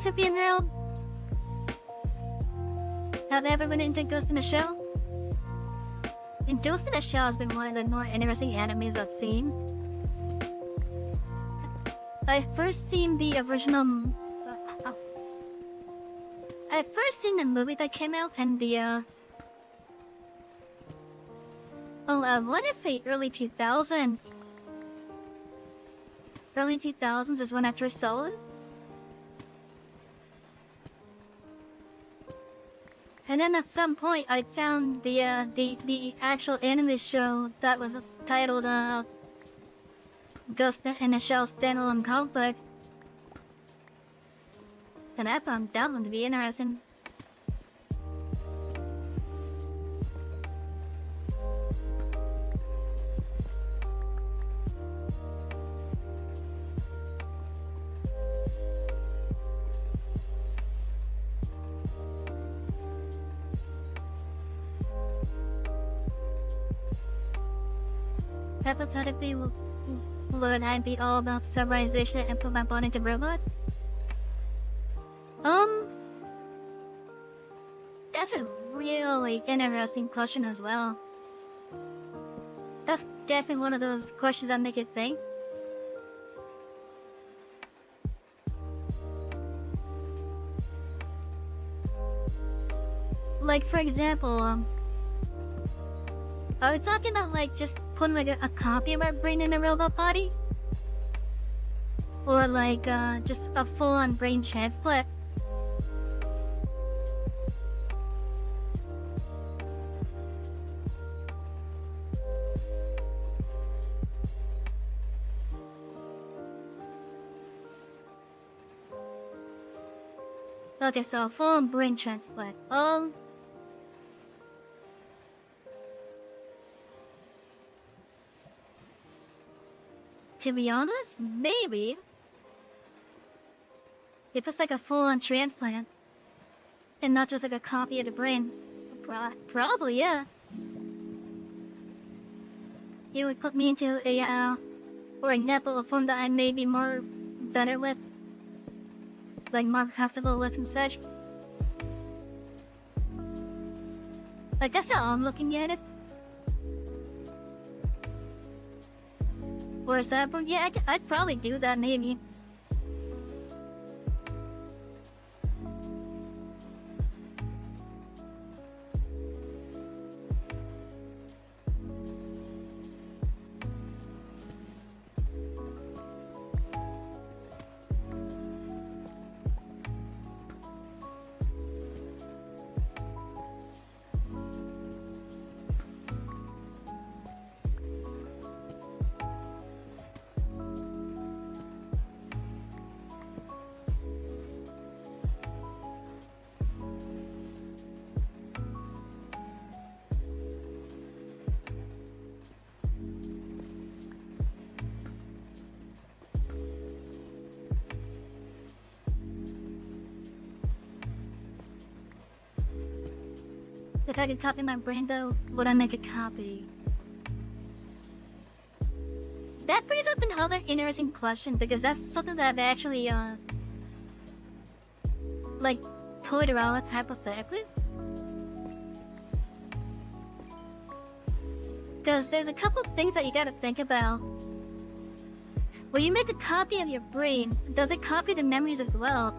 Speaker 1: Hippie World. Have they ever been into Ghost in the Shell? And Ghost in the Shell has been one of the more interesting animes I've seen. I first seen the original. I first seen the movie that came out and the I want to say early 2000s. Early 2000s is when I first saw it. And then at some point, I found the actual anime show that was titled Ghost in the Shell Standalone Complex. And I found that one to be interesting. Hypothetically, would I be all about civilization and put my body into robots? That's a really interesting question as well. That's definitely one of those questions that make it think. Like, for example, are we talking about like just putting like a copy of my brain in a robot body? Or like just a full-on brain transplant? Okay, so a full-on brain transplant. To be honest, maybe. If it's like a full-on transplant, and not just like a copy of the brain, probably, yeah. It would put me into a, for example, a form that I may be more better with. Like more comfortable with and such. Like that's how I'm looking at it. For example, yeah, I'd probably do that maybe. If I could copy my brain though, would I make a copy? That brings up another interesting question because that's something that I've actually like toyed around with hypothetically. Because there's a couple things that you gotta think about. When you make a copy of your brain, does it copy the memories as well?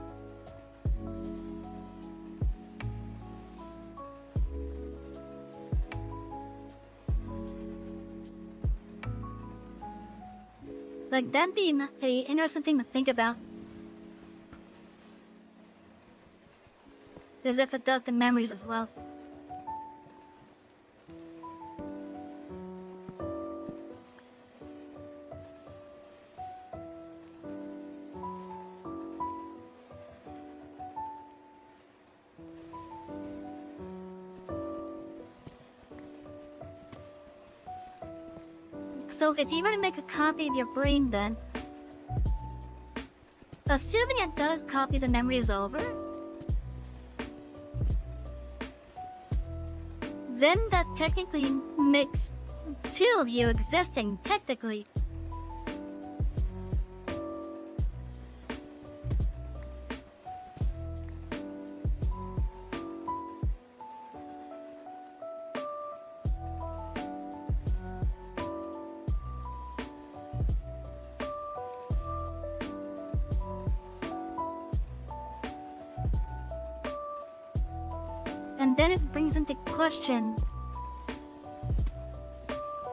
Speaker 1: Like, that'd be an interesting thing to think about. As if it does the memories as well. So if you were to make a copy of your brain then, assuming it does copy the memories over, then that technically makes two of you existing, technically. And then it brings into question,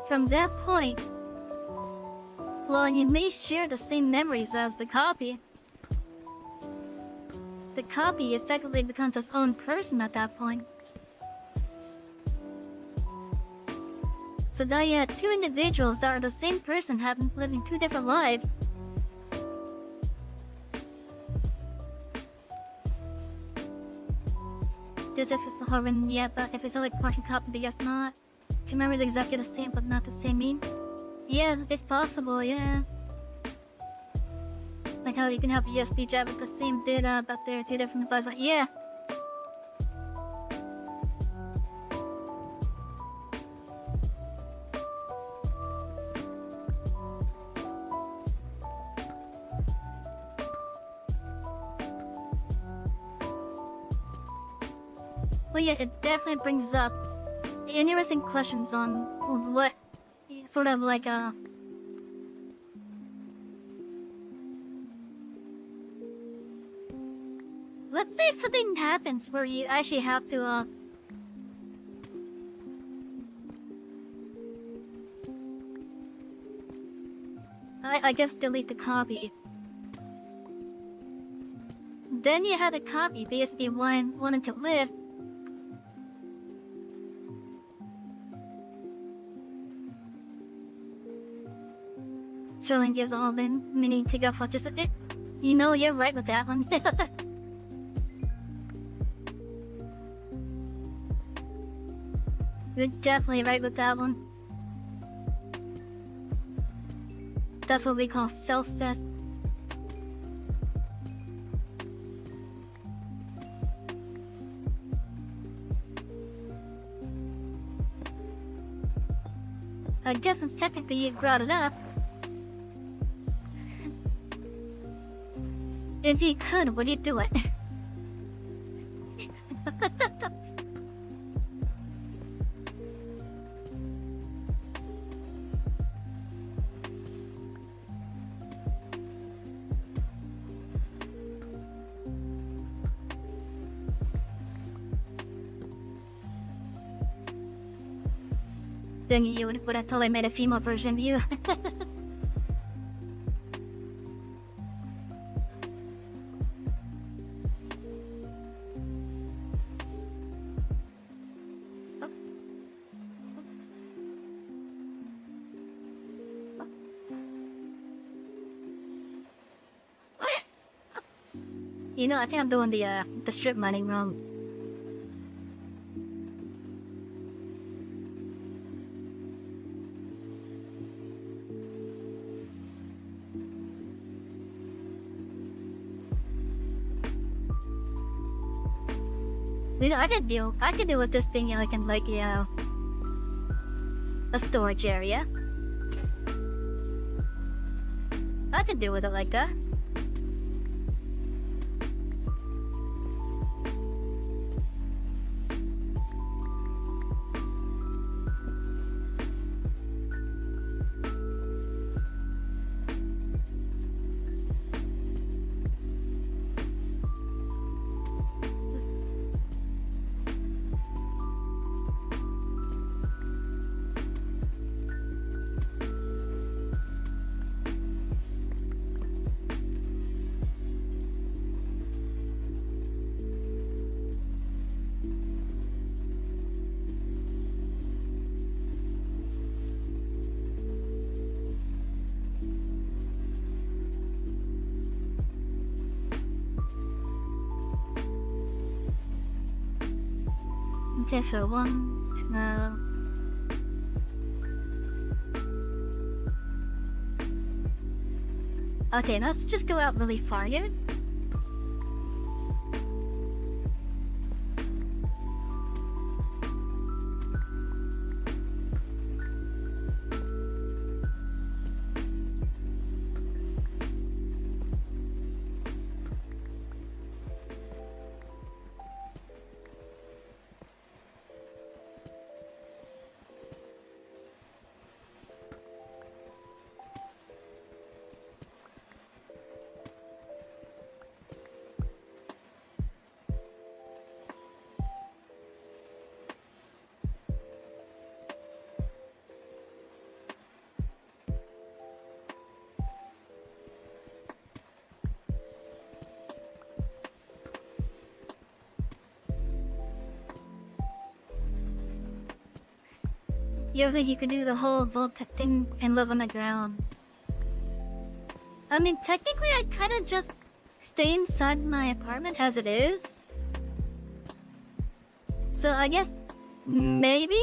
Speaker 1: from that point, while you may share the same memories as the copy effectively becomes its own person at that point. So now you had two individuals that are the same person living two different lives. As if it's the horror, yeah, but if it's only partial copy, but yes, not. Two memories exactly the same, but not the same mean. Yeah, it's possible, yeah. Like how you can have a USB drive with the same data, but they're two different devices. Like, yeah. Well, yeah, it definitely brings up interesting questions on what sort of like let's say something happens where you actually have to I guess delete the copy. Then you had a copy basically wanting to live. Showing gives all been meaning to go for just a bit. You know, you're right with that one. You're definitely right with that one. That's what we call self-cess. I guess since technically you brought it up, if you could, would you do it? Then you would have totally made a female version of you. You know, I think I'm doing the strip mining wrong. You know, I can deal with this being like in like a storage area. I can deal with it like that. Okay, so okay, let's just go out really far here. You ever think you could do the whole vault thing and live on the ground? I mean, technically, I kind of just stay inside my apartment as it is. So I guess maybe.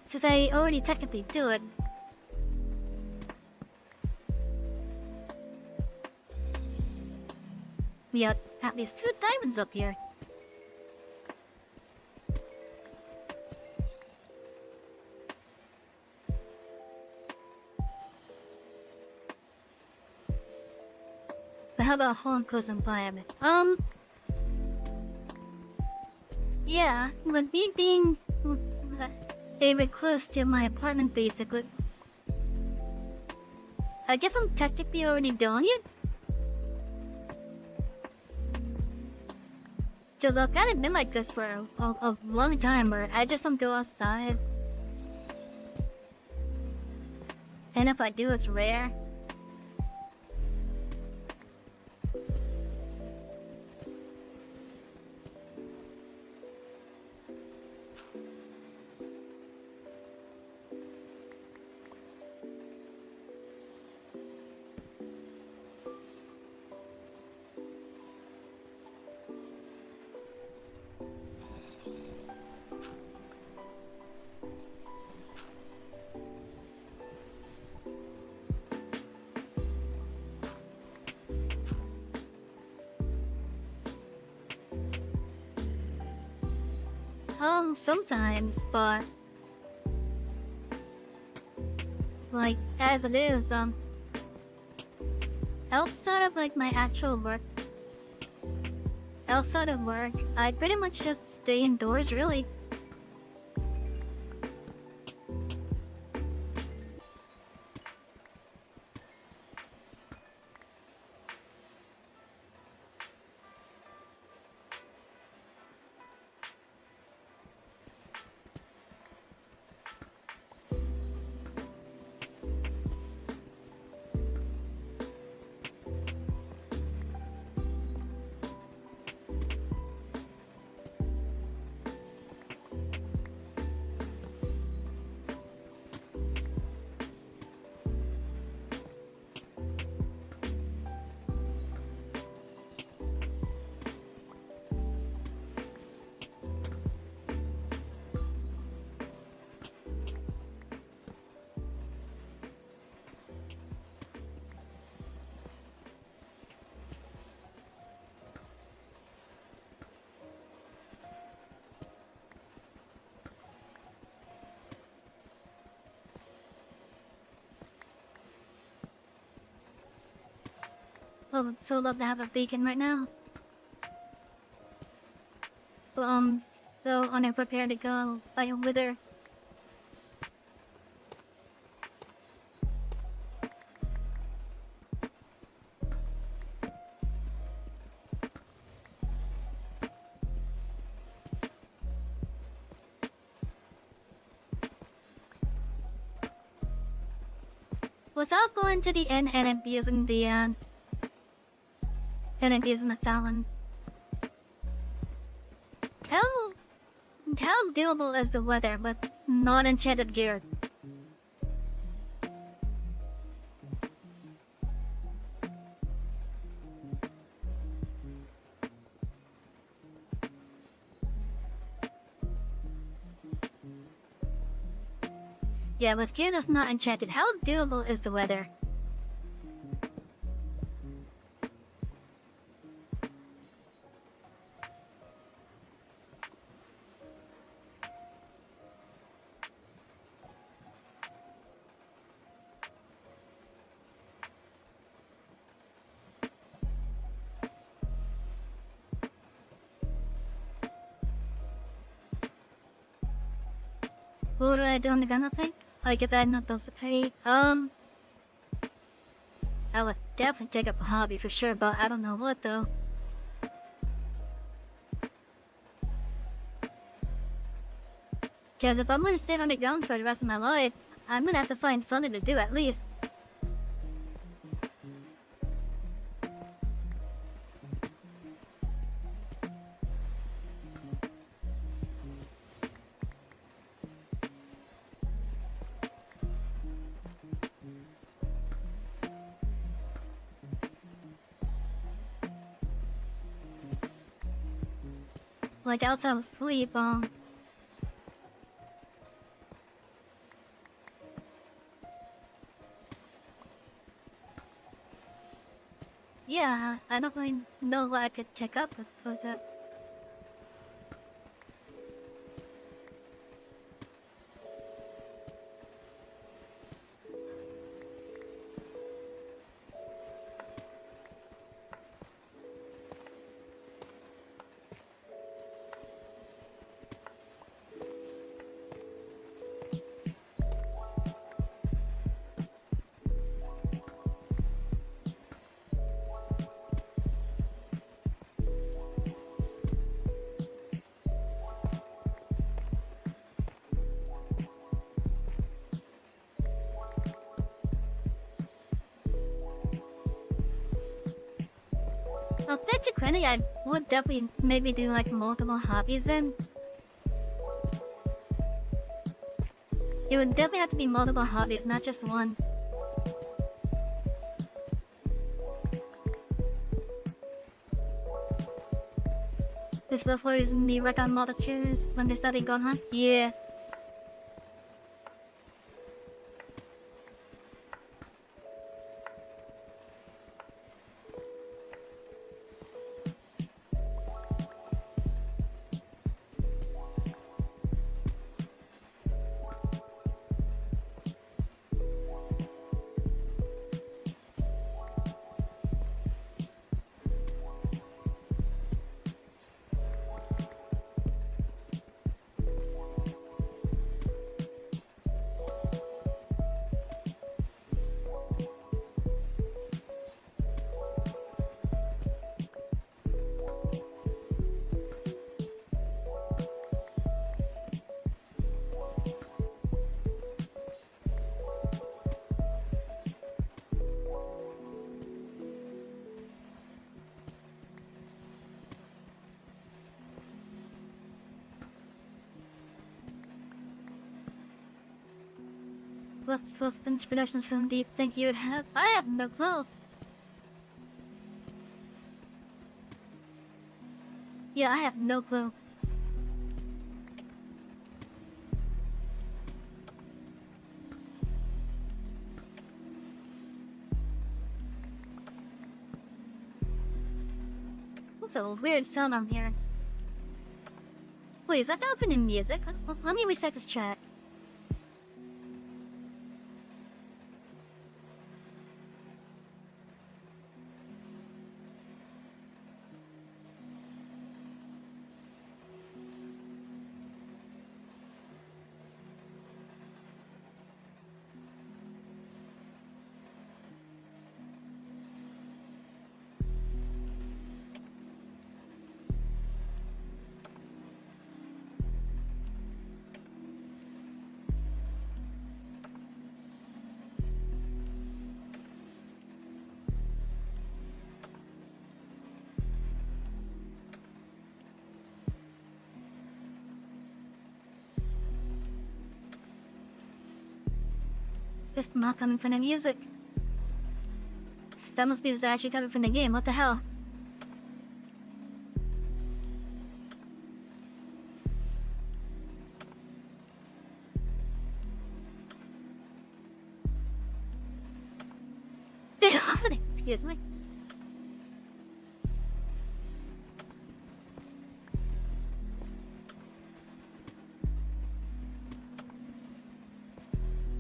Speaker 1: Since I already technically do it. We have at least 2 diamonds up here. But how about a whole enclosed environment? Yeah, with me being a recluse to my apartment, basically. I guess I'm technically already doing it. So I've kind of been like this for a long time, where I just don't go outside. And if I do, it's rare. Sometimes, but like as it is, outside of like my actual work, I pretty much just stay indoors, really. I would so love to have a beacon right now. So unprepared to go fight a wither. Without going to the end and abusing the and abusing the Fallon. How doable is the weather, but not enchanted gear? Yeah, with gear that's not enchanted, how doable is the weather? What do I do on the gun thing? Like if I had not those to pay, I would definitely take up a hobby for sure, but I don't know what though. Cause if I'm gonna stay on the ground for the rest of my life, I'm gonna have to find something to do at least. Like outside of sleep, yeah, I don't really know what I could take up with that. Well, technically, I would definitely maybe do like multiple hobbies then. It would definitely have to be multiple hobbies, not just one. This before is me work on multitudes when they started going on? Yeah. What's the inspiration so deep think you'd have? I have no clue. Yeah, I have no clue. What's a weird sound I'm hearing? Wait, is that opening music? Let me reset this chat. It's not coming from the music. That must be what's actually coming from the game. What the hell? Excuse me.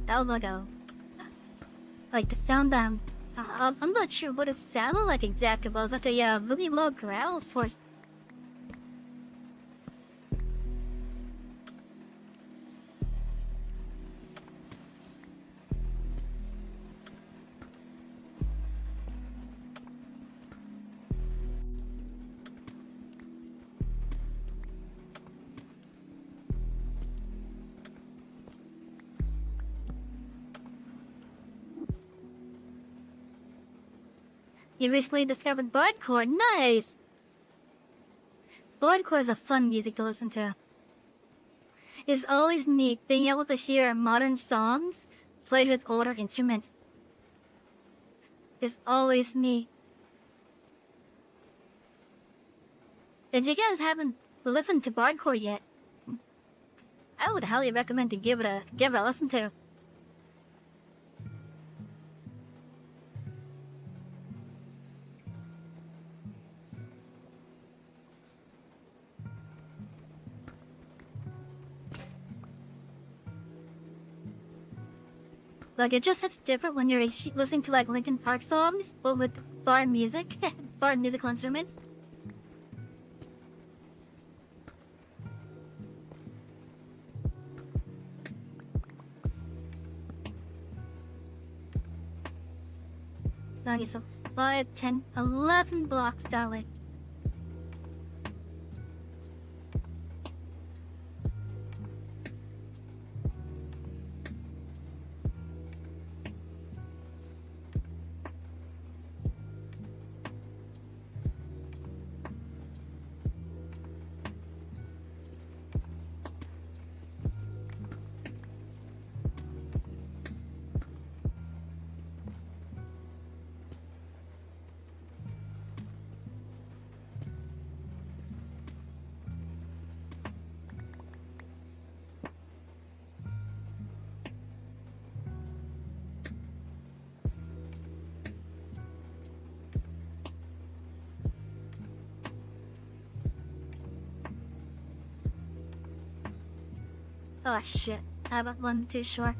Speaker 1: That would go. Like the sound I'm not sure what it sounded like exactly, but it was like a really low growl source. You recently discovered Bardcore. Nice! Bardcore is a fun music to listen to. It's always neat being able to hear modern songs played with older instruments. It's always neat. If you guys haven't listened to Bardcore yet, I would highly recommend to give it a listen to. Like, it just hits different when you're listening to like Linkin Park songs, but with bar music, bar musical instruments. Okay, so 5, 10, 11 blocks that way. Oh shit, I haven't one too short.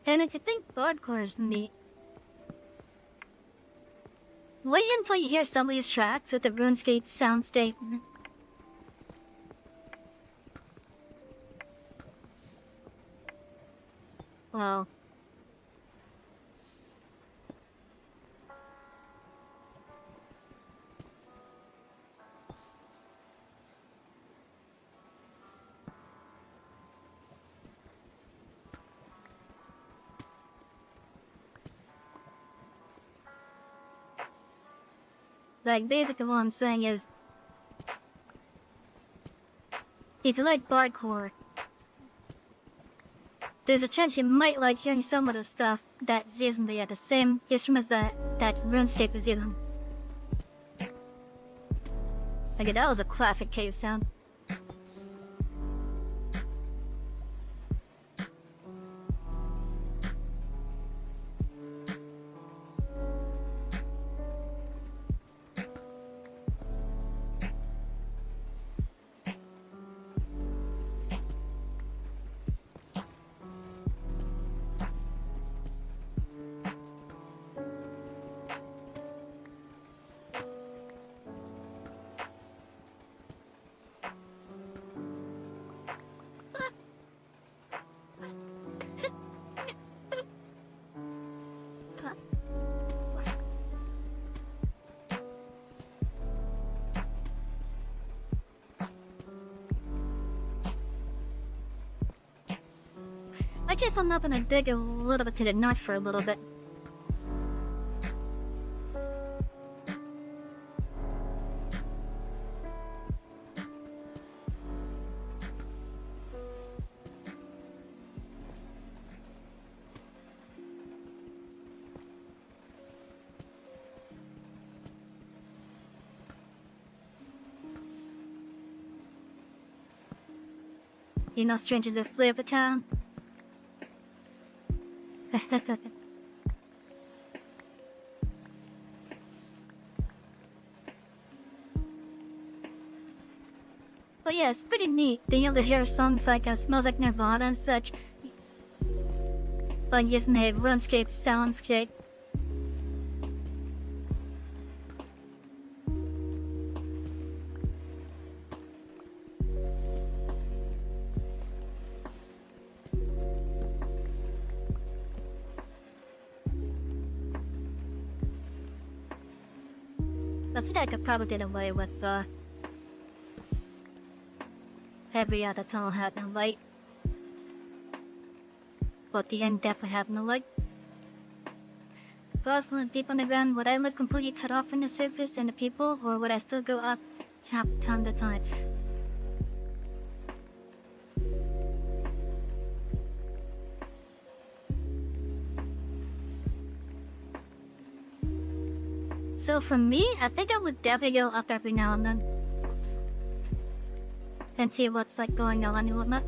Speaker 1: And if you think Bardcore is neat, wait until when you hear somebody's tracks with the RuneScape sound statement. Wow. Like, basically what I'm saying is, if you like hardcore, there's a chance you might like hearing some of the stuff that's using the same instruments that RuneScape is using. Okay, that was a classic cave sound. I guess I'm not gonna dig a little bit to the north for a little bit. You know, strangers that flee of the town. But yeah, it's pretty neat being able to hear a song like Smells Like Nirvana and such, but using a RuneScape soundscape. I think I could probably get away with every other tunnel had no light. But the end definitely had no light. If I was living deep underground, would I live completely cut off from the surface and the people, or would I still go up time to time? So for me, I think I would definitely go up every now and then. And see what's like going on and whatnot.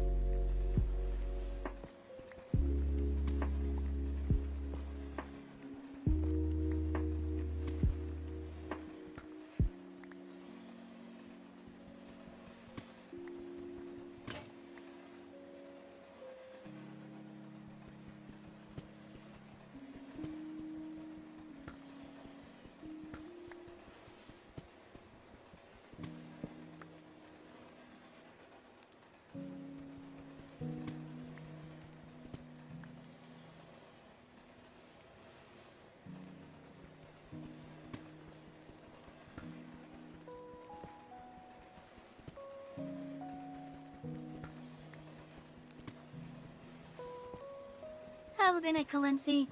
Speaker 1: Have a good night, Kalensi.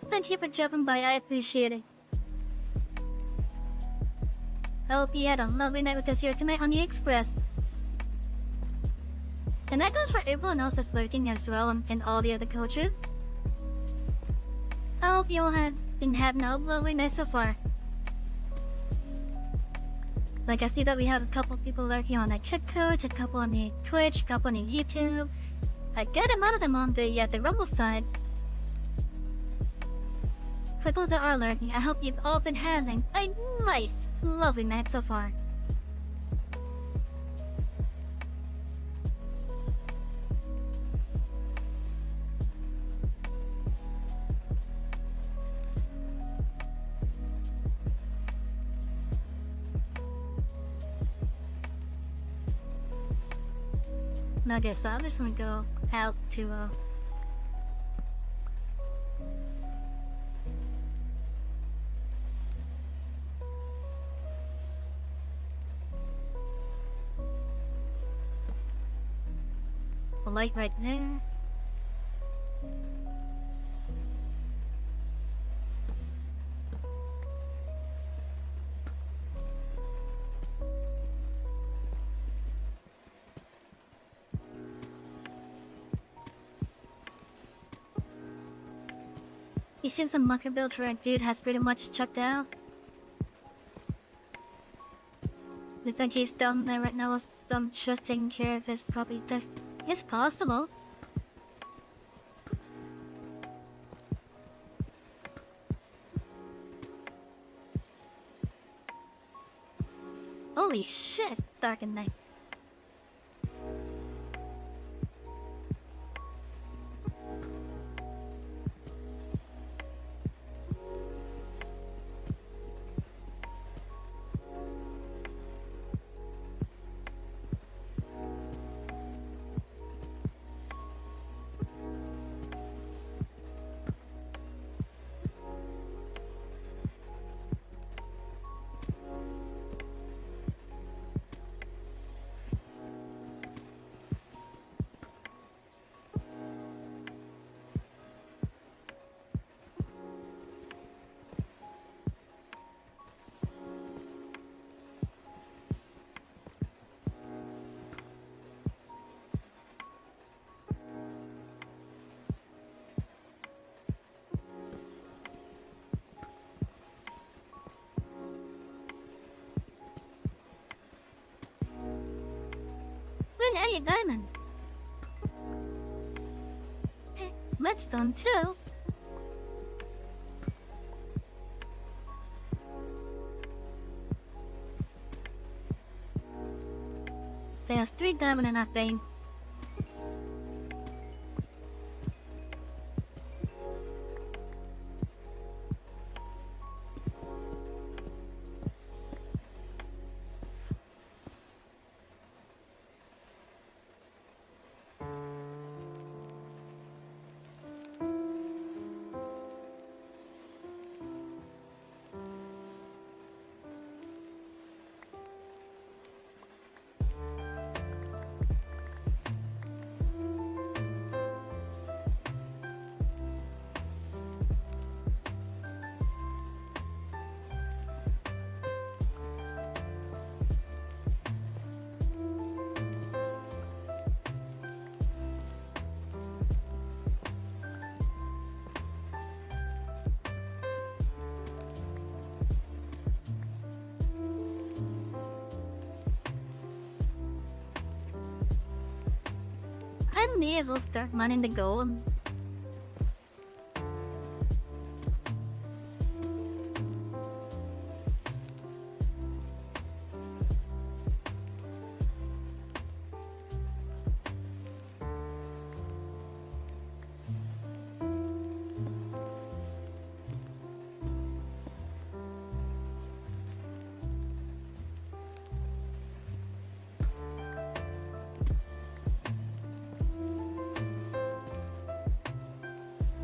Speaker 1: Thank you for dropping by, I appreciate it. I hope you had a lovely night with us here tonight on the Express. And that goes for everyone else that's lurking as well and all the other coaches. I hope you all have been having a lovely night so far. Like, I see that we have a couple people lurking on the Kick Coach, a couple on the Twitch, a couple on the YouTube. A good amount of them on the Rumble side. For those that are lurking, I hope you've all been having a nice, lovely night so far. Okay, so I'm just gonna go out to a light right there. He seems the mucker build track dude has pretty much checked out. I think he's down there right now with some just taking care of his property tax. It's possible. Holy shit, it's dark at night. Look at you, diamond. Hey, Redstone too. There's 3 diamond in that vein. I may as well start mining the gold.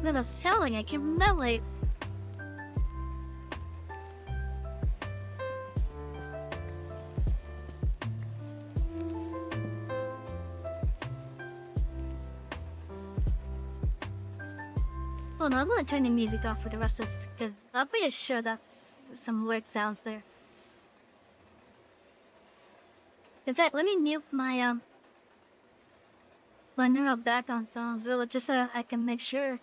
Speaker 1: When I was selling, I came that late. Hold on, I'm gonna turn the music off for the rest of this, because I'm pretty sure that's some weird sounds there. In fact, let me mute my neural background sounds, really, just so I can make sure.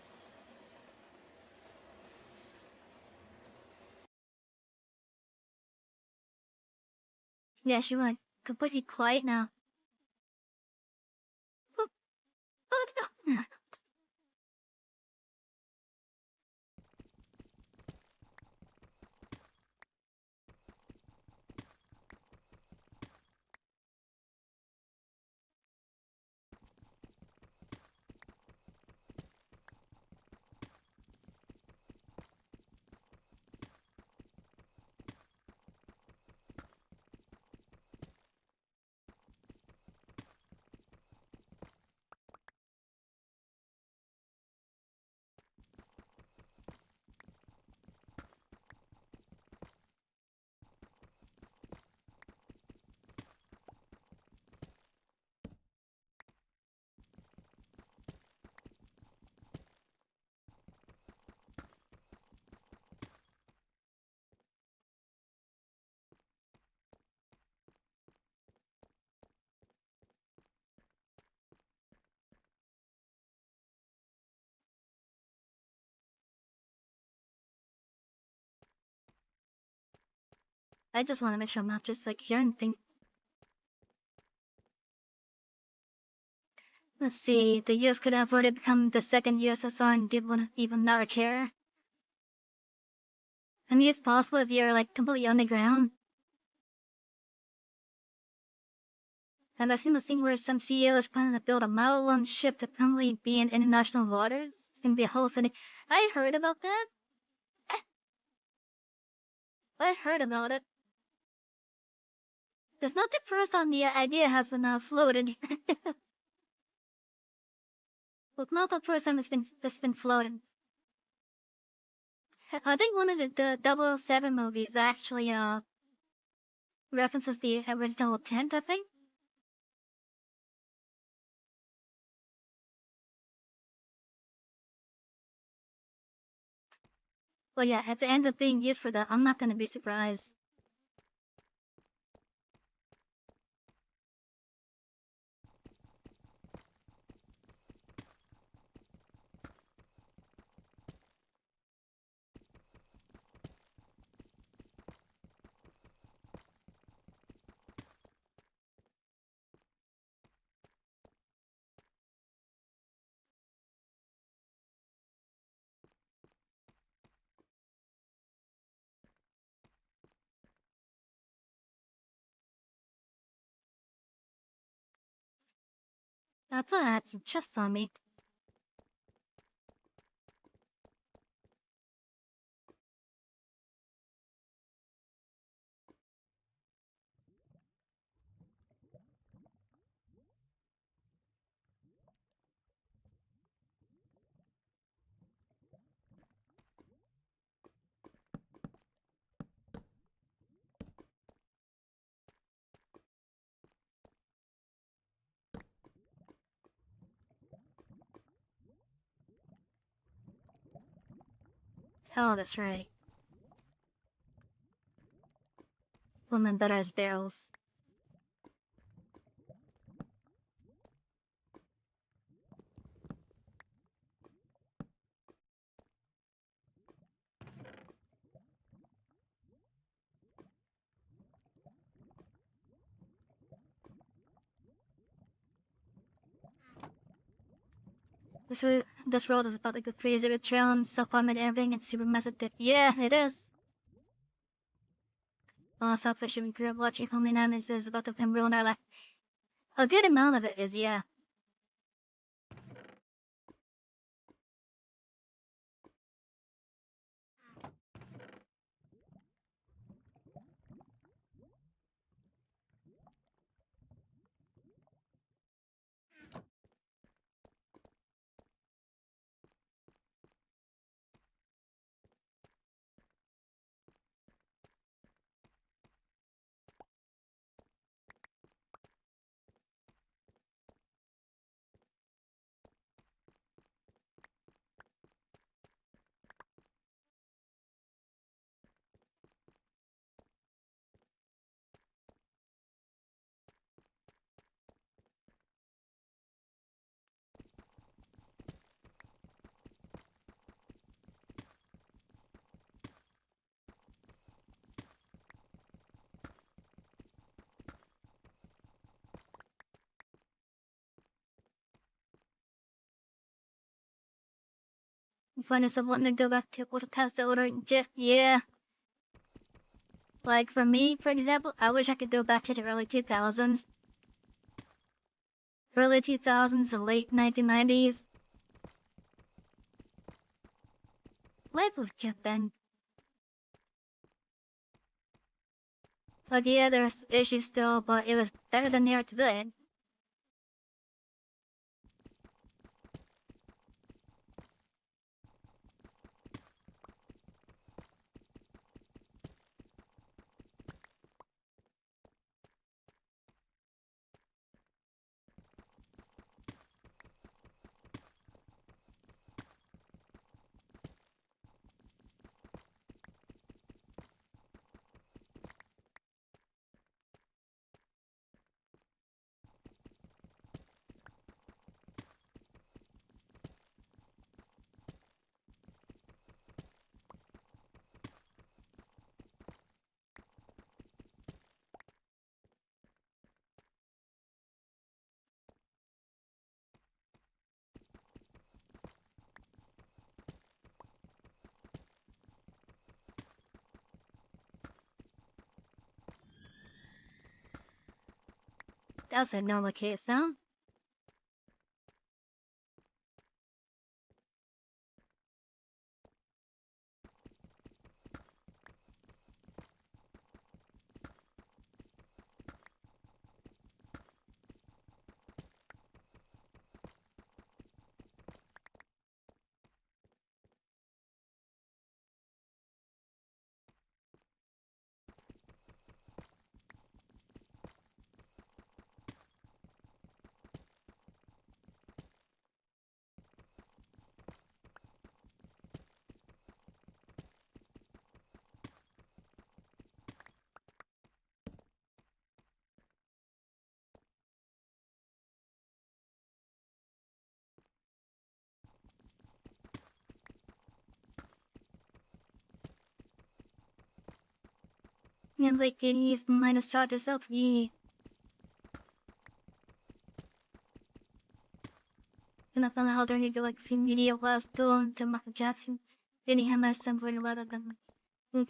Speaker 1: Yeah, she went completely quiet now. Oh, no. I just want to make sure I'm not just like hearing things. Let's see, the US could have already become the second USSR and didn't even not care. I mean, it's possible if you're like completely underground. And I've seen the thing where some CEO is planning to build a model-launch ship to permanently be in international waters. It's gonna be a whole thing. I heard about that. I heard about it. It's not the first time the idea has been floated. Well, not the first time it's been floated. I think one of the 007 movies actually references the original attempt, I think. But yeah, if it ends up being used for that, I'm not gonna be surprised. I thought I had some chests on me. Oh, that's right. Women better as barrels. This road is about to get crazy with trail and self-harm and everything and super massive dip. Yeah, it is. All selfish and we grew up watching Homely Names is about to ruin our life. A good amount of it is, yeah. You find yourself wanting to go back to what past the order, yeah. Like for me, for example, I wish I could go back to the early 2000s. Early 2000s and late 1990s. Life was good then. Like yeah, there's issues still, but it was better than they are today. That's a normal case, huh? And like it is minus charges of ye. And I found out how to galaxy media was done to Michael Jackson. Then he had my son for a lot of them. Yeah,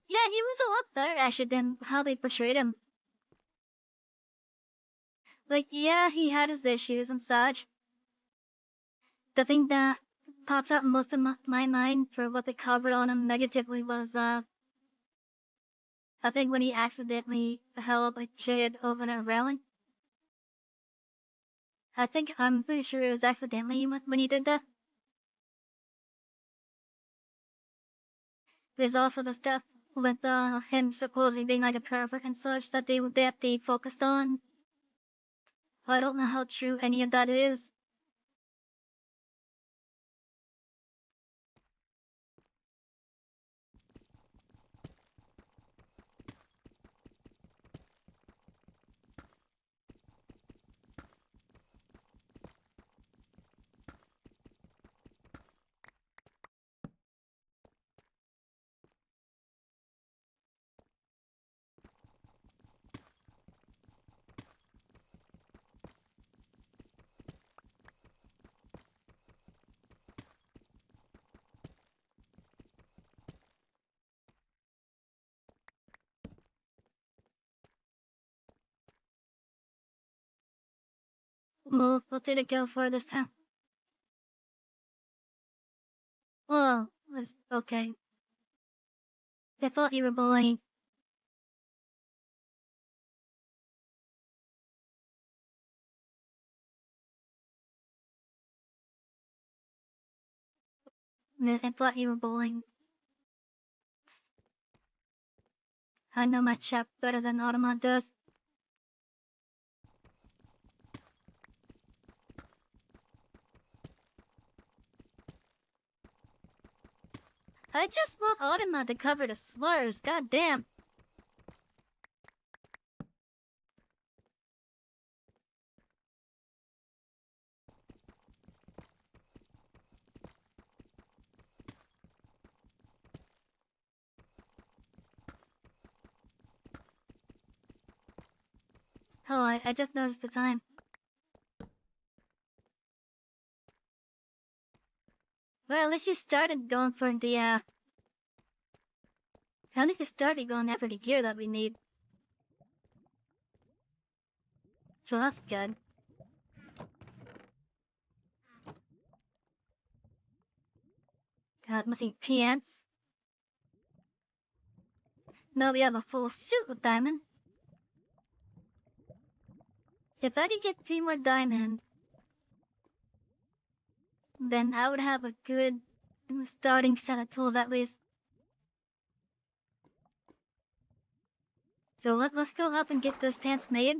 Speaker 1: he was a lot better actually than how they portrayed him. Like, yeah, he had his issues and such. The thing that pops up most in my mind for what they covered on him negatively was, I think when he accidentally held a kid over a railing. I'm pretty sure it was accidentally when he did that. There's also the stuff with him supposedly being like a pervert and such that they focused on. I don't know how true any of that is. Well, what did it go for this time? Well, it was okay. I thought you were bullying. I thought you were bullying. I know my chap better than Automon does. I just want Automon to cover the slurs, goddamn. Oh, I just noticed the time. Well, at least you started going for the, at least you started going after the gear that we need. So that's good. God, missing pants. Now we have a full suit with diamond. If I could get 3 more diamond, then I would have a good starting set of tools at least. So let's go up and get those pants made.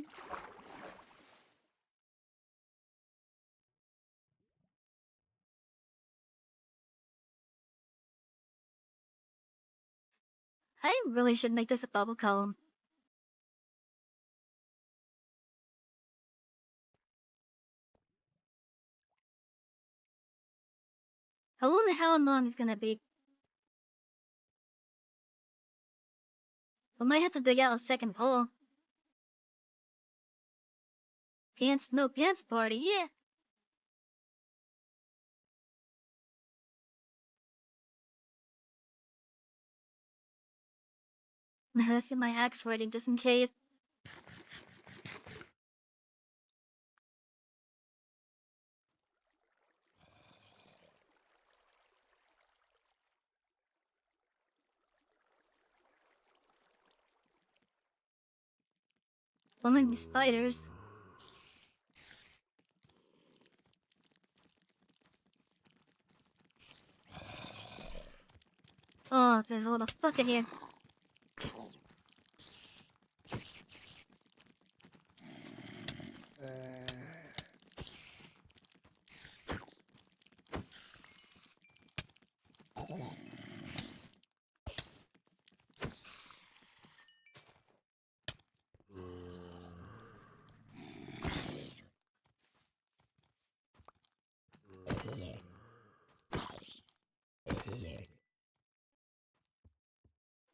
Speaker 1: I really should make this a bubble column. I wonder how long it's gonna be. We might have to dig out a second hole. Pants, no pants party, yeah. Let's get my axe ready just in case. Oh, maybe spiders. Oh, there's a lot of fuck in here.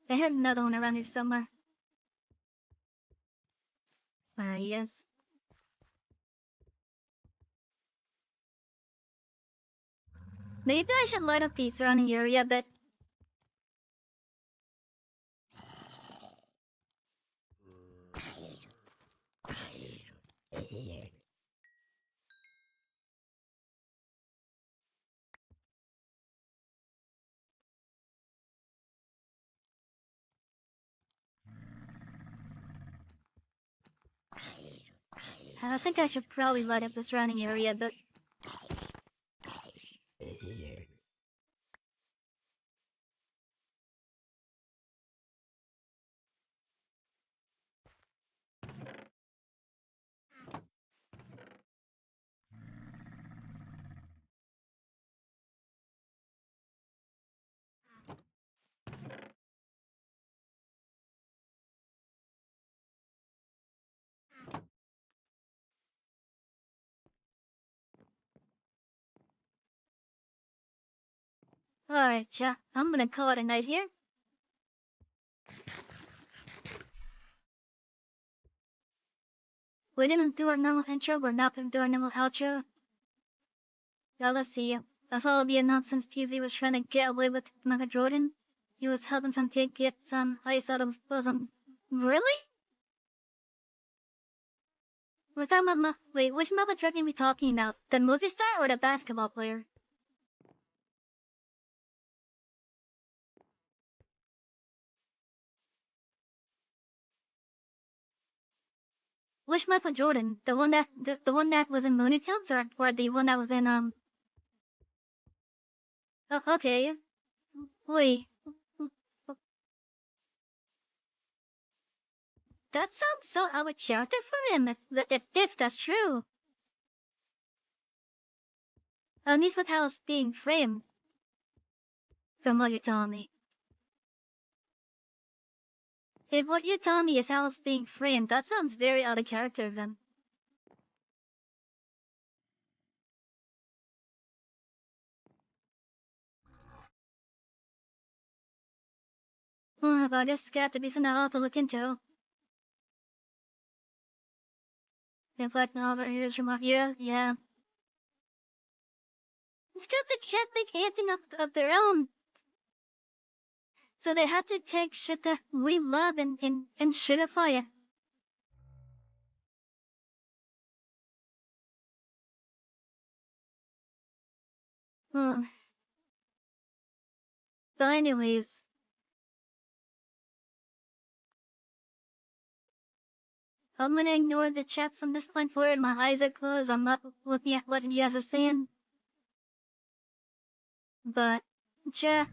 Speaker 1: I heard another one around here somewhere. Where he is. Maybe I should light up the surrounding area a bit. I think I should probably light up the surrounding area a bit. Alright, yeah, I'm gonna call it a night here. We didn't do our normal intro, we're not gonna do our normal outro. Now let's see. That's all the nonsense TV was trying to get away with Michael Jordan. He was helping some kid get some ice out of his bosom. Really? We're talking about wait, which Michael Jordan are we talking about? The movie star or the basketball player? Which Michael Jordan? The one that the one that was in Looney Tunes or the one that was in Oh, okay. Wait. That sounds so out of character for him, if that's true. At least with how it's being framed. From what you're telling me. If what you're telling me is how it's being framed, that sounds very out of character of them. But I guess it's got to be something I'll have to look into. In fact, now over here's from here, yeah. It's got the jet make anything of their own. So they had to take shit that we love and shitify it. But anyways. I'm gonna ignore the chat from this point forward. My eyes are closed. I'm not looking at what you guys are saying. But, chat.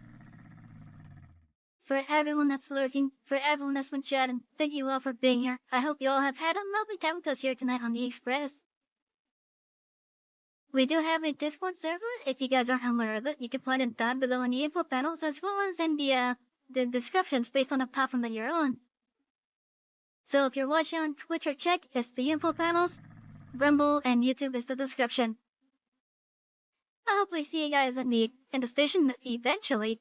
Speaker 1: For everyone that's lurking, for everyone that's been chatting, thank you all for being here. I hope you all have had a lovely time with us here tonight on the Express. We do have a Discord server. If you guys aren't aware of it, you can find it down below in the info panels as well as in the descriptions based on the platform that you're on. So if you're watching on Twitch or check, it's the info panels. Rumble and YouTube is the description. I'll hopefully see you guys in the station eventually.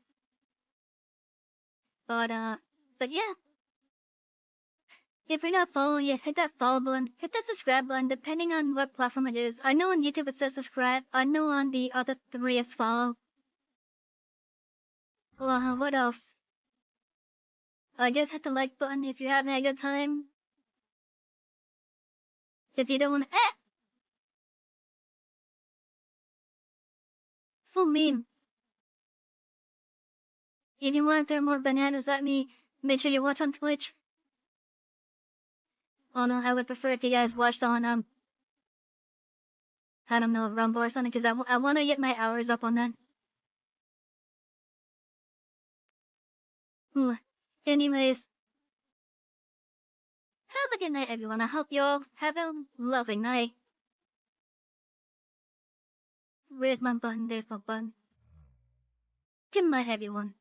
Speaker 1: But yeah. If you're not following yet, hit that follow button, hit that subscribe button, depending on what platform it is. I know on YouTube it says subscribe, I know on the other three it's follow. Well, what else? I guess hit the like button if you're having a good time. If you don't want full meme. If you want to throw more bananas at me, make sure you watch on Twitch. Oh no, I would prefer if you guys watched on I don't know, Rumble or something, because I want to get my hours up on that. Ooh. Anyways, have a good night, everyone. I hope you all have a lovely night. Where's my button? There's my button. Good night, everyone.